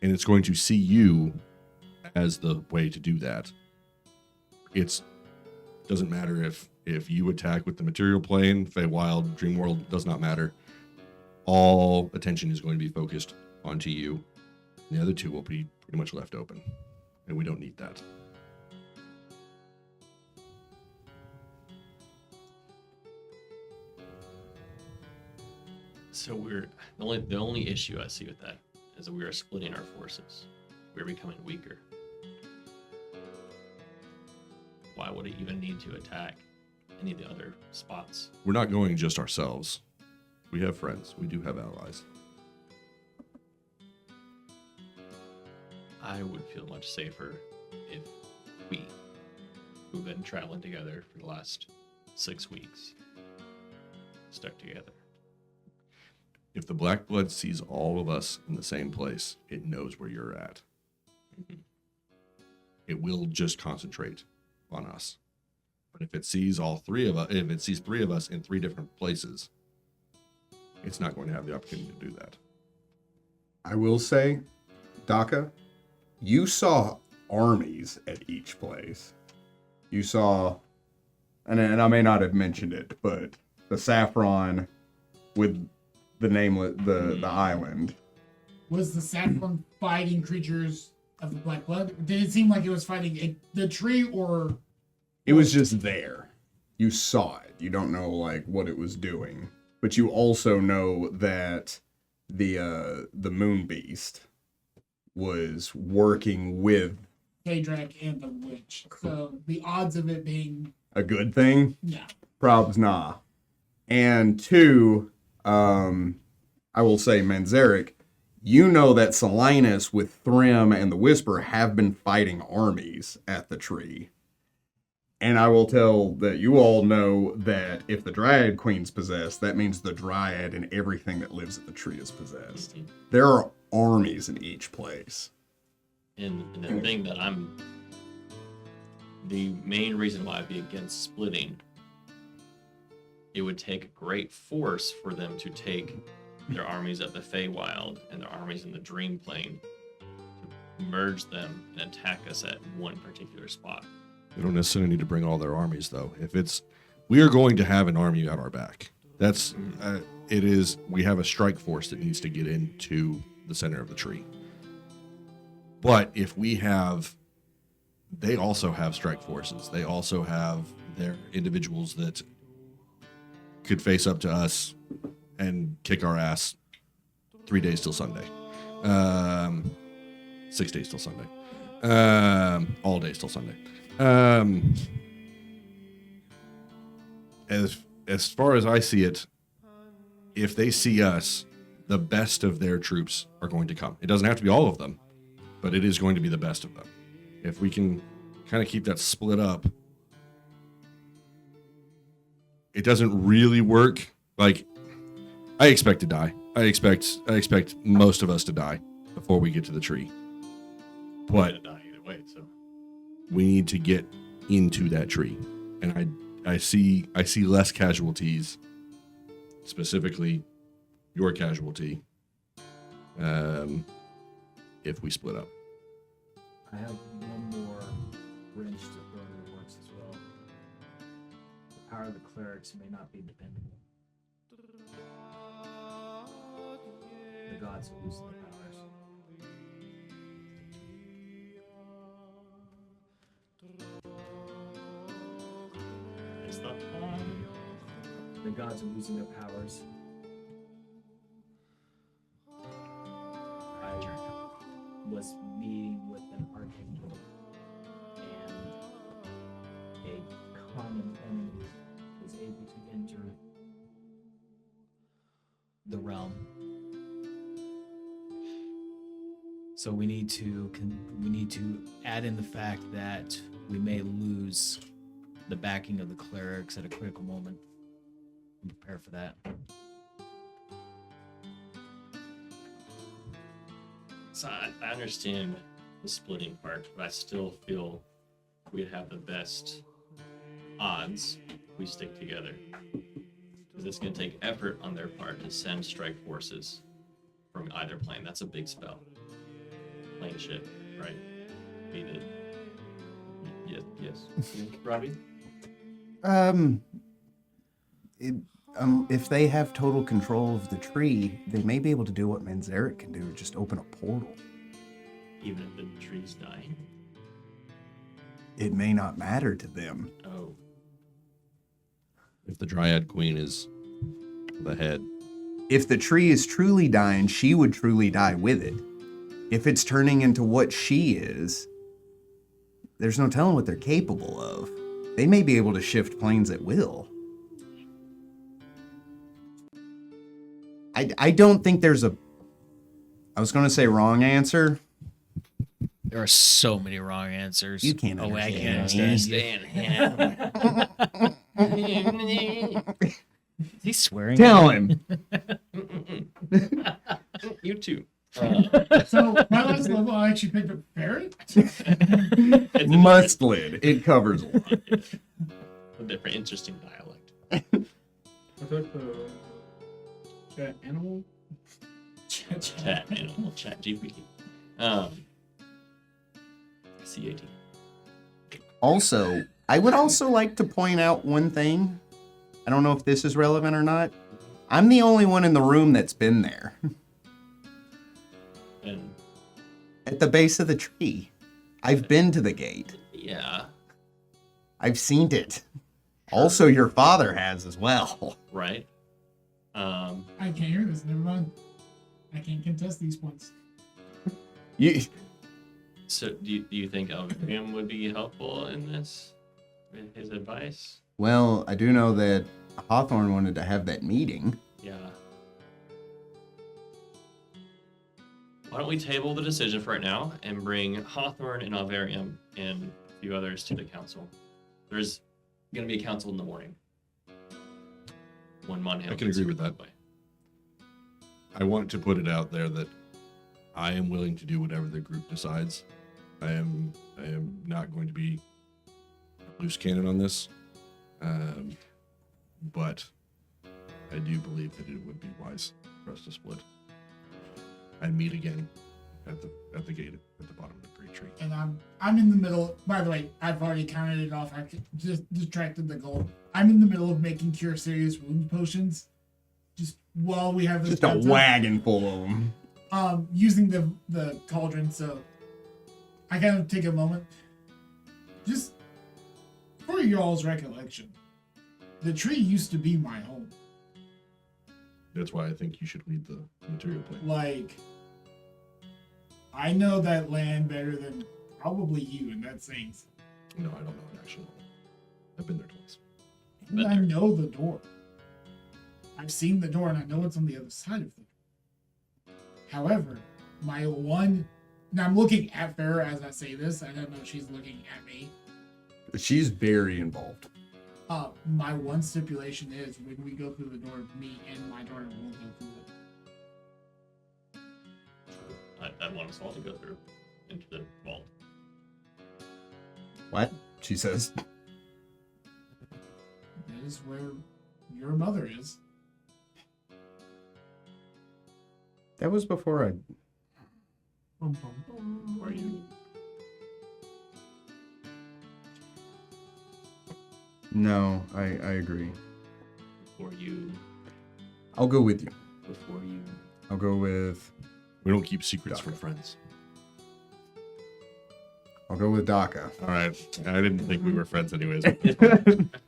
S3: and it's going to see you as the way to do that, it doesn't matter if you attack with the material plane, Feywild, Dreamworld, does not matter. All attention is going to be focused onto you. The other two will be pretty much left open, and we don't need that.
S5: So the only issue I see with that is that we are splitting our forces. We're becoming weaker. Why would it even need to attack any of the other spots?
S3: We're not going just ourselves. We have friends. We do have allies.
S5: I would feel much safer if we, who've been traveling together for the last 6 weeks, stuck together.
S3: If the Black Blood sees all of us in the same place, it knows where you're at.
S5: Mhm.
S3: It will just concentrate on us. But if it sees all three of us, if it sees three of us in three different places, it's not going to have the opportunity to do that.
S1: I will say, Daka, you saw armies at each place. You saw, and I may not have mentioned it, but the Saffron with the nameless, the island.
S4: Was the saffron fighting creatures of the Black Blood? Did it seem like it was fighting the tree, or
S1: It was just there. You saw it. You don't know like what it was doing, but you also know that the Moon Beast was working with
S4: Daedric and the witch? So the odds of it being,
S1: a good thing.
S4: yeah.
S1: Probs nah. And two, I will say, Manzarek, you know that Salinas with Thrym and the Whisper have been fighting armies at the tree. And I will tell that you all know that if the Dryad Queen's possessed, that means the Dryad and everything that lives at the tree is possessed. There are armies in each place.
S5: And the thing that the main reason why I'd be against splitting, it would take a great force for them to take their armies at the Feywild and their armies in the Dream Plane, to merge them and attack us at one particular spot.
S3: They don't necessarily need to bring all their armies, though. We are going to have an army at our back. We have a strike force that needs to get into the center of the tree. But they also have strike forces. They also have their individuals that could face up to us and kick our ass 3 days till Sunday. 6 days till Sunday. All days till Sunday. As far as I see it, if they see us, the best of their troops are going to come. It doesn't have to be all of them, but it is going to be the best of them. If we can kind of keep that split up, it doesn't really work. Like, I expect to die. I expect most of us to die before we get to the tree.
S5: We're
S3: But
S5: gonna die either way, so
S3: we need to get into that tree, and I see less casualties, specifically your casualty, if we split up.
S2: I have one more wrench to throw in the works as well. The power of the clerics may not be dependable. The gods lose their powers. the gods are losing their powers. I was meeting with an archangel and a common enemy was able to enter the realm. So we need to add in the fact that we may lose the backing of the clerics at a critical moment. And prepare for that.
S5: So I understand the splitting part, but I still feel we'd have the best odds if we stick together. Because it's going to take effort on their part to send strike forces from either plane. That's a big spell. Plane ship, right? Mean it. Yes. Robbie?
S1: If they have total control of the tree, they may be able to do what Manzarek can do, just open a portal.
S5: Even if the tree's dying?
S1: It may not matter to them.
S5: Oh.
S3: If the Dryad Queen is the head,
S1: If the tree is truly dying, she would truly die with it. If it's turning into what she is, there's no telling what they're capable of. They may be able to shift planes at will. I don't think there's a... I was going to say wrong answer.
S2: There are so many wrong answers.
S1: You can't
S2: Oh, I
S1: understand
S2: can't understand you. Is he swearing?
S1: Tell him.
S5: You too.
S4: So my last level, I actually picked up ferret.
S1: Mustlid. It covers a lot.
S5: A different interesting dialect.
S6: I took the chat animal.
S5: Chat animal, chat GPT. CAT.
S1: Also, I would also like to point out one thing. I don't know if this is relevant or not. I'm the only one in the room that's been there.
S5: And
S1: At the base of the tree. I've been to the gate.
S5: yeah,
S1: I've seen it. Also, your father has as well.
S5: right.
S4: I can't hear this. Never mind. I can't contest these points.
S5: So do you think Alvarium would be helpful in this? With his advice?
S1: Well, I do know that Hawthorne wanted to have that meeting.
S5: Yeah. Why don't we table the decision for right now and bring Hawthorne and Alvarium and a few others to the council? There's going to be a council in the morning. When Monheim
S3: I can agree with that. I want to put it out there that I am willing to do whatever the group decides. I am not going to be loose cannon on this, but I do believe that it would be wise for us to split and meet again at the gate at the bottom of the great tree.
S4: And I'm in the middle. By the way, I've already counted it off. I just distracted the goal. I'm in the middle of making cure serious wound potions. Just while we have this
S1: Just a wagon full of them.
S4: using the cauldron, so I kind of take a moment. Just for y'all's recollection, the tree used to be my home.
S3: That's why I think you should lead the material plan.
S4: Like, I know that land better than probably you, and that's saying something.
S3: No, I don't know it actually. I've been there twice.
S4: And I know the door. I've seen the door, and I know what's on the other side of the door. However, my one... Now, I'm looking at Farrah as I say this. I don't know if she's looking at me.
S1: She's very involved.
S4: My one stipulation is when we go through the door, me and my daughter will go through it.
S5: I want us all to go through into the vault.
S1: What? She says.
S4: That is where your mother is.
S1: That was before I...
S5: Or you?
S1: No, I agree.
S5: Before you?
S1: I'll go with you.
S5: Before you?
S1: I'll go with...
S3: We don't keep secrets
S1: Daka.
S3: from friends.
S1: I'll go with Daka.
S3: All right. I didn't think we were friends anyways.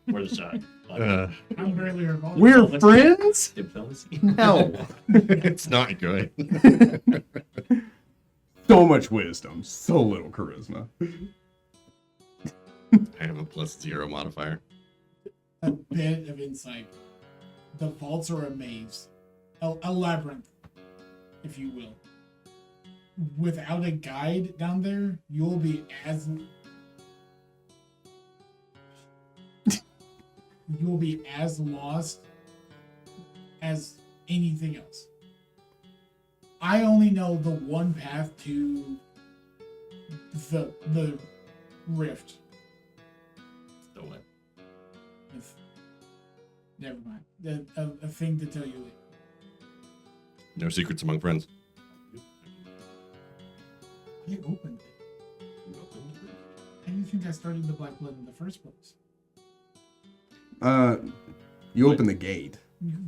S5: Where's the shot?
S4: I'm barely involved.
S1: We're friends?
S5: Diplomacy.
S1: No.
S3: It's not good.
S1: So much wisdom, so little charisma.
S3: I have a +0 modifier.
S4: A bit of insight. The vaults are a maze, a labyrinth, if you will. Without a guide down there, you'll be as lost as anything else. I only know the one path to the rift.
S5: So what?
S4: If, never mind. A thing to tell you later.
S3: No secrets among friends.
S4: I opened it. How do you think I started the Black Blood in the first place?
S1: You open the gate.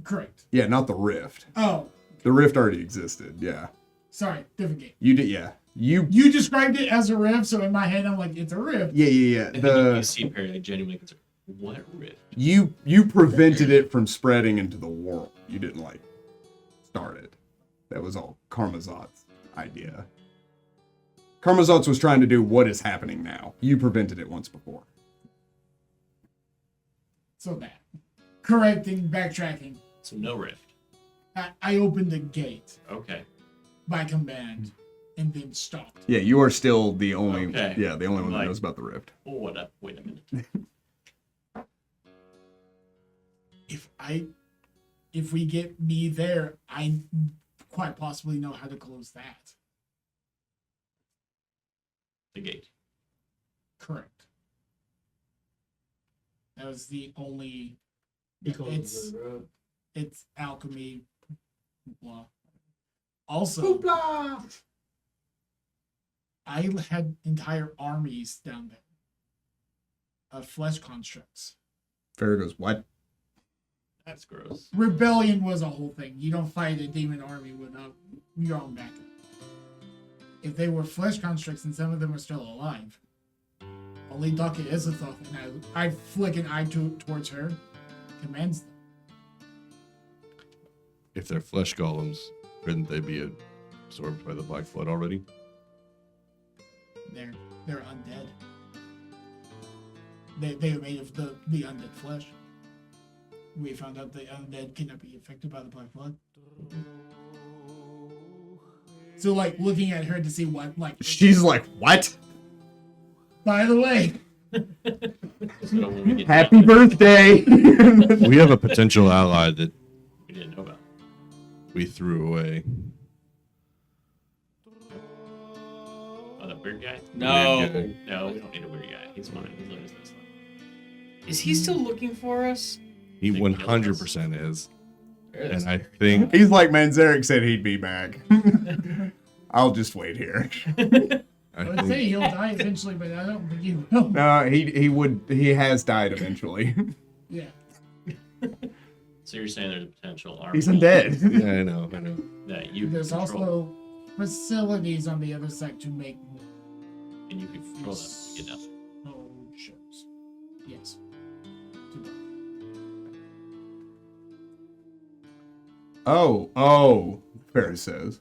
S4: Correct.
S1: Yeah, not the rift.
S4: Oh,
S1: The rift already existed. Yeah,
S4: sorry, different game.
S1: you did. Yeah, you.
S4: You described it as a rift, so in my head I'm like, it's a rift.
S1: Yeah.
S5: And then you
S1: The
S5: see Perry like genuinely concerned. What rift?
S1: you prevented it from spreading into the world. You didn't like start it. That was all Karmazot's idea. Karmazot's was trying to do what is happening now. You prevented it once before.
S4: So that. Correcting, backtracking.
S5: So no rift.
S4: I opened the gate
S5: Okay.
S4: by command and then stopped.
S1: Yeah, you are still the only.
S5: Okay.
S1: Yeah, the only one that
S5: Like-
S1: knows about the rift.
S5: Oh, what up? Wait a minute.
S4: If we get me there, I quite possibly know how to close that.
S5: The gate.
S4: Correct. That was the only.
S2: Because
S4: It's alchemy. Blah. Also, I had entire armies down there of flesh constructs.
S1: Farrah goes, what?
S5: That's gross.
S4: Rebellion was a whole thing. You don't fight a demon army without your own backup. If they were flesh constructs and some of them are still alive, only Dr. Isathoth, and I flick an eye towards her, commands them.
S3: If they're flesh golems, couldn't they be absorbed by the black blood already?
S4: They're undead. They are made of the undead flesh. We found out the undead cannot be affected by the black blood. So, like, looking at her to see what, like...
S1: She's like, what?
S4: By the way,
S5: So when we get
S1: Happy
S5: down,
S1: birthday!
S3: We have a potential ally that
S5: we didn't know about.
S3: we threw away.
S5: Oh, that weird guy?
S6: No.
S3: Weird guy.
S5: No, we don't need a weird guy. He's fine. He's living his best life.
S2: Is he still looking for us?
S3: He
S5: They killed us.
S3: 100% is. And I think
S1: He's like, man, Zarek said he'd be back. I'll just wait here.
S4: I would say he'll die eventually, but I don't think he will.
S1: No, he has died eventually.
S4: Yeah.
S5: So you're saying there's a potential army
S1: He's undead.
S3: yeah, I know.
S5: that you can
S4: There's
S5: control,
S4: also facilities on the other side to make
S5: and you can control them to get down.
S4: potions. Yes.
S1: Oh, Ferris says.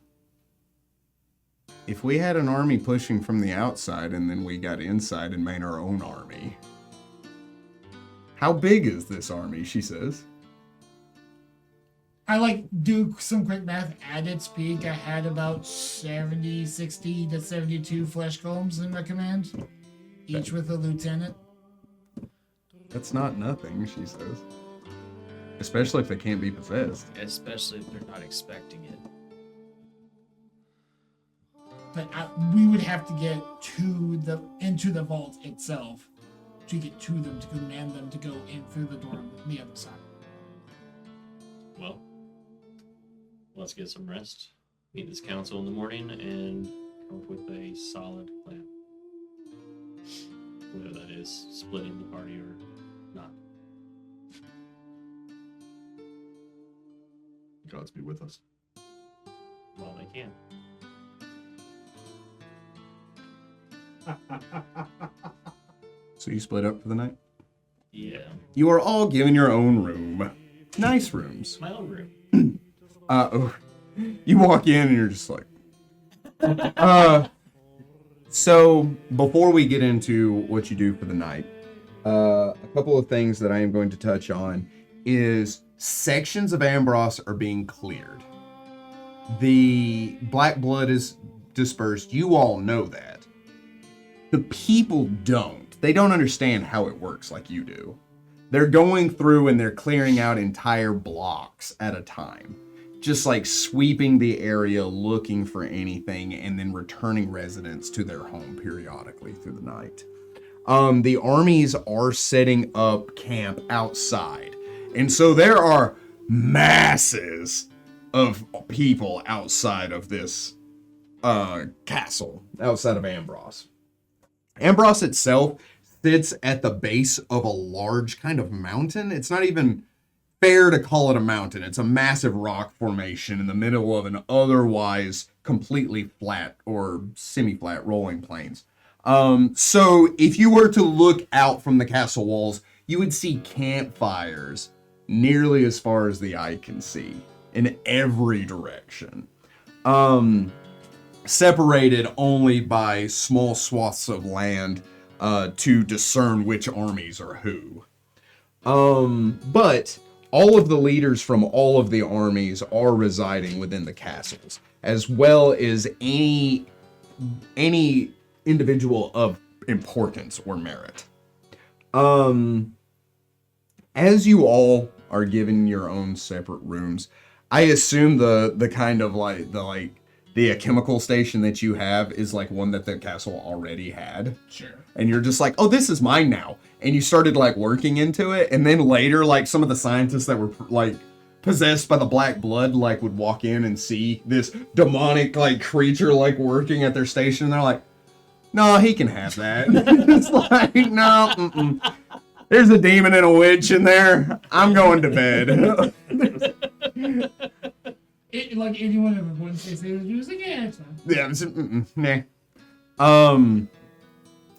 S1: If we had an army pushing from the outside and then we got inside and made our own army. How big is this army, she says.
S4: I like do some quick math at its peak. I had about 60 to 72 flesh golems in my command, each with a lieutenant.
S1: That's not nothing, she says. Especially if they can't be possessed.
S2: Especially if they're not expecting it.
S4: But we would have to get into the vault itself to get to them, to command them to go in through the door on the other side.
S5: Well, let's get some rest. Meet this council in the morning and come up with a solid plan. Whether that is splitting the party or not.
S3: Gods be with us.
S5: Well, they can.
S1: So you split up for the night?
S5: Yeah.
S1: You are all given your own room. Nice rooms.
S5: My own room.
S1: You walk in and you're just like, so before we get into what you do for the night, a couple of things that I am going to touch on is sections of Ambros are being cleared. The black blood is dispersed. You all know that. The people don't. They don't understand how it works like you do. They're going through and they're clearing out entire blocks at a time. Just like sweeping the area, looking for anything, and then returning residents to their home periodically through the night. The armies are setting up camp outside. And so there are masses of people outside of this castle, outside of Ambros. Ambros itself sits at the base of a large kind of mountain. It's not even fair to call it a mountain. It's a massive rock formation in the middle of an otherwise completely flat or semi-flat rolling plains. So if you were to look out from the castle walls, you would see campfires nearly as far as the eye can see in every direction. Separated only by small swaths of land to discern which armies are who. But all of the leaders from all of the armies are residing within the castles, as well as any individual of importance or merit. As you all are given your own separate rooms, I assume the kind of the chemical station that you have is like one that the castle already had.
S4: Sure.
S1: And you're just like, oh, this is mine now. And you started like working into it. And then later, like some of the scientists that were like possessed by the black blood, like would walk in and see this demonic like creature like working at their station. And they're like, no, he can have that. It's like, no, there's a demon and a witch in there. I'm going to bed.
S4: Like anyone who would say they was using it, it's fine.
S1: Yeah, nah.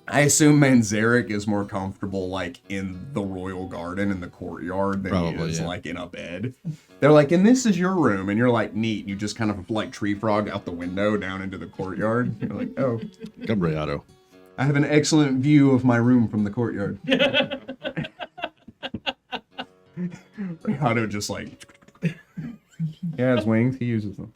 S1: I assume Manzarek is more comfortable like in the royal garden in the courtyard than he is like in a bed. They're like, and this is your room, and you're like, neat. You just kind of like tree frog out the window down into the courtyard. You're like, oh,
S3: Gabriato.
S1: I have an excellent view of my room from the courtyard. Rihanna just like, yeah, his wings. He uses them.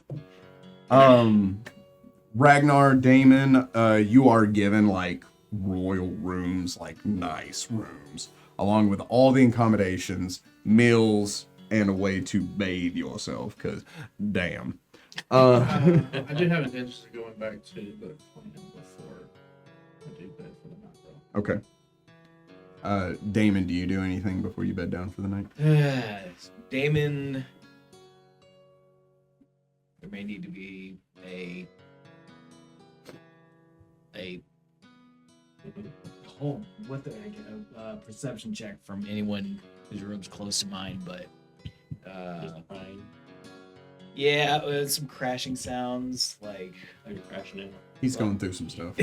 S1: Ragnar, Damon, you are given like royal rooms, like nice rooms, along with all the accommodations, meals, and a way to bathe yourself. Cause damn.
S6: I do have intentions of going back to the plan before I do bed for the night, though.
S1: Okay. Damon, do you do anything before you bed down for the night?
S2: Damon, there may need to be a what the heck, a perception check from anyone whose room's close to mine, but yeah, some crashing sounds, like
S5: You're crashing in.
S1: He's going through some stuff.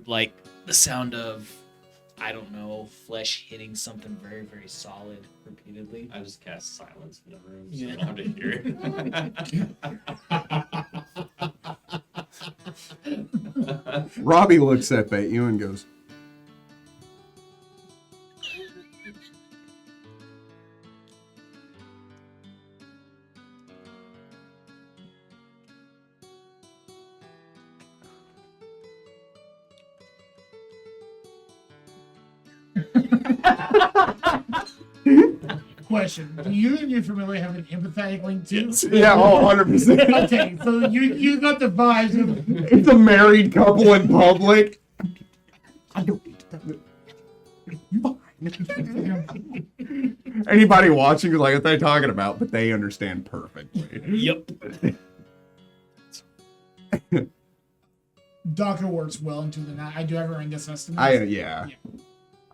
S2: like the sound of, I don't know, flesh hitting something very, very solid repeatedly.
S5: I just cast silence in the room so
S2: Yeah.
S5: I don't have to hear it.
S1: Robbie looks up at you and goes,
S4: Question: do you and your family have an empathetic link too?
S5: Yes.
S1: yeah, 100%.
S4: Okay, so you got the vibes of
S1: It's a married couple in public. I don't need to tell you. Anybody watching is like, what are they talking about? But they understand perfectly.
S2: Yep.
S4: Doctor works well into the night. I do have her in this estimate.
S1: Yeah.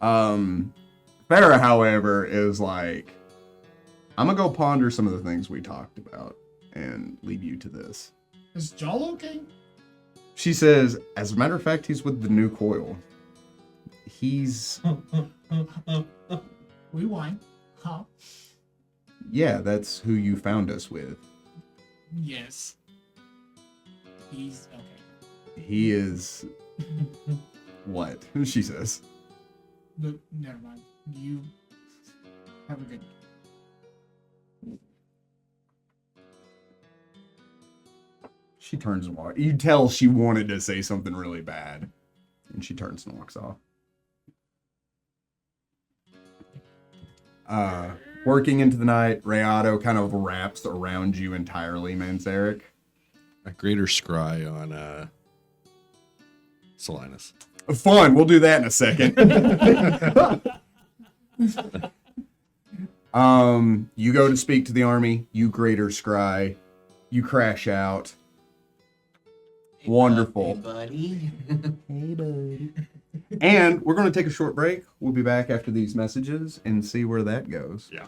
S1: Farrah, however, is like, I'm gonna go ponder some of the things we talked about and leave you to this.
S4: Is Jol okay?
S1: She says, as a matter of fact, he's with the new coil. He's
S4: Rewind. Huh?
S1: Yeah, that's who you found us with.
S4: Yes. He's okay.
S1: He is what? She says.
S4: But never mind. You have a good day.
S1: She turns and walks. You tell she wanted to say something really bad. And she turns and walks off. Working into the night, Rayado kind of wraps around you entirely, Manzarek.
S7: A greater scry on Solinus.
S1: Fun, we'll do that in a second. You go to speak to the army, you greater scry, you crash out. Wonderful.
S5: buddy.
S1: Hey, buddy. And we're going to take a short break. We'll be back after these messages and see where that goes.
S7: Yeah.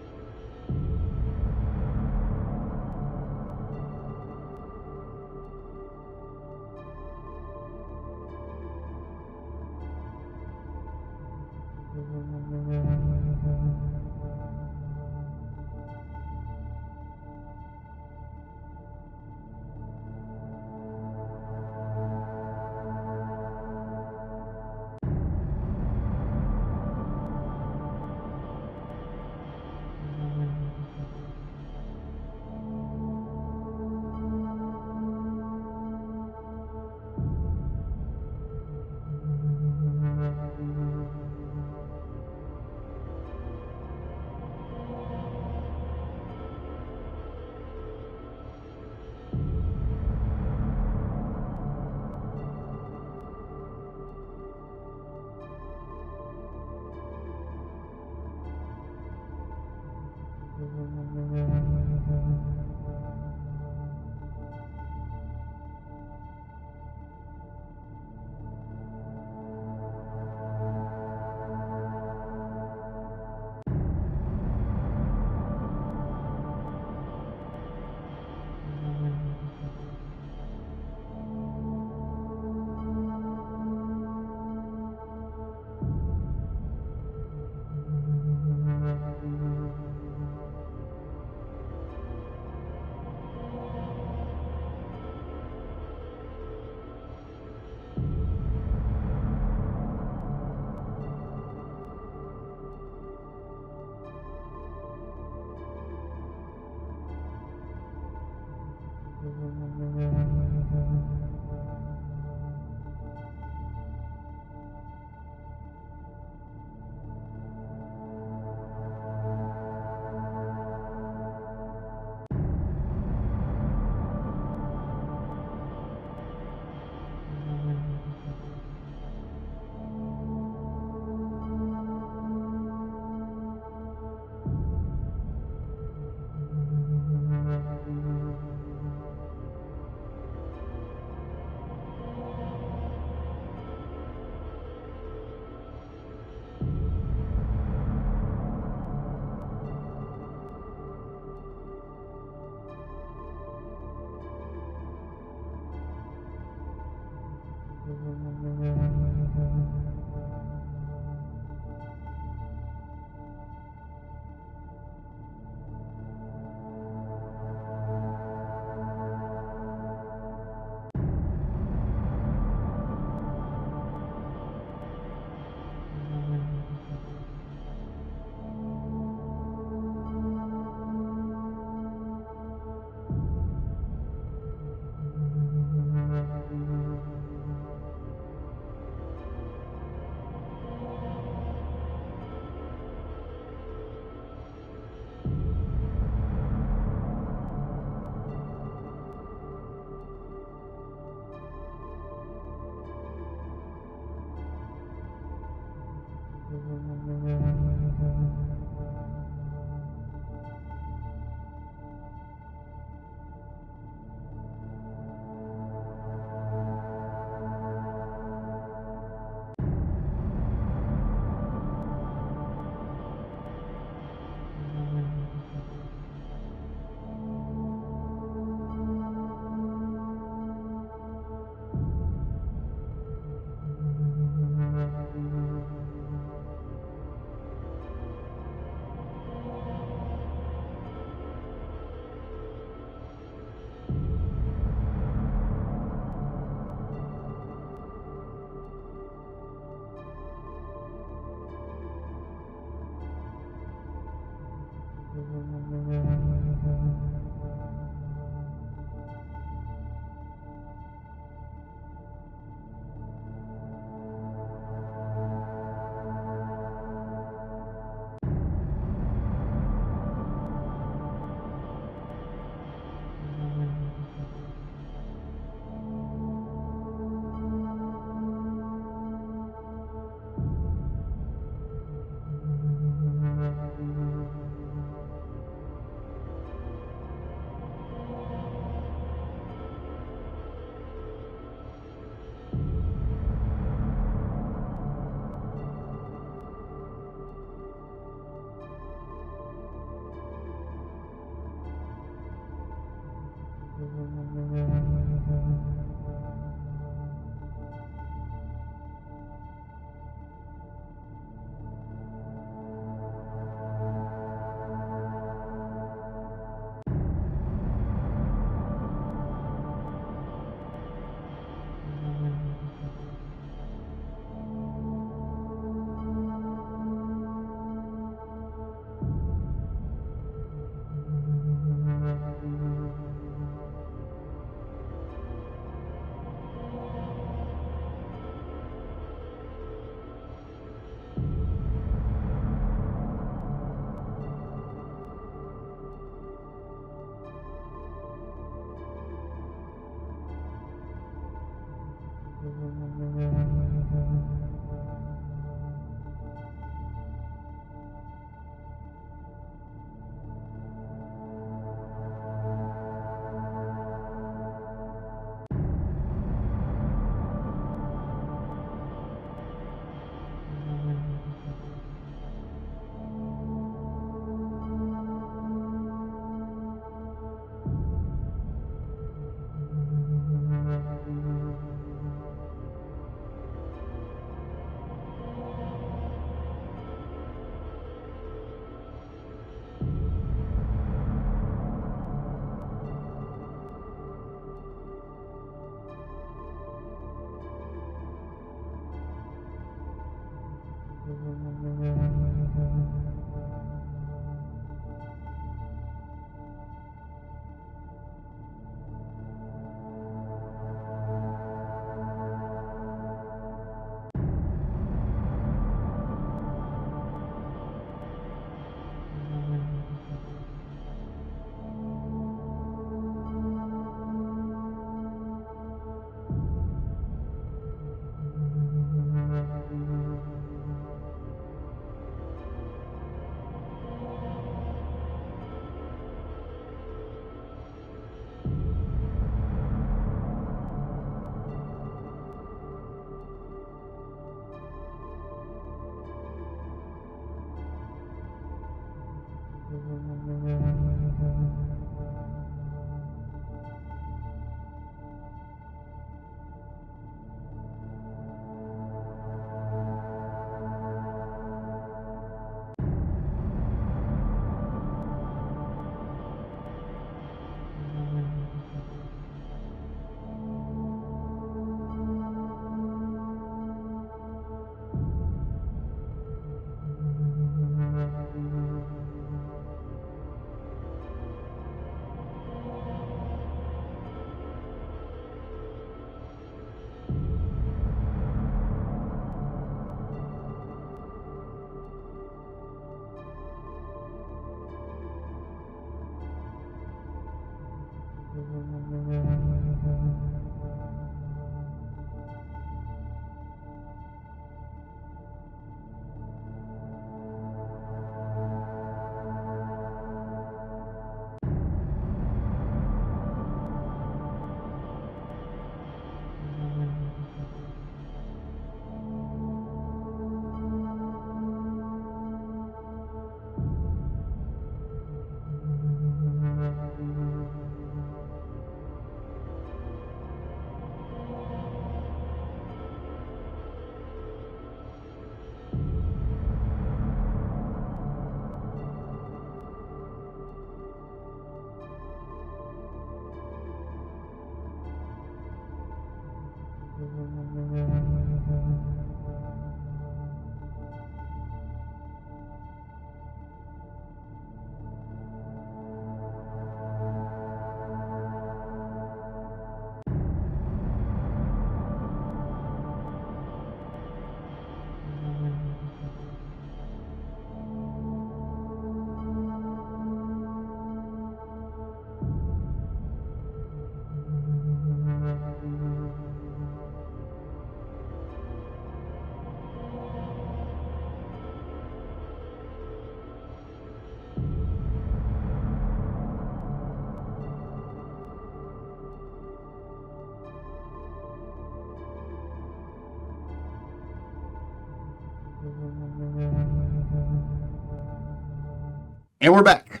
S1: And we're back.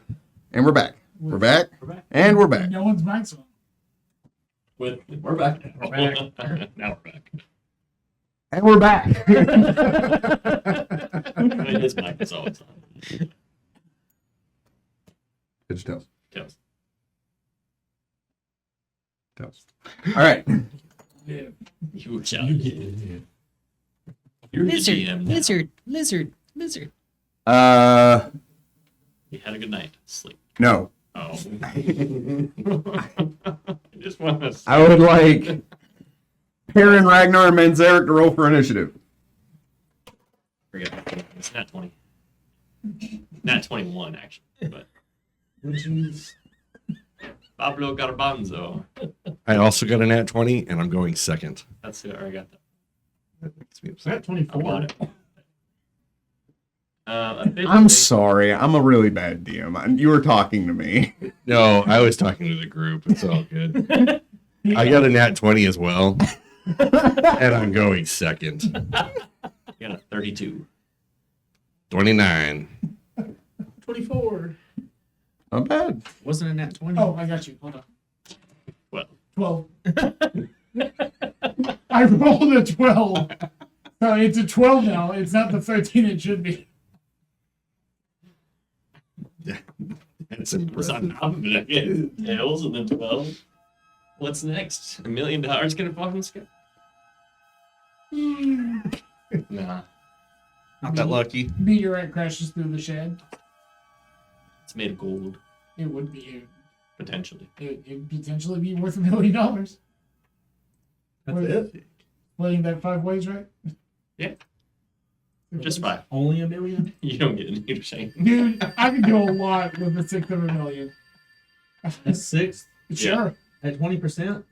S1: And we're back. We're back.
S5: We're back.
S1: And we're back.
S4: No one's mic's on.
S5: We're back.
S6: We're back.
S5: Now we're back.
S1: And we're back.
S5: I mean, his mic is always on.
S1: It's tails.
S5: Tails.
S1: Tails. All right.
S4: Yeah.
S5: You were shouting. You're the GM now.
S8: Lizard.
S5: You had a good night. Sleep.
S1: No.
S5: Oh. I just want to.
S1: I would like Perrin, Ragnar, and Manzarek to roll for initiative.
S5: Forget it. It's not 20. Not 21, actually. But Pablo Garbanzo.
S7: I also got a nat 20, and I'm going second.
S5: That's it. I got that.
S7: That makes me upset.
S6: At 24.
S5: I bought it. Officially,
S1: I'm sorry. I'm a really bad DM. You were talking to me.
S7: No, I was talking to the group. It's all good. I got a nat 20 as well, and I'm going second.
S5: You got a 32.
S7: 29.
S6: 24.
S1: Not bad.
S6: Wasn't a nat 20.
S4: Oh, I got you. Hold on.
S5: Well,
S4: 12. I rolled a 12. So it's a 12 now. It's not the 13 it should be.
S7: That's
S5: it was on
S7: impressive.
S5: top of it again. Tails and then 12. What's next? $1 million gonna fall from the sky? Nah.
S7: Not that lucky.
S4: Meteorite crashes through the shed.
S5: It's made of gold,
S4: It would be.
S5: potentially.
S4: It'd potentially be worth $1 million.
S6: That's
S4: What-
S6: it.
S4: Splitting that 5 ways, right?
S5: Yeah. Just 5.
S6: Only $1 million?
S5: You don't get an interesting.
S4: Dude, I could do a lot with a sixth of $1 million.
S6: A sixth
S4: Sure.
S6: at 20%?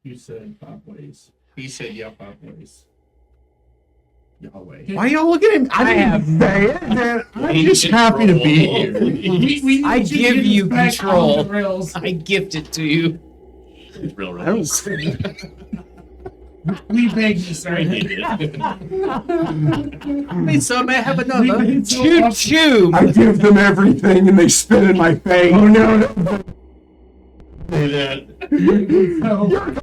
S6: You said 5 ways. He said, yeah, 5 ways. Yahweh.
S1: Why y'all looking at me? I didn't say it, man. I'm just happy to be here.
S4: We
S8: I
S4: need to
S8: give
S4: get
S8: you
S4: this back
S8: control.
S4: on the rails.
S8: I gift it to you.
S5: It's real
S1: I don't.
S4: We beg you, sir.
S6: Please, sir, may I have another?
S4: We've been so
S8: Choo
S4: awesome.
S8: choo.
S1: I give them everything and they spit in my face. Oh no!
S3: Say that.
S4: So-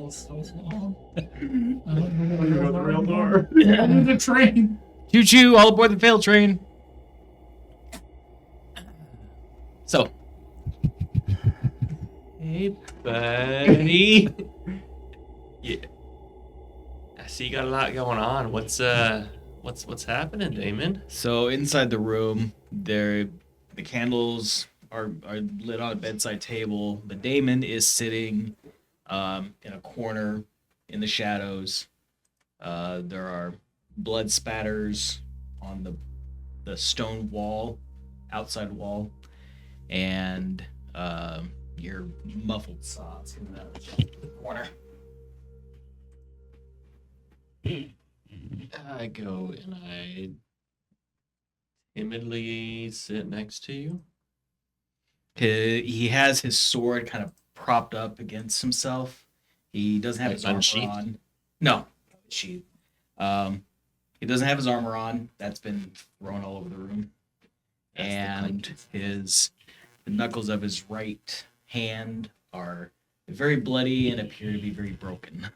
S4: So long.
S3: About the rail door.
S4: Under the train.
S8: Choo choo. All aboard the fail train. So,
S5: Hey, buddy. Yeah. I see you got a lot going on. What's happening, Damon?
S8: so inside the room, the candles are lit on a bedside table. But Damon is sitting in a corner in the shadows. There are blood spatters on the stone wall, outside wall, and your muffled sobs in the corner.
S5: I go and I timidly sit next to you.
S8: He has his sword kind of propped up against himself. He doesn't have
S5: Like
S8: his armor
S5: unsheathed?
S8: on. No, sheath. He doesn't have his armor on. That's been thrown all over the room.
S5: That's the
S8: And the knuckles of his right hand are very bloody and appear to be very broken.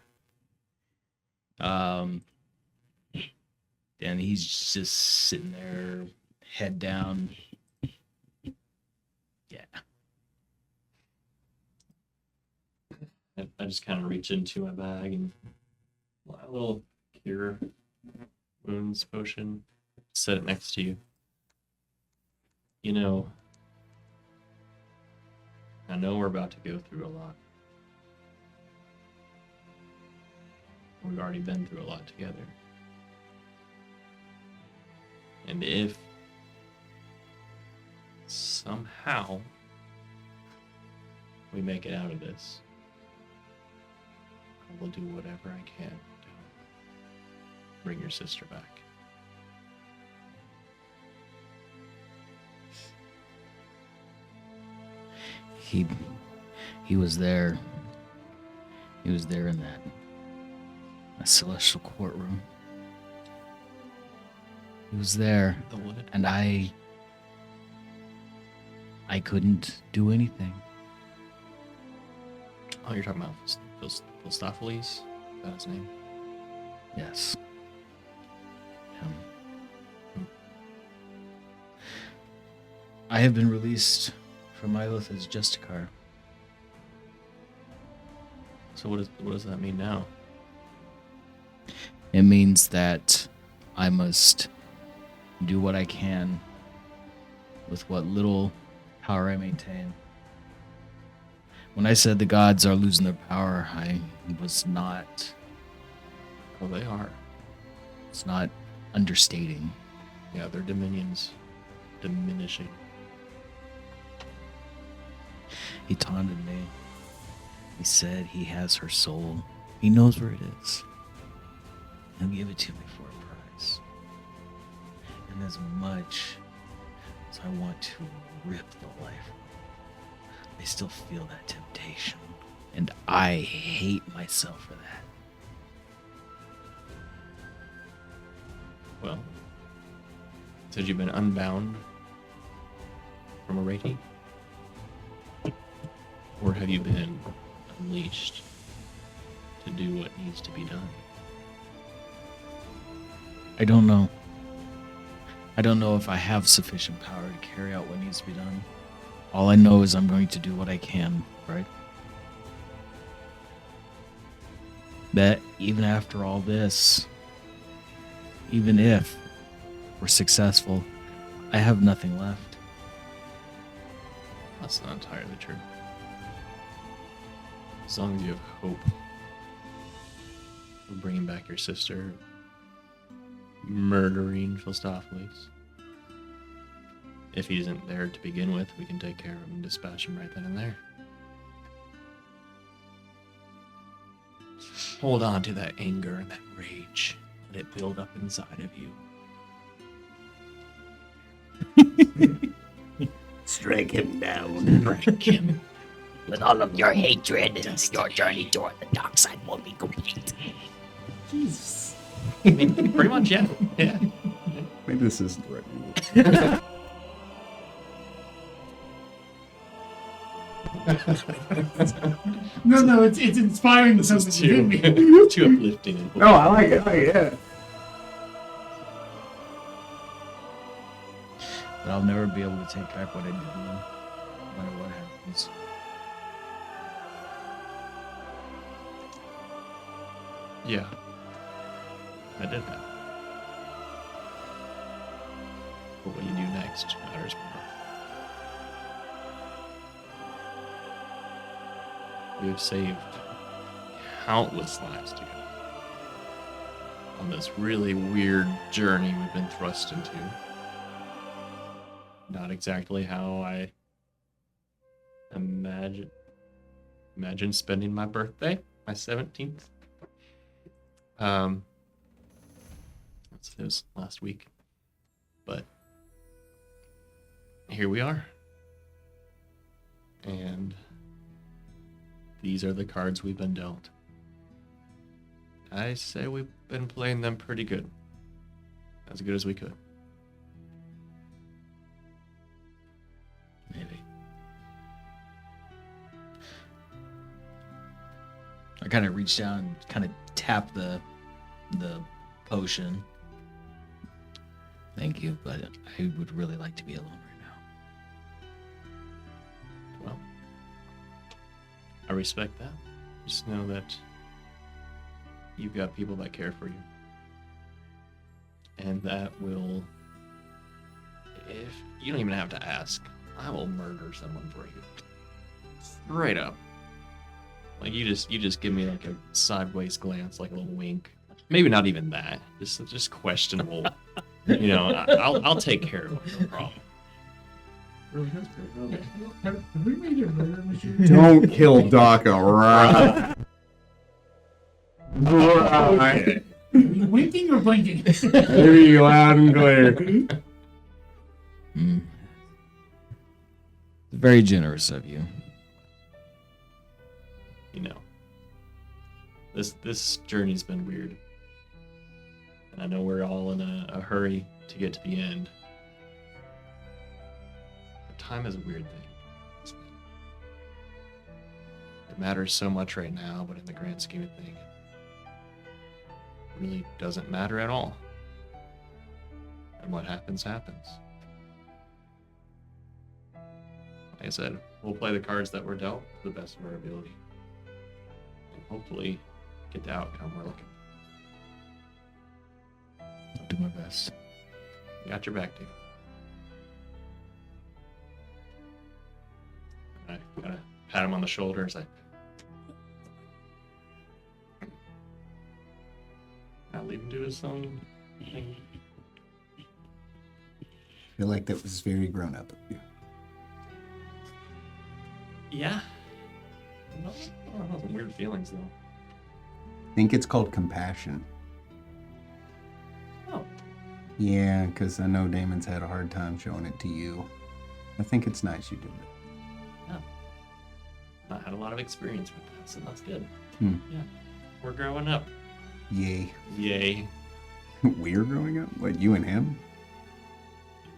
S8: And he's just sitting there, head down. Yeah.
S5: I just kind of reach into my bag and a little cure wounds potion. Set it next to you. You know, I know we're about to go through a lot. We've already been through a lot together. And if somehow we make it out of this, I will do whatever I can to bring your sister back.
S8: He was there. He was there in that celestial courtroom. He was there,
S5: The wood.
S8: and I couldn't do anything.
S5: Oh, you're talking about Philostophiles? Is that his name?
S8: Yes. I have been released from Lilith as Justicar.
S5: So what does that mean now?
S8: It means that I must do what I can with what little power I maintain. When I said the gods are losing their power, I was not.
S5: Oh, they are.
S8: It's not understating.
S5: Yeah, their dominion's diminishing.
S8: He taunted me. He said he has her soul. He knows where it is. He'll give it to me for a price. And as much as I want to rip the life from him, I still feel that temptation. And I hate myself for that.
S5: Well, said you've been unbound from a Reiki? Or have you been unleashed to do what needs to be done?
S8: I don't know. I don't know if I have sufficient power to carry out what needs to be done. All I know is I'm going to do what I can, right? That even after all this, even if we're successful, I have nothing left.
S5: That's not entirely true. As long as you have hope of bringing back your sister, murdering Philostophiles. If he isn't there to begin with, we can take care of him and dispatch him right then and there. Hold on to that anger and that rage. Let it build up inside of you.
S1: Strike him down.
S5: Strike him.
S9: With all of your hatred, your journey toward the dark side will be complete.
S4: Jesus.
S5: Pretty much, yeah. Yeah.
S1: Maybe this isn't the right move.
S4: No, it's inspiring
S5: This
S4: something
S5: is
S4: within
S5: too,
S4: me.
S5: too uplifting. And
S1: No, I like it. Yeah.
S8: But I'll never be able to take back what I did, no matter what happens.
S5: Yeah. I did that. But what you do next matters more. We have saved countless lives together on this really weird journey we've been thrust into. Not exactly how I imagine spending my birthday, my 17th. It was last week, but here we are, and these are the cards we've been dealt. I say we've been playing them pretty good, as good as we could.
S8: Maybe. I kind of reach down and kind of tap the potion. Thank you, but I would really like to be alone right now.
S5: Well, I respect that. Just know that you've got people that care for you. And that will, if you don't even have to ask, I will murder someone for you. Straight up. Like you just give me like a sideways glance, like a little wink. Maybe not even that. Just questionable. You know, I'll take care of it, no problem.
S4: Have we made a murder machine?
S1: Don't kill Daka, right? Right.
S4: Winking or blinking?
S1: Very loud and clear.
S8: Very generous of you.
S5: You know, this journey's been weird. And I know we're all in a hurry to get to the end. But time is a weird thing. It matters so much right now, but in the grand scheme of things, it really doesn't matter at all. And what happens, happens. Like I said, we'll play the cards that were dealt to the best of our ability. And hopefully get the outcome we're looking for.
S8: I'll do my best.
S5: Got your back, Dave. I gotta pat him on the shoulder and say, I'll leave him to his own thing.
S1: I feel like that was very grown up of you.
S5: Yeah. No, I don't know, some weird feelings though.
S1: I think it's called compassion.
S5: Oh.
S1: Yeah, because I know Damon's had a hard time showing it to you. I think it's nice you did it.
S5: I had a lot of experience with that, so that's good.
S1: Hmm.
S5: Yeah. We're growing up.
S1: Yay.
S5: Yay.
S1: We're growing up? What, you and him?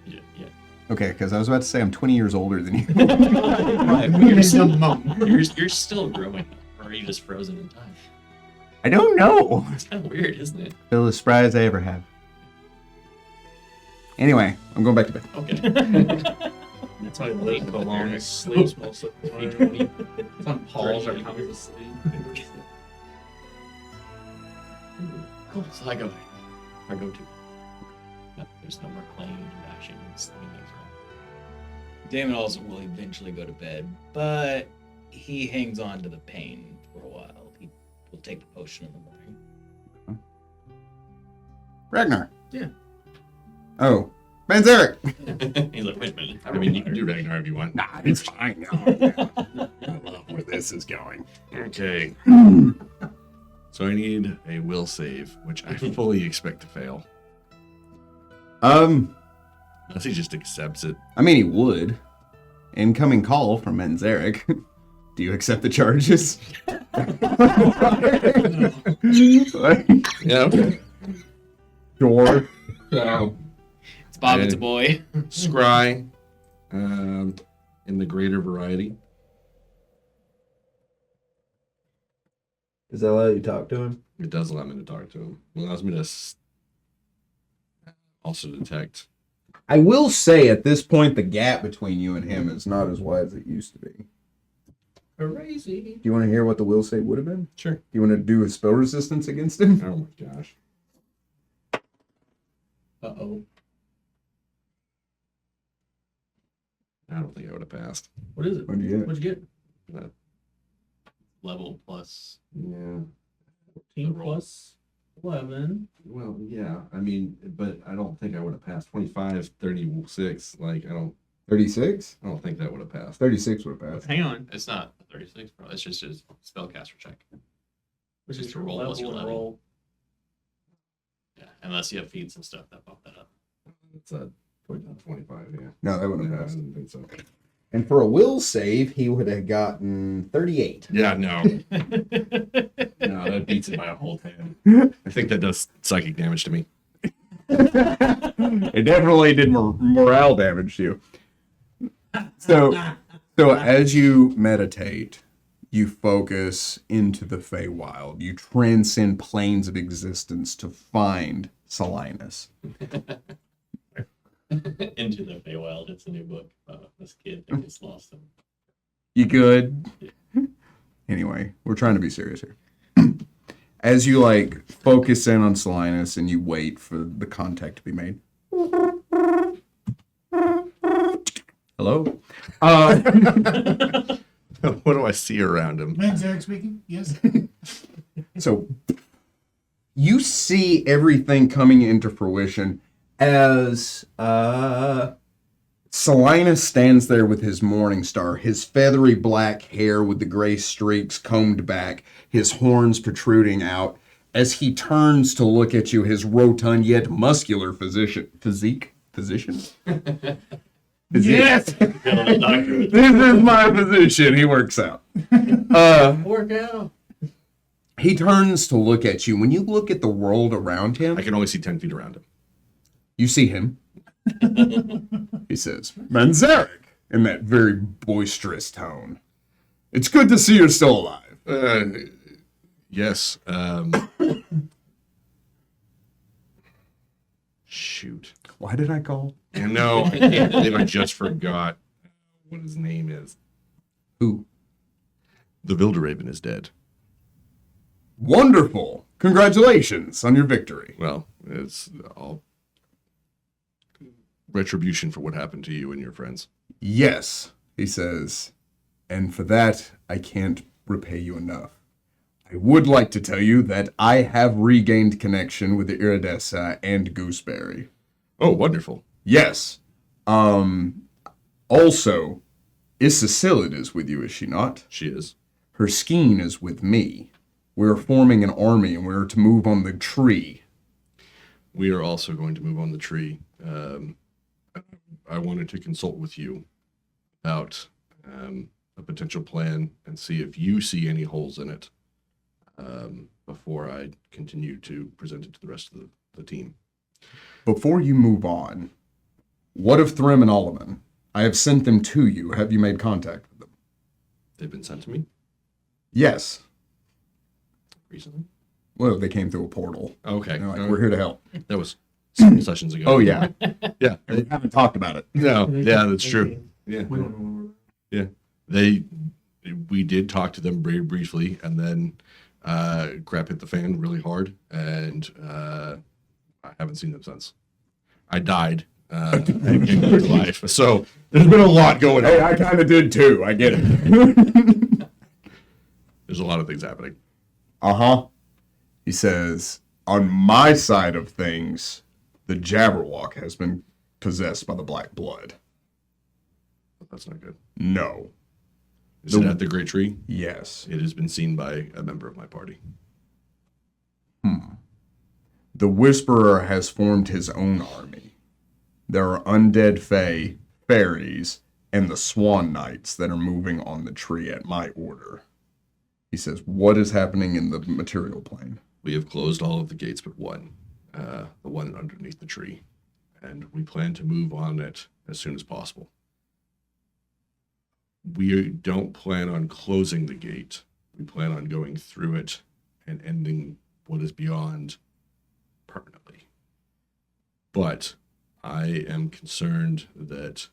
S5: Yeah.
S1: Okay, because I was about to say I'm 20 years older than you.
S5: Right, but you're still growing up. Or are you just frozen in time?
S1: I don't know.
S5: It's kind of weird, isn't it?
S1: Feel as spry as I ever have. Anyway, I'm going back to bed.
S5: Okay.
S6: That's why late Cologne sleeps most of the time. Some Pauls are coming to sleep.
S5: Cool. So I go to. No, there's no more playing and bashing and slinging things around.
S8: Damon also will eventually go to bed, but he hangs on to the pain for a while. He will take the potion in the morning.
S1: Ragnar.
S6: Yeah.
S1: Oh, Manzarek.
S5: He's like, wait a minute.
S7: I mean, you can do Ragnar if you want.
S1: Nah, it's fine. I love where this is going.
S7: Okay. So I need a will save, which I fully expect to fail. Unless he just accepts it.
S1: I mean, he would. Incoming call from Manzarek. Do you accept the charges?
S7: Yeah, okay.
S1: Sure.
S7: So,
S8: It's Bob, it's a boy.
S7: scry, in the greater variety.
S10: Does that allow you to talk to him?
S7: It does allow me to talk to him. It allows me to also detect.
S1: I will say at this point, the gap between you and him is not as wide as it used to be.
S6: Crazy.
S1: Do you want to hear what the will save would have been?
S7: Sure.
S1: Do you want to do a spell resistance against him?
S7: Oh my gosh.
S6: Uh-oh.
S7: I don't think I would have passed.
S6: What is it?
S1: What'd you get?
S6: What'd you get?
S5: Level plus.
S7: Yeah.
S6: 14
S5: roll.
S6: plus 11.
S7: Well, yeah. I mean, but I don't think I would have passed. 25, 36. Like, I don't
S1: 36?
S7: think that would have passed.
S1: 36 would have passed.
S6: Hang on.
S5: It's not a 36, bro. It's just a spellcaster check.
S6: Which
S5: Just
S6: is
S5: a
S6: your
S5: roll
S6: level
S5: plus your
S6: and
S5: level.
S6: roll.
S5: Yeah, unless you have feats and stuff that bump that up.
S7: It's a 25, yeah.
S1: No, that wouldn't
S7: No,
S1: have
S7: I
S1: passed.
S7: didn't think so.
S1: And for a will save, he would have gotten 38.
S7: Yeah, no. No, that beats it by a whole 10. I think that does psychic damage to me.
S1: It definitely did morale damage to you. So as you meditate, you focus into the Feywild. You transcend planes of existence to find Solinus.
S5: Into the Feywild. It's a new book about this kid that gets lost.
S1: You good? Anyway, we're trying to be serious here. As you like focus in on Solinus and you wait for the contact to be made. Hello?
S7: What do I see around him?
S4: Man's Eric speaking. Yes.
S1: So you see everything coming into fruition as Solinus stands there with his morning star, his feathery black hair with the gray streaks combed back, his horns protruding out. As he turns to look at you, his rotund yet muscular physique. Yes! This is my position. He works out.
S6: Work out.
S1: He turns to look at you. When you look at the world around him,
S7: I can only see 10 feet around him.
S1: you see him. He says, Manzarek, in that very boisterous tone. It's good to see you're still alive.
S7: Yes. Shoot.
S1: Why did I call?
S7: No, I can't believe I just forgot what his name is.
S1: Who?
S7: The Vilderraven is dead.
S1: Wonderful. Congratulations on your victory.
S7: Well, it's all retribution for what happened to you and your friends.
S1: Yes, he says, and for that, I can't repay you enough. I would like to tell you that I have regained connection with the Iridessa and Gooseberry.
S7: Oh, wonderful.
S1: Yes. Also, Isacillid is with you, is she not?
S7: She is.
S1: Her skein is with me. We're forming an army and we're to move on the tree.
S7: We are also going to move on the tree. I wanted to consult with you about a potential plan and see if you see any holes in it before I continue to present it to the rest of the team.
S1: Before you move on, what of Thrym and Oliman? I have sent them to you. Have you made contact with them?
S7: They've been sent to me
S1: Yes.
S7: recently.
S1: Well, they came through a portal.
S7: Okay.
S1: They're like, we're here to help.
S7: That was several sessions ago.
S1: Oh, yeah.
S7: Yeah.
S1: We haven't talked about it.
S7: No. Yeah, that's true. Yeah.
S3: We don't know.
S7: We did talk to them very briefly, and then crap hit the fan really hard, and I haven't seen them since. I died in real life, so there's been a lot going on.
S1: Hey, I kind of did too. I get it.
S7: There's a lot of things happening.
S1: Uh-huh. He says, on my side of things, the Jabberwock has been possessed by the Black Blood.
S7: That's not good.
S1: No.
S7: Is it at the Great Tree?
S1: Yes.
S7: It has been seen by a member of my party.
S1: The Whisperer has formed his own army. There are undead fairies, and the Swan Knights that are moving on the tree at my order. He says, what is happening in the material plane?
S7: We have closed all of the gates but one, the one underneath the tree, and we plan to move on it as soon as possible. We don't plan on closing the gate. We plan on going through it and ending what is beyond permanently. But I am concerned that,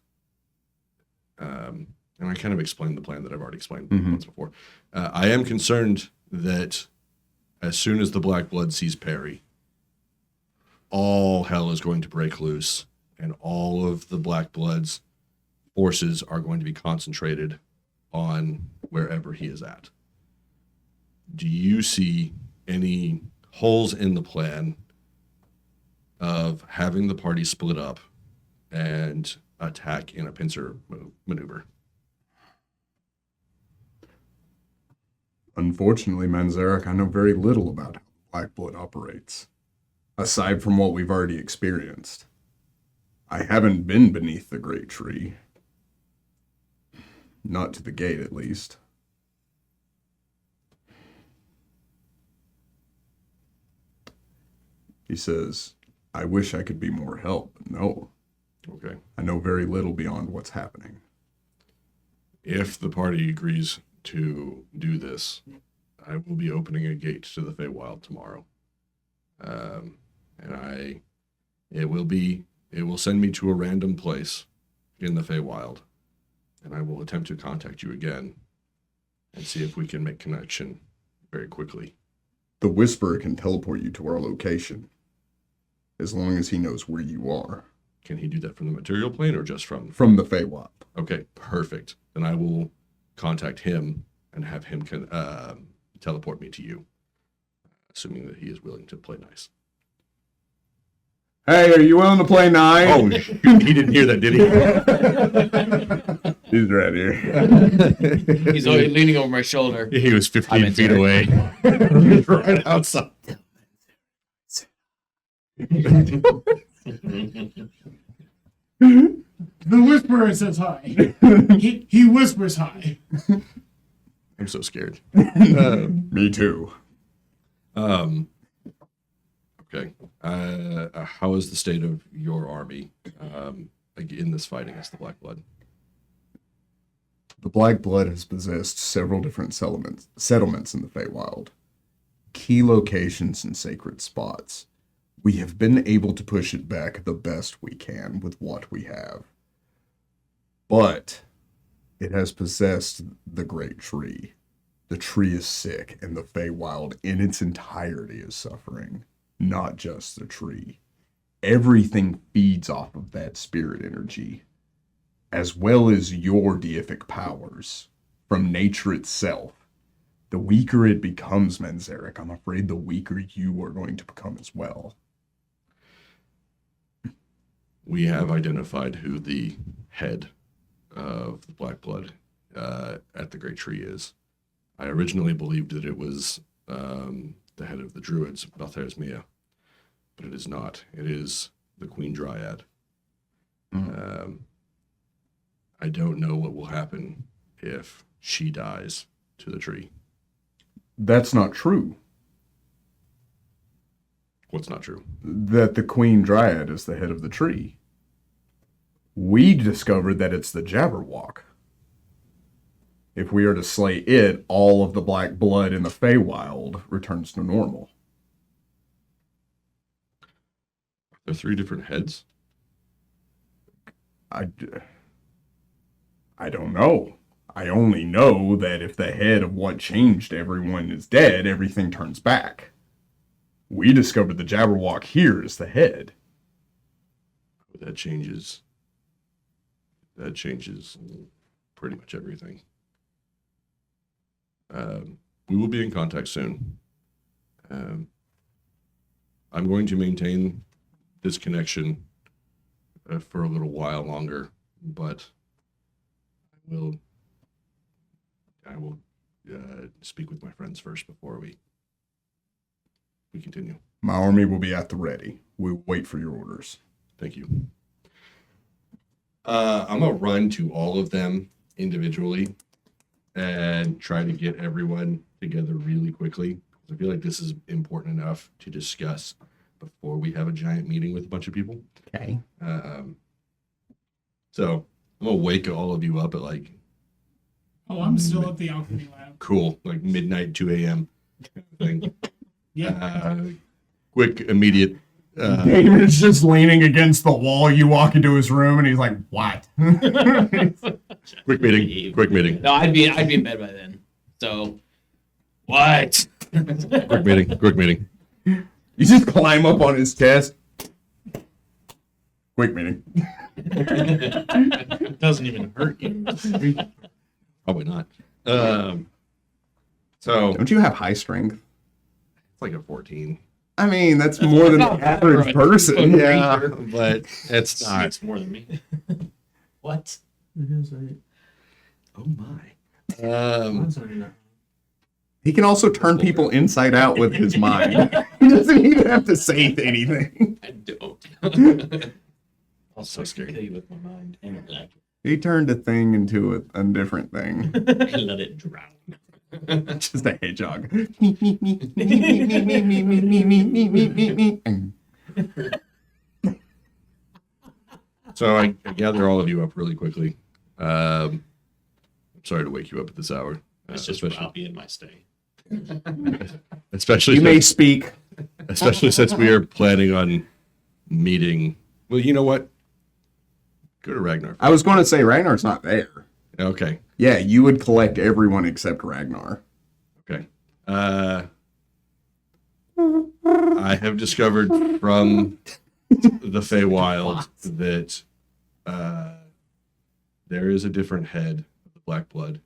S7: and I kind of explained the plan that I've already explained once before. I am concerned that as soon as the Black Blood sees Perry, all hell is going to break loose, and all of the Black Blood's forces are going to be concentrated on wherever he is at. Do you see any holes in the plan of having the party split up and attack in a pincer maneuver?
S1: Unfortunately, Manzarek, I know very little about how Black Blood operates, aside from what we've already experienced. I haven't been beneath the Great Tree. Not to the gate, at least. He says, I wish I could be more help, but no.
S7: Okay.
S1: I know very little beyond what's happening.
S7: If the party agrees to do this, I will be opening a gate to the Feywild tomorrow. And it will send me to a random place in the Feywild, and I will attempt to contact you again and see if we can make connection very quickly.
S1: The Whisperer can teleport you to our location, as long as he knows where you are.
S7: Can he do that from the material plane or just from?
S1: From the Feywild.
S7: Okay, perfect. Then I will contact him and have him teleport me to you, assuming that he is willing to play nice.
S1: Hey, are you willing to play nine?
S7: Oh, shoot, he didn't hear that, did he?
S1: He's right here.
S8: He's always leaning over my shoulder.
S7: He was
S8: I'm
S7: 15
S8: in
S7: feet
S8: there.
S7: away. He was right outside.
S4: The Whisperer says hi. He whispers hi.
S7: I'm so scared.
S1: Me too.
S7: Okay. How is the state of your army in this fight against the Black Blood?
S1: The Black Blood has possessed several different settlements in the Feywild. Key locations and sacred spots. We have been able to push it back the best we can with what we have. But it has possessed the Great Tree. The tree is sick, and the Feywild in its entirety is suffering. Not just the tree. Everything feeds off of that spirit energy, as well as your deific powers from nature itself. The weaker it becomes, Manzarek, I'm afraid the weaker you are going to become as well.
S7: We have identified who the head of the Black Blood at the Great Tree is. I originally believed that it was the head of the Druids, Balthair's Mia, but it is not. It is the Queen Dryad. I don't know what will happen if she dies to the tree.
S1: That's not true.
S7: What's not true?
S1: That the Queen Dryad is the head of the tree. We discovered that it's the Jabberwock. If we are to slay it, all of the Black Blood in the Feywild returns to normal.
S7: There are three different heads.
S1: I don't know. I only know that if the head of what changed everyone is dead, everything turns back. We discovered the Jabberwock here is the head.
S7: That changes pretty much everything. We will be in contact soon. I'm going to maintain this connection for a little while longer, but I will speak with my friends first before we continue.
S1: My army will be at the ready. We'll wait for your orders.
S7: Thank you. I'm gonna run to all of them individually and try to get everyone together really quickly. I feel like this is important enough to discuss before we have a giant meeting with a bunch of people.
S1: Okay.
S7: So I'm gonna wake all of you up at like
S4: Oh, I'm still at the alchemy lab.
S7: cool, like midnight, 2 a.m. thing.
S4: Yeah.
S7: Quick, immediate.
S1: Damon's just leaning against the wall. You walk into his room, and he's like, "What?"
S7: Quick meeting. Quick meeting.
S8: No, I'd be in bed by then. So, what?
S7: Quick meeting. Quick meeting.
S1: You just climb up on his chest. Quick meeting.
S6: It doesn't even hurt you.
S7: Probably not. So
S1: Don't you have high strength?
S7: it's like a 14.
S1: I mean, that's more than the average person.
S7: Yeah, but it's not.
S5: It's more than me.
S8: What?
S7: Oh my.
S1: He can also turn people inside out with his mind. He doesn't even have to say anything.
S5: I don't.
S7: So scary.
S5: Kill you with my mind. And like,
S1: He turned a thing into a different thing.
S5: I let it drown.
S1: Just a hedgehog.
S7: So I gather all of you up really quickly. I'm sorry to wake you up at this hour.
S5: It's just where I'll be in my stay.
S7: Especially
S1: You may speak.
S7: especially since we are planning on meeting. Well, you know what? Go to Ragnar.
S1: I was going to say Ragnar's not there.
S7: Okay.
S1: Yeah, you would collect everyone except Ragnar.
S7: Okay. I have discovered from the Feywild that there is a different head of the Black Blood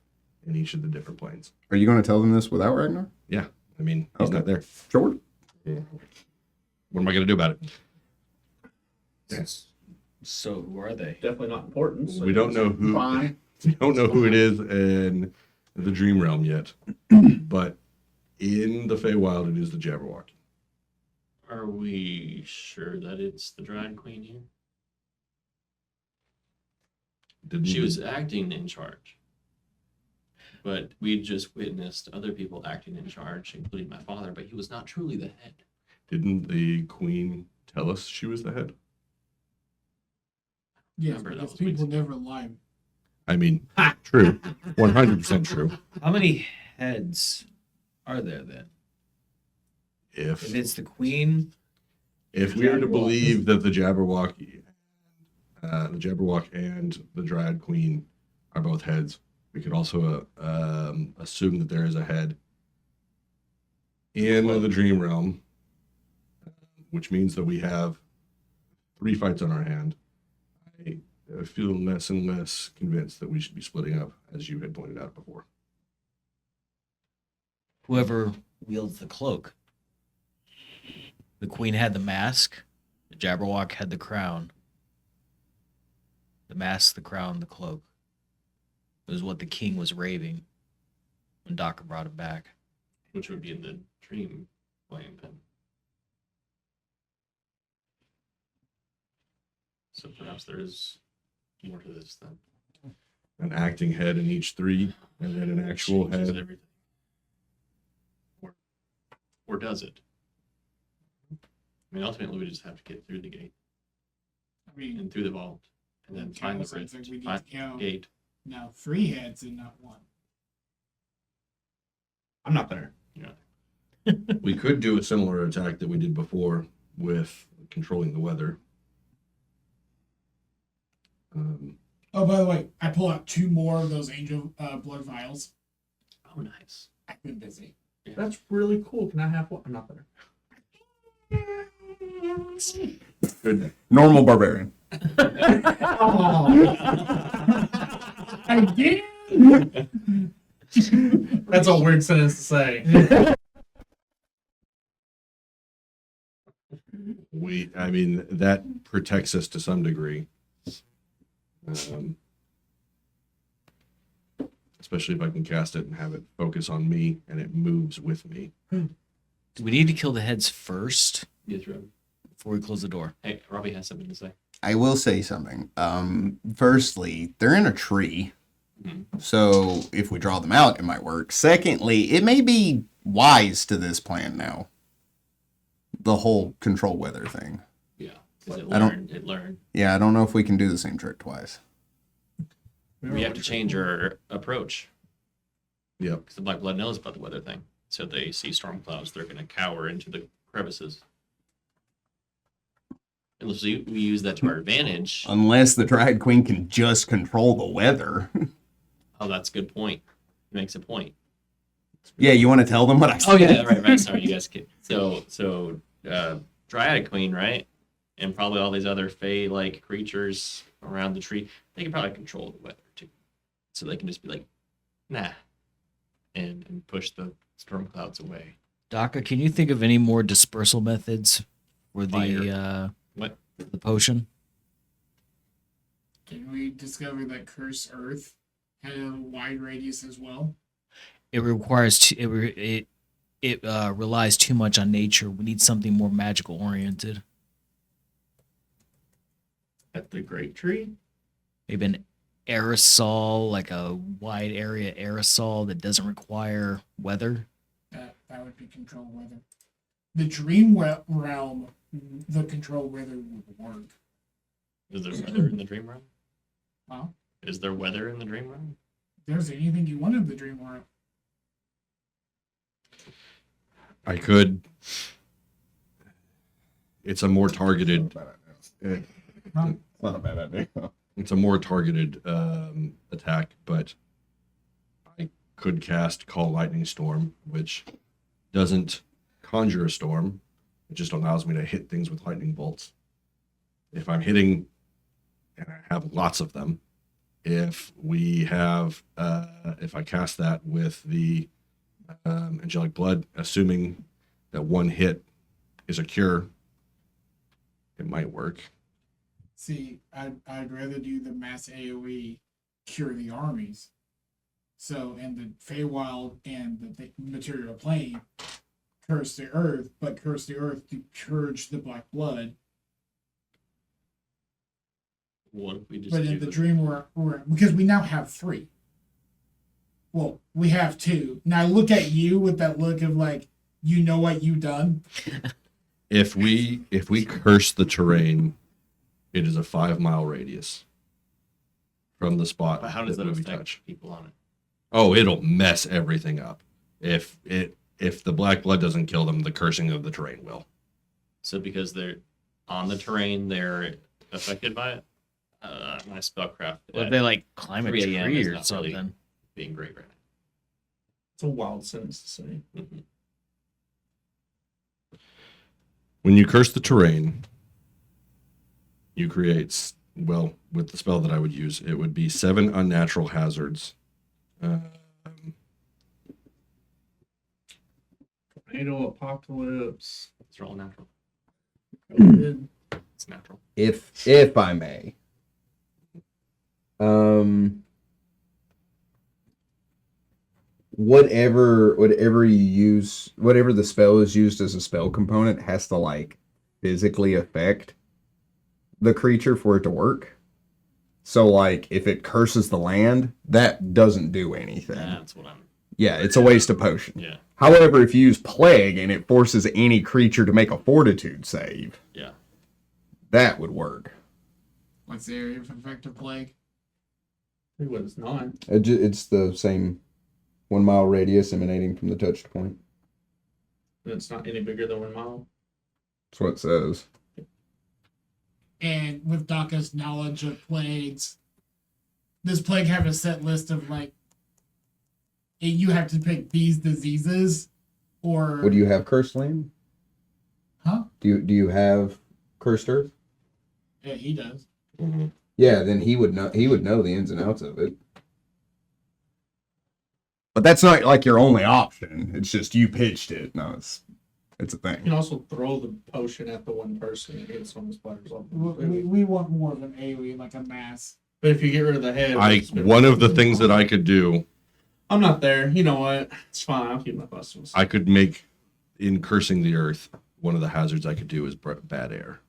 S7: in each of the different planes.
S1: Are you going to tell them this without Ragnar?
S7: Yeah. I mean, he's
S1: Okay.
S7: not there.
S1: Sure.
S7: What am I going to do about it?
S6: Yes.
S8: So who are they?
S6: Definitely not important. So
S7: We don't know who.
S4: Fine.
S7: We don't know who it is in the Dream Realm yet, but in the Feywild, it is the Jabberwocky.
S5: Are we sure that it's the Dryad Queen here?
S7: Didn't
S5: She was acting in charge. But we just witnessed other people acting in charge, including my father, but he was not truly the head.
S7: Didn't the Queen tell us she was the head?
S4: Yes,
S5: Remember, that
S4: because
S5: was
S4: people
S5: weeks
S4: never lie.
S7: I mean, true, 100% true.
S8: How many heads are there then? If
S7: If
S8: it's the queen,
S7: we are to believe that the Jabberwock and the Dryad Queen are both heads, we could also assume that there is a head in the Dream Realm, which means that we have 3 fights on our hand. I feel less and less convinced that we should be splitting up, as you had pointed out before.
S8: whoever wields the cloak. The queen had the mask. The Jabberwock had the crown. The mask, the crown, the cloak. It was what the king was raving when Docker brought it back.
S5: Which would be in the dream plane then. So perhaps there is more to this then.
S7: An acting head in each 3, and then an actual
S5: Changes
S7: head.
S5: everything. Or does it? I mean, ultimately, we just have to get through the gate
S4: I mean,
S5: and through the vault, and then find the
S4: sounds
S5: rift,
S4: like we need
S5: find
S4: to
S5: the
S4: count
S5: gate.
S4: now 3 heads and not 1.
S6: I'm not there.
S7: We could do a similar attack that we did before with controlling the weather.
S4: Oh, by the way, I pull out 2 more of those angel blood vials.
S5: Oh, nice.
S4: I've been busy.
S6: That's really cool. Can I have one? I'm not there.
S7: Good.
S1: Normal barbarian.
S4: Again?
S6: That's a weird sentence to say.
S7: I mean, that protects us to some degree. Especially if I can cast it and have it focus on me and it moves with me.
S8: Do we need to kill the heads first
S5: Yes, Rob.
S8: before we close the door?
S5: Hey, Robbie has something to say.
S1: I will say something. Firstly, they're in a tree. So if we draw them out, it might work. Secondly, it may be wise to this plan now. The whole control weather thing.
S5: Yeah. 'Cause
S1: I don't-
S5: it learned.
S1: Yeah, I don't know if we can do the same trick twice.
S5: We have to change our approach.
S7: Yep.
S5: Because the Black Blood knows about the weather thing. So they see storm clouds, they're going to cower into the crevices. Unless we use that to our advantage.
S1: Unless the Drag Queen can just control the weather.
S5: Oh, that's a good point. He makes a point.
S1: Yeah, you want to tell them what I said?
S5: Oh yeah, right. Sorry, you guys. So, Dryad Queen, right, and probably all these other Fey-like creatures around the tree. They can probably control the weather too, so they can just be like, nah, and push the storm clouds away.
S8: Daka, can you think of any more dispersal methods for
S5: Fire.
S8: the potion?
S4: Can we discover that Curse Earth had a wide radius as well?
S8: It requires it relies too much on nature. We need something more magical oriented.
S6: At the Great Tree?
S8: Maybe an aerosol, like a wide area aerosol that doesn't require weather.
S4: That would be control weather. The dream realm, the control weather would work.
S5: Is there weather in the dream realm?
S4: Huh?
S5: Is there weather in the dream realm?
S4: If there's anything you want in the dream realm.
S7: I could. It's a more targeted.
S4: Huh?
S1: Not a bad idea.
S7: It's a more targeted attack, but I could cast Call Lightning Storm, which doesn't conjure a storm. It just allows me to hit things with lightning bolts. If I'm hitting, and I have lots of them, if I cast that with the Angelic Blood, assuming that one hit is a cure, it might work.
S4: See, I'd rather do the mass AoE cure the armies. So, and the Feywild and the material plane curse the earth, but curse the earth to purge the black blood.
S5: What if we just
S4: But
S5: do
S4: in the dream, we're because we now have 3. Well, we have 2. Now I look at you with that look of like, you know what you done.
S7: If we curse the terrain, it is a 5-mile radius from the spot.
S5: But how does that
S7: we
S5: affect
S7: touch.
S5: people on it?
S7: Oh, it'll mess everything up. If the black blood doesn't kill them, the cursing of the terrain will.
S5: So because they're on the terrain, they're affected by it. My spellcraft.
S8: What if they like climb a
S5: 3 a.m.
S8: tree
S5: is
S8: or
S5: not
S8: something?
S5: really being great right
S6: It's a wild sentence to say.
S5: now. Mm-hmm.
S7: When you curse the terrain, you create, well, with the spell that I would use, it would be 7 unnatural hazards.
S6: Tornado apocalypse.
S5: It's all natural.
S6: COVID.
S5: It's natural.
S1: If I may. Whatever you use, whatever the spell is used as a spell component has to like physically affect the creature for it to work. So like if it curses the land, that doesn't do anything.
S5: That's what I'm.
S1: Yeah, it's a waste of potion.
S5: Yeah.
S1: However, if you use plague and it forces any creature to make a fortitude save,
S5: Yeah.
S1: that would work.
S4: What's the area of effective plague?
S6: Who was not?
S1: It's the same 1 mile radius emanating from the touched point.
S6: It's not any bigger than 1 mile.
S1: That's what it says.
S4: And with Daka's knowledge of plagues, does plague have a set list of like, you have to pick these diseases, or
S1: What do you have, cursed land?
S4: Huh?
S1: Do you have cursed earth?
S4: Yeah, he does.
S5: Mm-hmm.
S1: Yeah, then he would know the ins and outs of it. But that's not like your only option. It's just you pitched it. No, it's a
S6: You
S1: thing.
S6: can also throw the potion at the one person and hit some splatters off.
S4: We want more of an AoE, like a mass.
S6: But if you get rid of the head,
S7: One of the things that I could do,
S6: I'm not there. You know what? It's fine. I'll keep my costumes.
S7: I could make, in cursing the earth, one of the hazards I could do is bad air.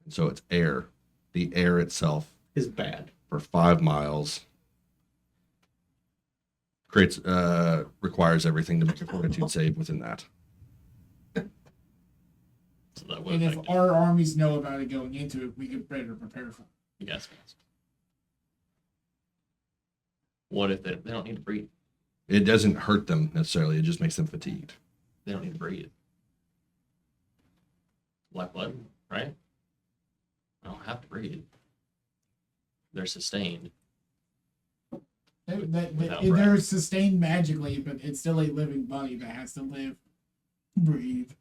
S7: So it's air the air itself
S6: Is bad.
S7: for 5 miles requires everything to make a fortitude save within that.
S5: So that would
S4: And if
S5: affect
S4: our armies know about it going into it, we could better prepare for it.
S5: the gas mask. What if they don't need to breathe?
S7: It doesn't hurt them necessarily. It just makes them fatigued.
S5: They don't need to breathe. Black blood, right? They don't have to breathe. They're sustained. Without
S4: They're sustained magically, but it's still a living body that has to live, breathe.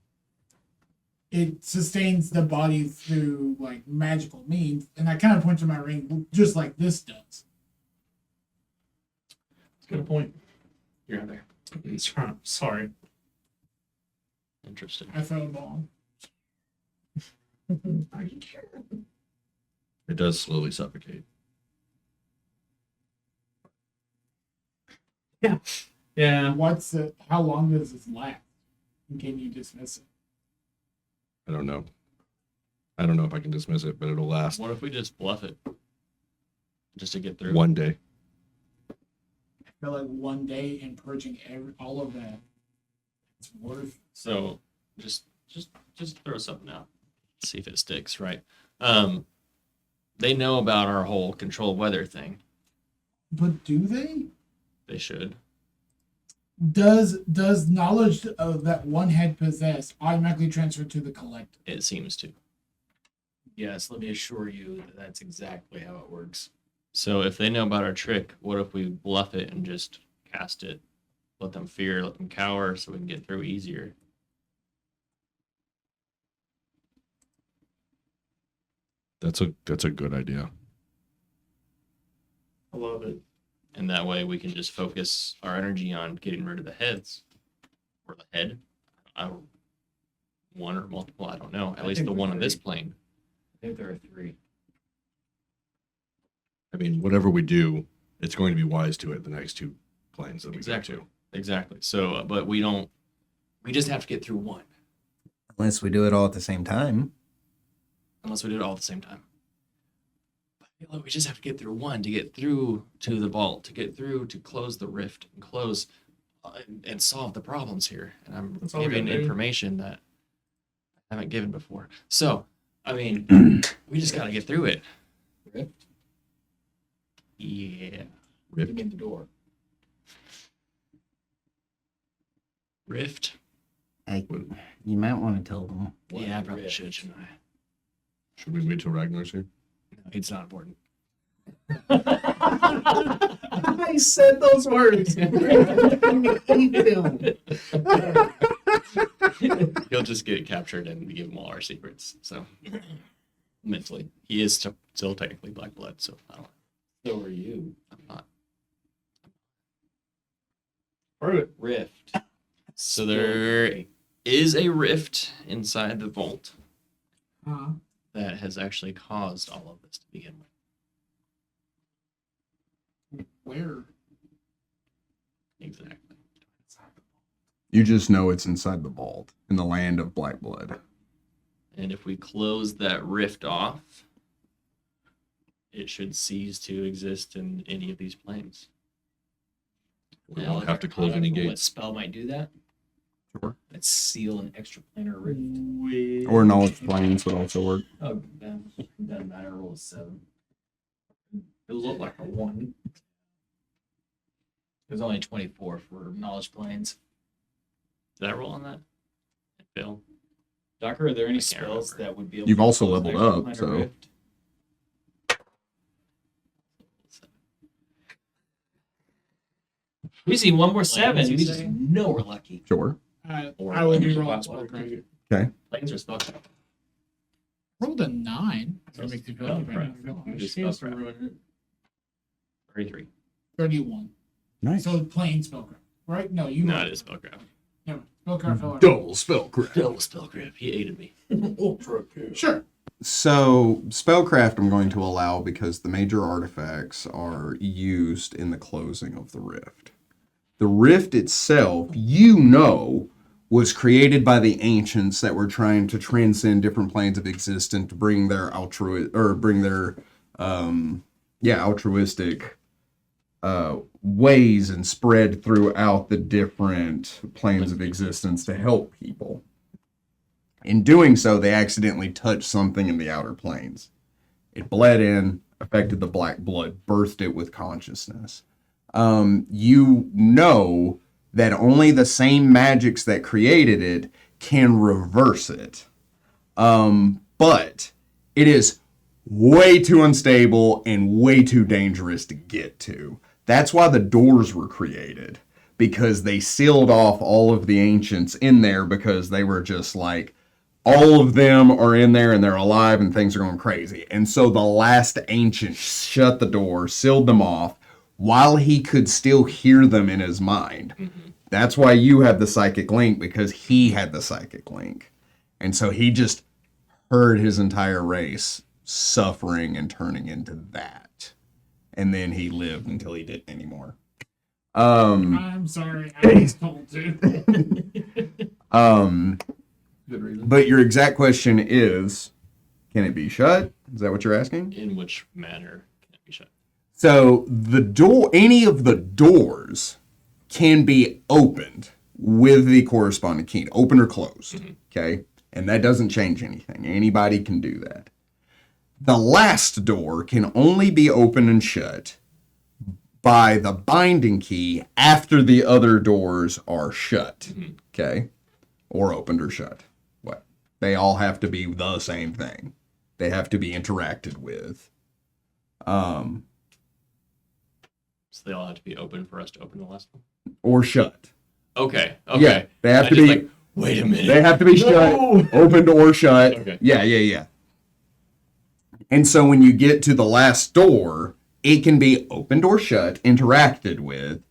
S4: It sustains the body through like magical means, and I kind of point to my ring just like this does.
S6: Good point.
S5: You're out there.
S6: Sorry.
S5: Interesting.
S4: I felt wrong.
S7: It does slowly suffocate.
S6: Yeah.
S4: How long does this last? And can you dismiss it?
S7: I don't know. I don't know if I can dismiss it, but it'll last
S5: What if we just bluff it? Just to get through?
S7: one day.
S4: I feel like one day in purging all of that, it's worth.
S5: So just throw something out. See if it sticks, right? They know about our whole controlled weather thing.
S4: But do they?
S5: They should.
S4: Does knowledge of that one had possessed automatically transfer to the collective?
S5: It seems to.
S8: Yes, let me assure you that that's exactly how it works.
S5: So if they know about our trick, what if we bluff it and just cast it? Let them fear, let them cower, so we can get through easier.
S7: That's a good idea.
S6: I love it.
S5: And that way we can just focus our energy on getting rid of the heads. Or the head. One or multiple, I don't know. At
S8: I
S5: least
S8: think
S5: the
S8: we're
S5: one on this
S8: three.
S5: plane.
S8: I think there are 3.
S7: I mean, whatever we do, it's going to be wise to it the next 2 planes that we
S5: Exactly.
S7: go to.
S5: Exactly. So, but we just have to get through one.
S1: Unless we do it all at the same time.
S5: Unless we do it all at the same time. But we just have to get through one to get through to the vault, to get through to close the rift and close and solve the problems here. And I'm
S6: That's all we
S5: giving
S6: gotta do.
S5: information that I haven't given before. So, I mean, we just got to get through it.
S8: Rift?
S5: Yeah.
S8: Give me the door.
S5: Rift.
S10: You might want to tell them.
S8: What
S5: Yeah, I
S8: is
S5: probably
S8: rift?
S5: should, shouldn't I?
S7: Should we wait till Ragnar's here?
S5: No, it's not important.
S6: I said those words.
S5: He'll just get captured and we give him all our secrets. So, mentally, he is still technically Black Blood. So I don't.
S8: So are you.
S5: I'm not.
S6: Prove it.
S8: Rift.
S5: So there is a rift inside the vault that has actually caused all of this to begin with.
S4: Where?
S5: Exactly.
S1: You just know it's inside the vault in the land of Black Blood.
S5: And if we close that rift off, it should cease to exist in any of these planes.
S7: We
S5: Yeah,
S7: won't have to close any
S8: What
S7: gates.
S8: spell might do that?
S1: Sure.
S8: Let's seal an extraplanar rift.
S1: Or knowledge planes would also work.
S8: Oh, doesn't matter. Roll a 7.
S6: It looked like a 1.
S8: It was only 24 for knowledge planes.
S5: Did I roll on that? It failed.
S8: Docker, are there any
S5: I can't
S8: spells
S5: remember.
S8: that would be able
S1: You've
S8: to
S1: also
S8: close an
S1: leveled up,
S8: extraplanar
S1: so-
S8: rift? We see one more 7.
S5: Planes,
S8: We
S5: you
S8: just
S5: say?
S8: know we're lucky.
S1: Sure.
S4: I would be rolling
S6: Spellcraft.
S4: spellcraft.
S5: Planes are spellcraft.
S4: Rolled a 9. That makes you feel any better.
S5: Spellcraft. Just
S6: Chance to
S5: spellcraft.
S6: ruin it.
S5: 33.
S4: 31.
S1: Nice.
S4: So plain spellcraft, right? No, you.
S5: No, it is spellcraft.
S4: Never. Spellcraft. fell out.
S1: Double spellcraft.
S5: Double spellcraft. He aided me.
S6: Ultra cool.
S4: Sure.
S1: So, spellcraft I'm going to allow because the major artifacts are used in the closing of the rift. The rift itself, you know, was created by the ancients that were trying to transcend different planes of existence to bring their altruistic ways and spread throughout the different planes of existence to help people. In doing so, they accidentally touched something in the outer planes. It bled in, affected the black blood, birthed it with consciousness. You know that only the same magics that created it can reverse it. But it is way too unstable and way too dangerous to get to. That's why the doors were created, because they sealed off all of the ancients in there because they were just like, all of them are in there and they're alive and things are going crazy. And so the last ancient shut the door, sealed them off while he could still hear them in his mind. Mm-hmm. That's why you have the psychic link, because he had the psychic link. And so he just heard his entire race suffering and turning into that. And then he lived until he didn't anymore.
S4: I'm sorry, I was told to.
S3: Good reason.
S1: But your exact question is, can it be shut? Is that what you're asking?
S5: In which manner can it be shut?
S1: So any of the doors can be opened with the corresponding key, open or closed. Mm-hmm. Okay, and that doesn't change anything. Anybody can do that. The last door can only be opened and shut by the binding key after the other doors are shut. Mm-hmm. Okay, or opened or shut. What? They all have to be the same thing. They have to be interacted with.
S5: So they all have to be open for us to open the last one?
S1: Or shut.
S5: Okay.
S1: Yeah, they have to be.
S5: Like, wait a minute.
S1: They have to be shut, opened or shut.
S5: Okay.
S1: Yeah. And so when you get to the last door, it can be opened or shut, interacted with,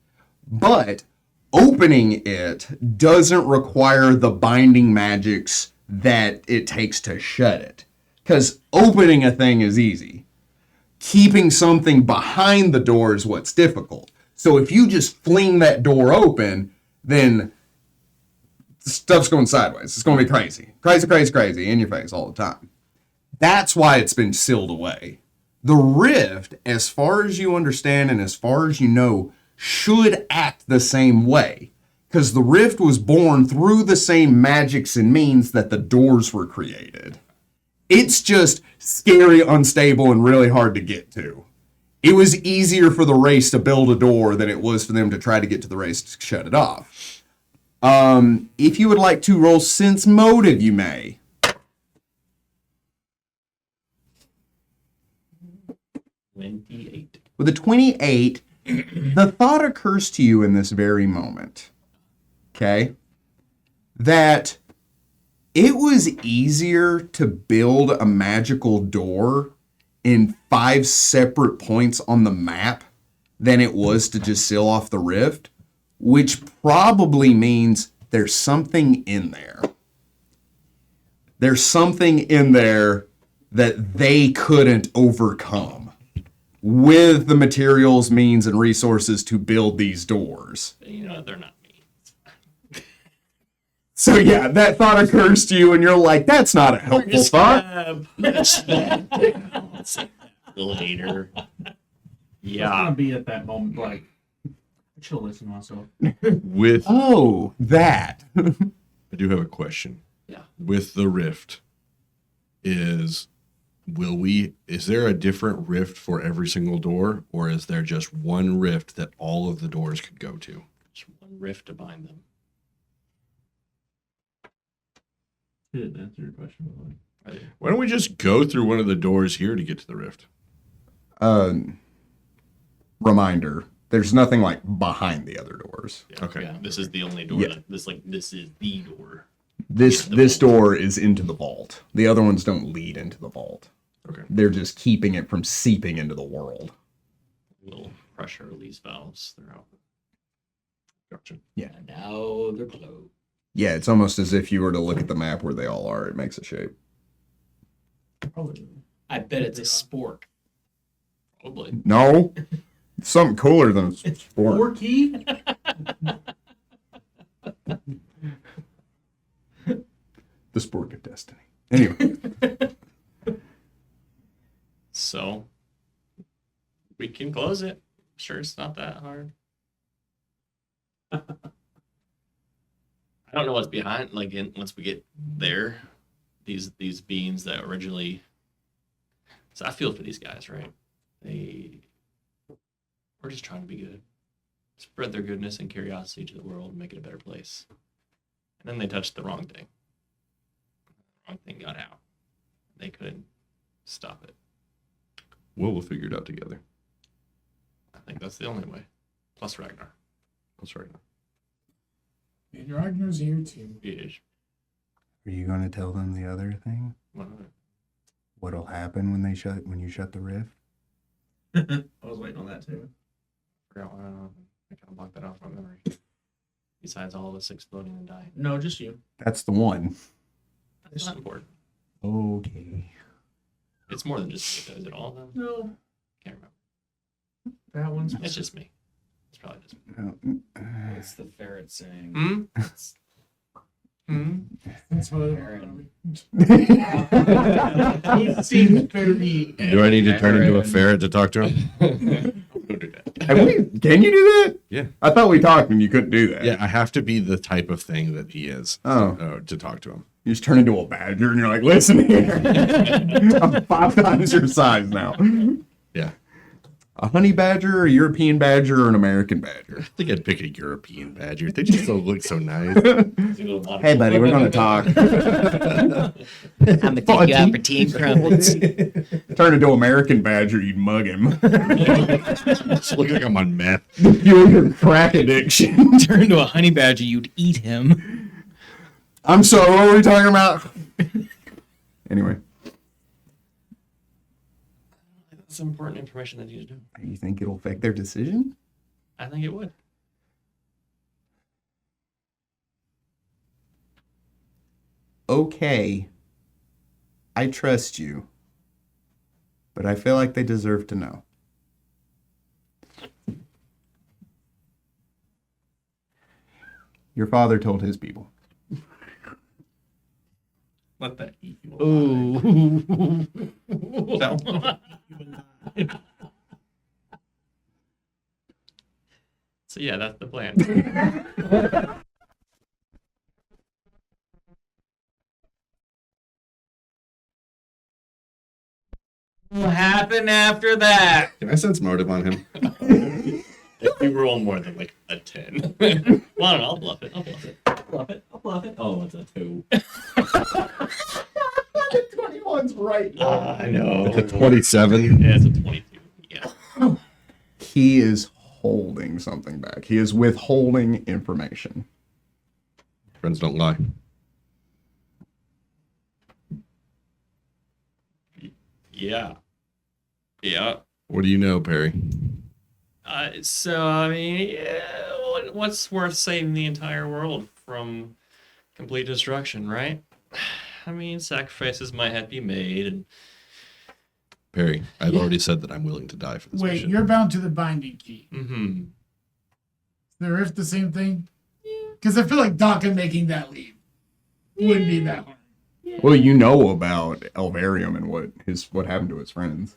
S1: but opening it doesn't require the binding magics that it takes to shut it. Because opening a thing is easy. Keeping something behind the door is what's difficult. So if you just fling that door open, then stuff's going sideways. It's going to be crazy. Crazy in your face all the time. That's why it's been sealed away. The rift, as far as you understand and as far as you know, should act the same way. Because the rift was born through the same magics and means that the doors were created. It's just scary, unstable, and really hard to get to. It was easier for the race to build a door than it was for them to try to get to the race to shut it off. If you would like to roll sense motive, you may.
S5: 28.
S1: With a 28, the thought occurs to you in this very moment, okay, that it was easier to build a magical door in 5 separate points on the map than it was to just seal off the rift, which probably means there's something in there. There's something in there that they couldn't overcome with the materials, means, and resources to build these doors.
S5: You know, they're not me.
S1: So yeah, that thought occurs to you and you're like, that's not a helpful thought.
S5: Let's say that later.
S6: I'm
S5: Yeah.
S6: gonna be at that moment like, I should listen to myself.
S7: With
S1: Oh, that.
S7: I do have a question.
S5: Yeah.
S7: With the rift, is there a different rift for every single door, or is there just one rift that all of the doors could go to?
S5: Just one rift to bind them.
S3: Didn't answer your question.
S7: Why don't we just go through one of the doors here to get to the rift?
S1: Reminder, there's nothing like behind the other doors.
S5: Yeah,
S7: Okay.
S5: Yeah, this is the only door.
S1: Yeah.
S5: This is the door.
S1: This
S5: Yeah, the vault.
S1: door is into the vault. The other ones don't lead into the vault.
S7: Okay.
S1: They're just keeping it from seeping into the world.
S5: Little pressure release valves. They're out.
S7: Gotcha.
S5: And now they're closed.
S1: Yeah, it's almost as if you were to look at the map where they all are. It makes a shape.
S8: I bet it's a spork.
S5: Probably.
S1: No, it's something cooler than a sport.
S6: Key?
S1: spork of destiny. Anyway,
S5: So we can close it. Sure, it's not that hard. I don't know what's behind. Like, once we get there, these beings that originally. So I feel for these guys, right? We're just trying to be good, spread their goodness and curiosity to the world, and make it a better place. And then they touched the wrong thing. The wrong thing got out. They couldn't stop it.
S7: Well, we'll figure it out together.
S5: I think that's the only way. Plus Ragnar.
S7: That's right.
S4: And Ragnar's here too.
S5: Yes.
S1: are you going to tell them the other thing?
S5: What?
S1: What'll happen when you shut the rift?
S6: I was waiting on that too.
S5: Forgot what I kind of blocked that off my memory. Besides all of us exploding and dying.
S6: No, just you.
S1: That's the one.
S5: That's not important.
S1: Okay.
S5: It's more than just me, though. Is it all of them?
S6: No,
S5: Can't remember.
S6: that one's.
S5: It's just me. It's probably just me.
S8: What's the ferret saying?
S5: Hmm? Hmm?
S4: That's what
S6: He seems very.
S7: Do I need to turn into a ferret to talk to him?
S5: Go do that.
S1: Can you do that?
S7: Yeah.
S1: I thought we talked and you couldn't do that.
S7: Yeah, I have to be the type of thing that he is to talk to him.
S1: You just turn into a badger and you're like, listen here. I'm 5 times your size now.
S7: Yeah.
S1: A honey badger, a European badger, or an American badger?
S7: I think I'd pick a European badger. They just don't look so nice.
S1: Hey, buddy, we're going to talk.
S9: I'm gonna take you out for tea and crumpets.
S1: Turn into an American badger, you'd mug him.
S7: Just look like I'm on meth.
S1: Your crack addiction.
S8: Turn into a honey badger, you'd eat him.
S1: I'm sorry, what were we talking about? Anyway.
S5: That's some important information that you need to know.
S1: You think it'll affect their decision?
S5: I think it would.
S1: Okay. I trust you. But I feel like they deserve to know. Your father told his people.
S6: Let that eat you alive.
S5: So yeah, that's the plan.
S8: What happened after that?
S7: Can I sense motive on him?
S5: If you roll more than like a 10. Well, I don't know, I'll bluff it. I'll bluff it. Oh, it's a 2.
S1: 21's right.
S5: I know.
S7: It's a 27.
S5: Yeah, it's a 22. Yeah.
S1: He is holding something back. He is withholding information.
S7: Friends don't lie.
S5: Yeah. Yeah.
S7: What do you know, Perry?
S5: So, I mean, yeah, what's worth saving the entire world from complete destruction, right? I mean, sacrifices might have to be made. And
S7: Perry, I've already said that I'm willing to die for this
S4: Wait,
S7: mission.
S4: you're bound to the binding key.
S5: mm-hmm.
S4: The rift, the same thing? Because I feel like Daka making that leap wouldn't be that hard.
S1: Well, you know about Elvarium and what happened to his friends.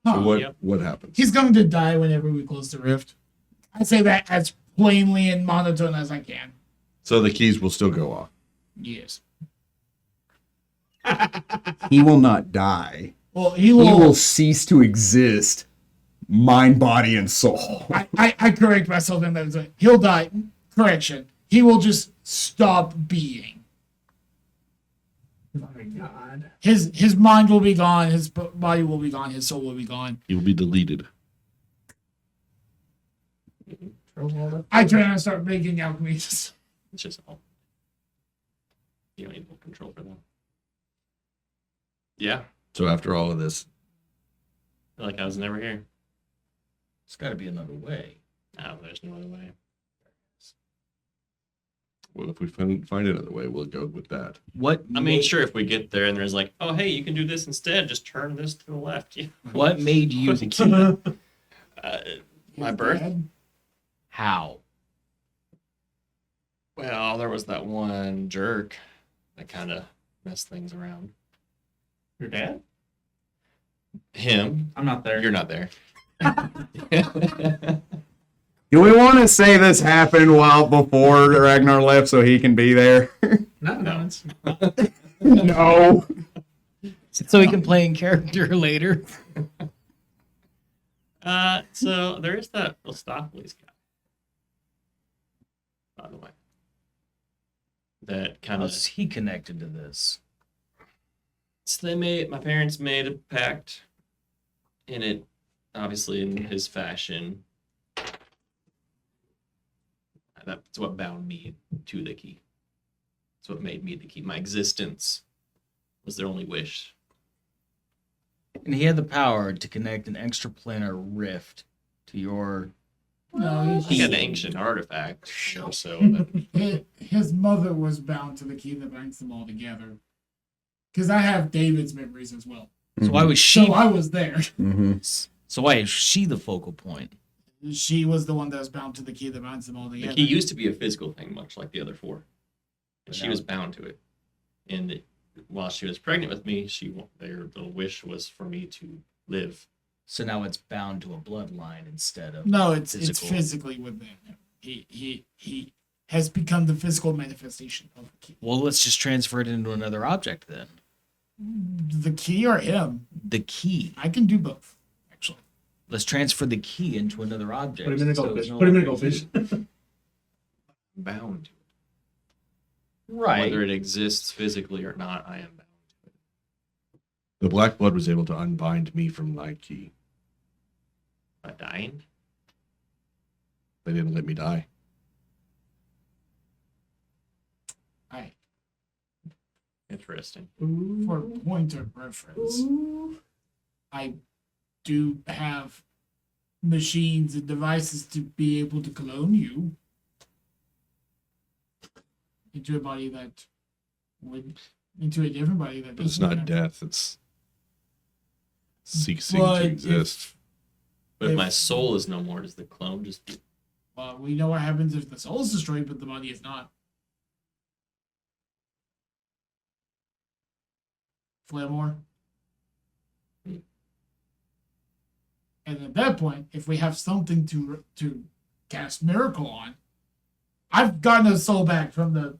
S7: So
S4: Huh.
S7: what
S5: Yep.
S7: what happens?
S4: He's going to die whenever we close the rift. I say that as plainly and monotone as I can.
S7: So the keys will still go off.
S4: Yes.
S1: He will not die.
S4: Well,
S1: He will cease to exist, mind, body, and soul.
S4: I correct myself in that. He'll die. Correction. He will just stop being.
S6: Oh my god.
S4: His mind will be gone. His body will be gone. His soul will be gone.
S7: He will be deleted.
S4: I try not to start making alchemies.
S5: It's just all. You don't need no control for that. Yeah.
S7: So after all of this,
S5: I feel like I was never here.
S8: There's got to be another way.
S5: No, there's no other way.
S7: well, if we find another way, we'll go with that.
S8: What?
S5: I mean, sure, if we get there and there's like, oh, hey, you can do this instead, just turn this to the left. Yeah.
S8: What made you the key?
S5: My birth?
S8: How?
S5: Well, there was that one jerk that kind of messed things around.
S6: Your dad?
S5: Him.
S6: I'm not there.
S5: You're not there.
S1: Do we want to say this happened while before Ragnar left so he can be there?
S6: No.
S1: No.
S8: So he can play in character later.
S5: So there is that Ostopoulos guy, by the way, that kind of.
S8: How's he connected to this?
S5: So my parents made a pact, and it, obviously in his fashion, that's what bound me to the key. That's what made me the key. My existence was their only wish.
S8: And he had the power to connect an extraplanar rift to your.
S4: No,
S5: He got an ancient artifact, so that,
S4: his mother was bound to the key that binds them all together. Because I have David's memories as well.
S8: So why was she?
S4: So I was there.
S1: Mm-hmm.
S8: So why is she the focal point?
S4: She was the one that was bound to the key that binds them all
S5: the
S4: together.
S5: key used to be a physical thing, much like the other four. And she
S8: now-
S5: was bound to it. And while she was pregnant with me, the wish was for me to live.
S8: So now it's bound to a bloodline instead of.
S4: No, it's
S8: physical.
S4: physically within him. He has become the physical manifestation of the key.
S8: Well, let's just transfer it into another object then.
S4: The key or him?
S8: The key.
S4: I can do both, actually.
S8: Let's transfer the key into another object.
S6: Put him in a
S8: so
S6: goldfish.
S8: it's no
S6: Put him in a
S8: longer
S6: goldfish.
S8: key.
S5: Bound to it.
S8: Right.
S5: Whether it exists physically or not, I am bound to it.
S7: The Black Blood was able to unbind me from my key.
S5: By dying?
S7: They didn't let me die.
S4: I,
S5: Interesting.
S4: for point of reference, I do have machines and devices to be able to clone you into a body that would into a different body that
S7: But it's
S4: doesn't
S7: not
S4: have-
S7: death, it's ceasing
S4: But
S7: to
S4: if-
S7: exist.
S5: But if my
S4: If-
S5: soul is no more, does the clone just be...
S4: Well, we know what happens if the soul is destroyed, but the body is not. Flamore.
S5: Hmm.
S4: And at that point, if we have something to cast miracle on, I've gotten a soul back from the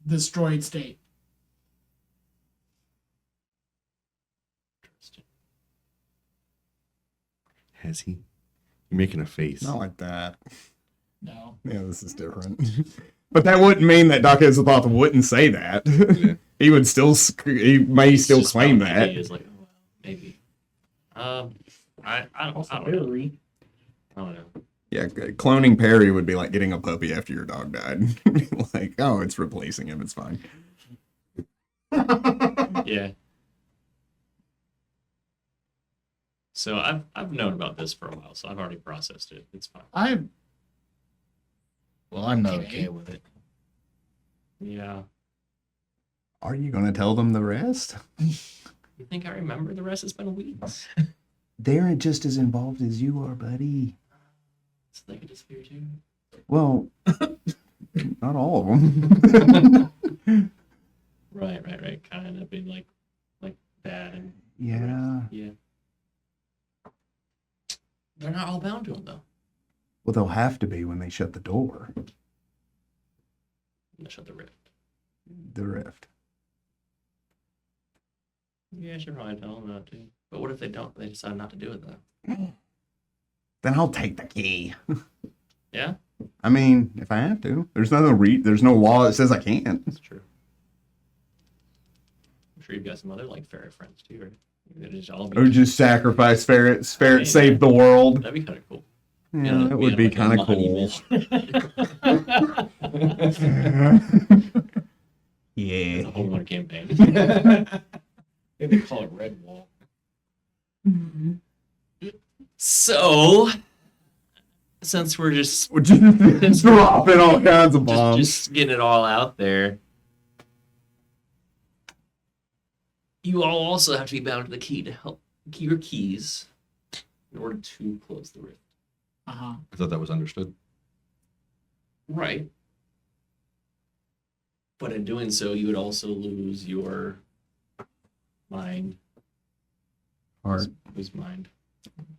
S4: destroyed state.
S5: Interesting.
S7: Has he? You're making a face.
S1: Not like that.
S4: No.
S1: Yeah, this is different. But that wouldn't mean that Doc Isaboth wouldn't say that.
S7: Yeah.
S1: He would still, he may
S5: It's
S1: still
S5: just
S1: claim
S5: bound to
S1: that.
S5: be is like, oh, well, maybe. I don't know.
S6: Possibility.
S5: I don't know.
S1: Yeah, cloning Perry would be like getting a puppy after your dog died. Like, oh, it's replacing him. It's fine.
S5: Yeah. So I've known about this for a while, so I've already processed it. It's fine.
S4: I'm
S8: Well, I'm not
S4: Okay.
S8: okay with it.
S5: Yeah.
S1: Are you going to tell them the rest?
S5: You think I remember? The rest has been weeks.
S1: They're just as involved as you are, buddy.
S5: So they could disappear too.
S1: Well, not all of them.
S5: Right. Kind of being like that and
S1: Yeah.
S5: yeah. They're not all bound to him though.
S1: Well, they'll have to be when they shut the door.
S5: They shut the rift.
S1: The rift.
S5: Yeah, sure. I tell them not to. But what if they don't? They decide not to do it though.
S1: Then I'll take the key.
S5: Yeah,
S1: I mean, if I have to. There's no law that says I can't.
S5: that's true. I'm sure you've got some other like fairy friends too, right? They just all be-
S1: Or just sacrifice ferrets. Ferrets
S5: Yeah.
S1: save the world.
S5: That'd be kind of cool.
S1: Yeah,
S5: know,
S1: that would be
S5: like a
S1: kind of cool.
S5: It's
S1: Yeah.
S5: a whole other campaign.
S8: Maybe call it Red Wall.
S5: So, since we're just
S1: We're just dropping all kinds of bombs.
S5: just getting it all out there, you all also have to be bound to the key to help your keys in order to close the rift.
S4: uh-huh.
S7: I thought that was understood.
S5: Right. But in doing so, you would also lose your mind.
S1: Heart.
S5: Whose mind?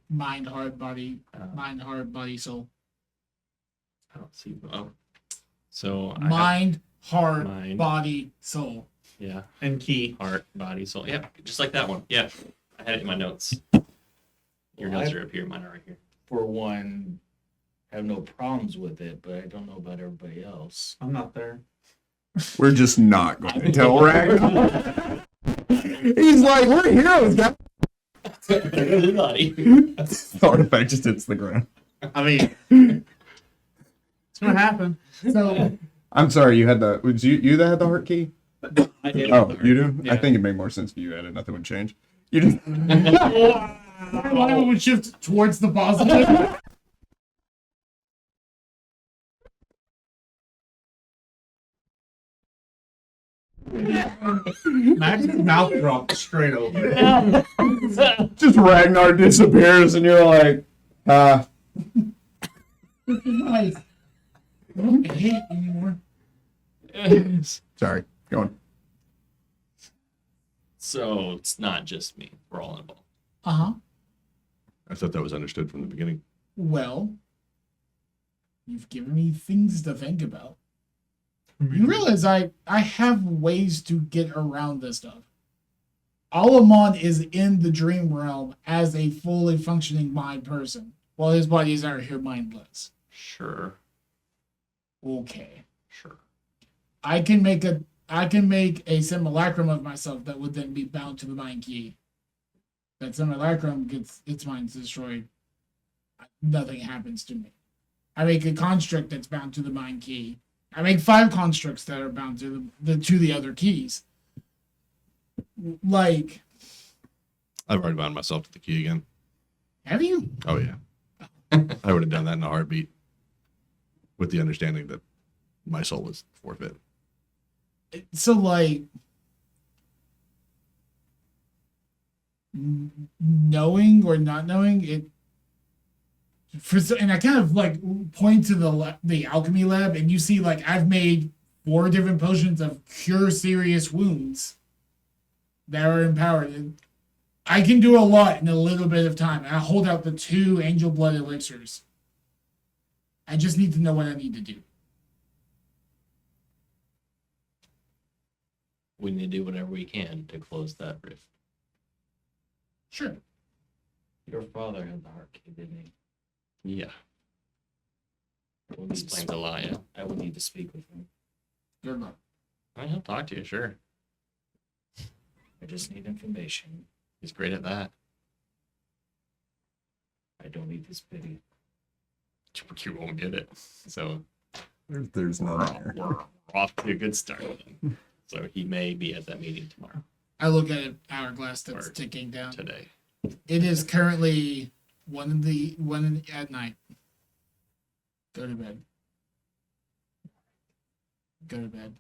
S4: Mind, heart, body.
S5: Uh,
S4: Mind, heart, body, soul.
S5: I don't see. Oh, so I have
S4: Mind, heart,
S5: mind.
S4: body, soul.
S5: Yeah,
S6: And key.
S5: heart, body, soul. Yeah, just like that one. Yeah, I had it in my notes. Your
S8: Well,
S5: notes
S8: I-
S5: are up here. Mine are right here.
S8: For one, have no problems with it, but I don't know about everybody else.
S6: I'm not there.
S1: We're just not going to tell Ragnar. He's like, we're heroes, guys.
S5: Everybody.
S1: The artifact just hits the ground.
S6: I mean, it's gonna happen.
S4: So
S1: I'm sorry, you had the. Was you that had the heart key?
S8: I did.
S1: Oh, you do? I
S8: Yeah.
S1: think it made more sense if you had it. Nothing would change. You just.
S4: my life would shift towards the positive.
S6: Max's mouth dropped straight over.
S1: Just Ragnar disappears, and you're like,
S4: Nice. I don't hate it anymore.
S1: sorry, go on.
S5: So it's not just me. We're all involved.
S4: Uh-huh.
S7: I thought that was understood from the beginning.
S4: Well, you've given me things to think about. You realize I have ways to get around this stuff. Alamon is in the dream realm as a fully functioning mind person, while his body is out here mindless.
S5: Sure.
S4: Okay.
S5: Sure.
S4: I can make a simulacrum of myself that would then be bound to the mind key. That simulacrum gets its mind destroyed. Nothing happens to me. I make a construct that's bound to the mind key. I make 5 constructs that are bound to the other keys. Like,
S7: I've already bound myself to the key again.
S4: have you?
S7: Oh yeah. I would have done that in a heartbeat. With the understanding that my soul was forfeit.
S4: So like, knowing or not knowing it. And I kind of like point to the alchemy lab, and you see like I've made 4 different potions of cure serious wounds that are empowered. And I can do a lot in a little bit of time. And I hold out the 2 angel blood elixirs. I just need to know what I need to do.
S5: We need to do whatever we can to close that rift.
S4: Sure.
S8: Your father had the heart key, didn't he?
S5: Yeah.
S8: I will need to
S5: Explains
S8: speak-
S5: a lot, yeah.
S8: I will need to speak with him.
S4: Good luck.
S5: I mean, he'll talk to you, sure.
S8: I just need information.
S5: He's great at that.
S8: I don't need his pity.
S5: You won't get it. So
S1: There's
S5: we're,
S1: none there.
S5: we're off to a good start. So he may be at that meeting tomorrow,
S4: I look at an hourglass that's
S5: Or
S4: ticking down.
S5: today.
S4: It is currently 1 at night. Go to bed. Go to bed.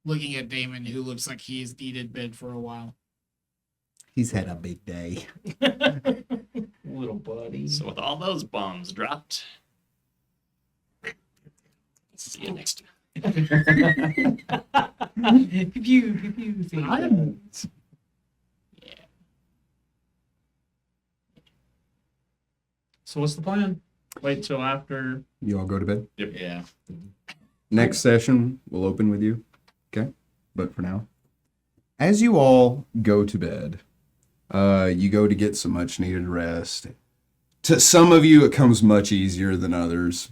S4: Looking at Damon, who looks like he's needed bed for a while.
S10: He's had a big day.
S8: Little buddy.
S5: So with all those bombs dropped, see you next time.
S8: Pew, pew, pew, pew.
S4: I'm
S6: So what's the plan? Wait till after.
S1: You all go to bed.
S8: Yeah.
S1: Next session, we'll open with you. Okay? But for now, as you all go to bed, you go to get some much needed rest. To some of you, it comes much easier than others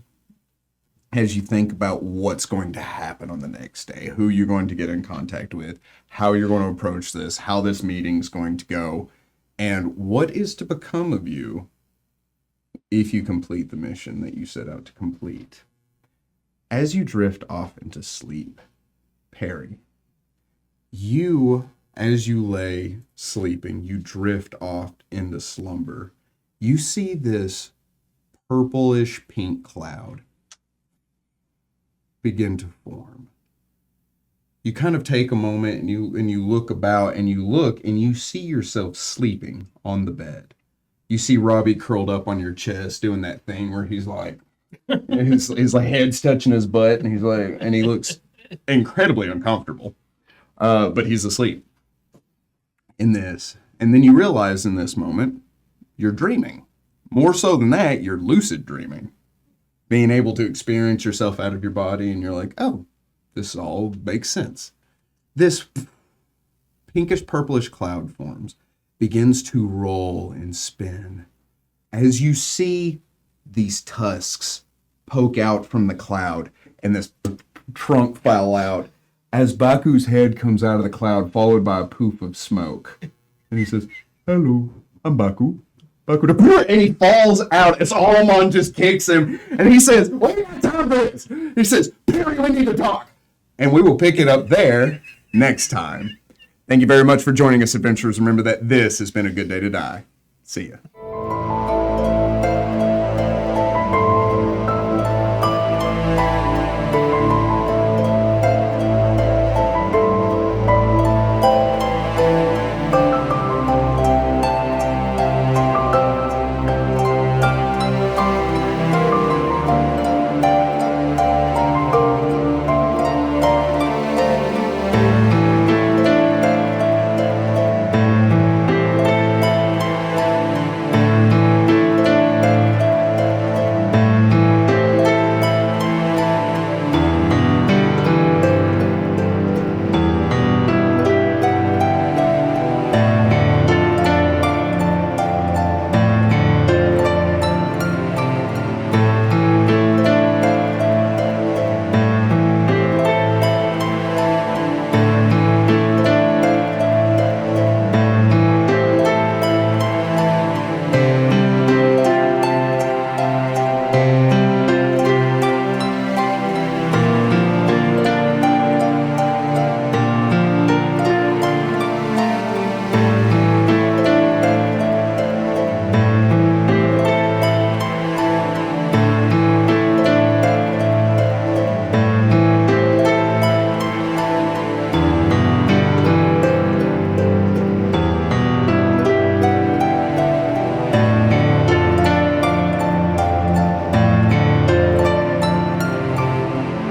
S1: as you think about what's going to happen on the next day, who you're going to get in contact with, how you're going to approach this, how this meeting's going to go, and what is to become of you if you complete the mission that you set out to complete. As you drift off into sleep, Perry, you, as you lay sleeping, you drift off into slumber. You see this purplish pink cloud begin to form. You kind of take a moment and you look about and you see yourself sleeping on the bed. You see Robbie curled up on your chest doing that thing where he's like his like head's touching his butt and he looks incredibly uncomfortable. But he's asleep in this. And then you realize in this moment, you're dreaming. More so than that, you're lucid dreaming. Being able to experience yourself out of your body, and you're like, oh, this all makes sense. This pinkish purplish cloud forms, begins to roll and spin. As you see these tusks poke out from the cloud and this trunk file out, as Baku's head comes out of the cloud, followed by a poof of smoke. And he says, hello, I'm Baku. Baku, and he falls out as Almon just kicks him. And he says, we got time for this. He says, Perry, we need to talk. And we will pick it up there next time. Thank you very much for joining us, adventurers. Remember that this has been a good day to die. See ya.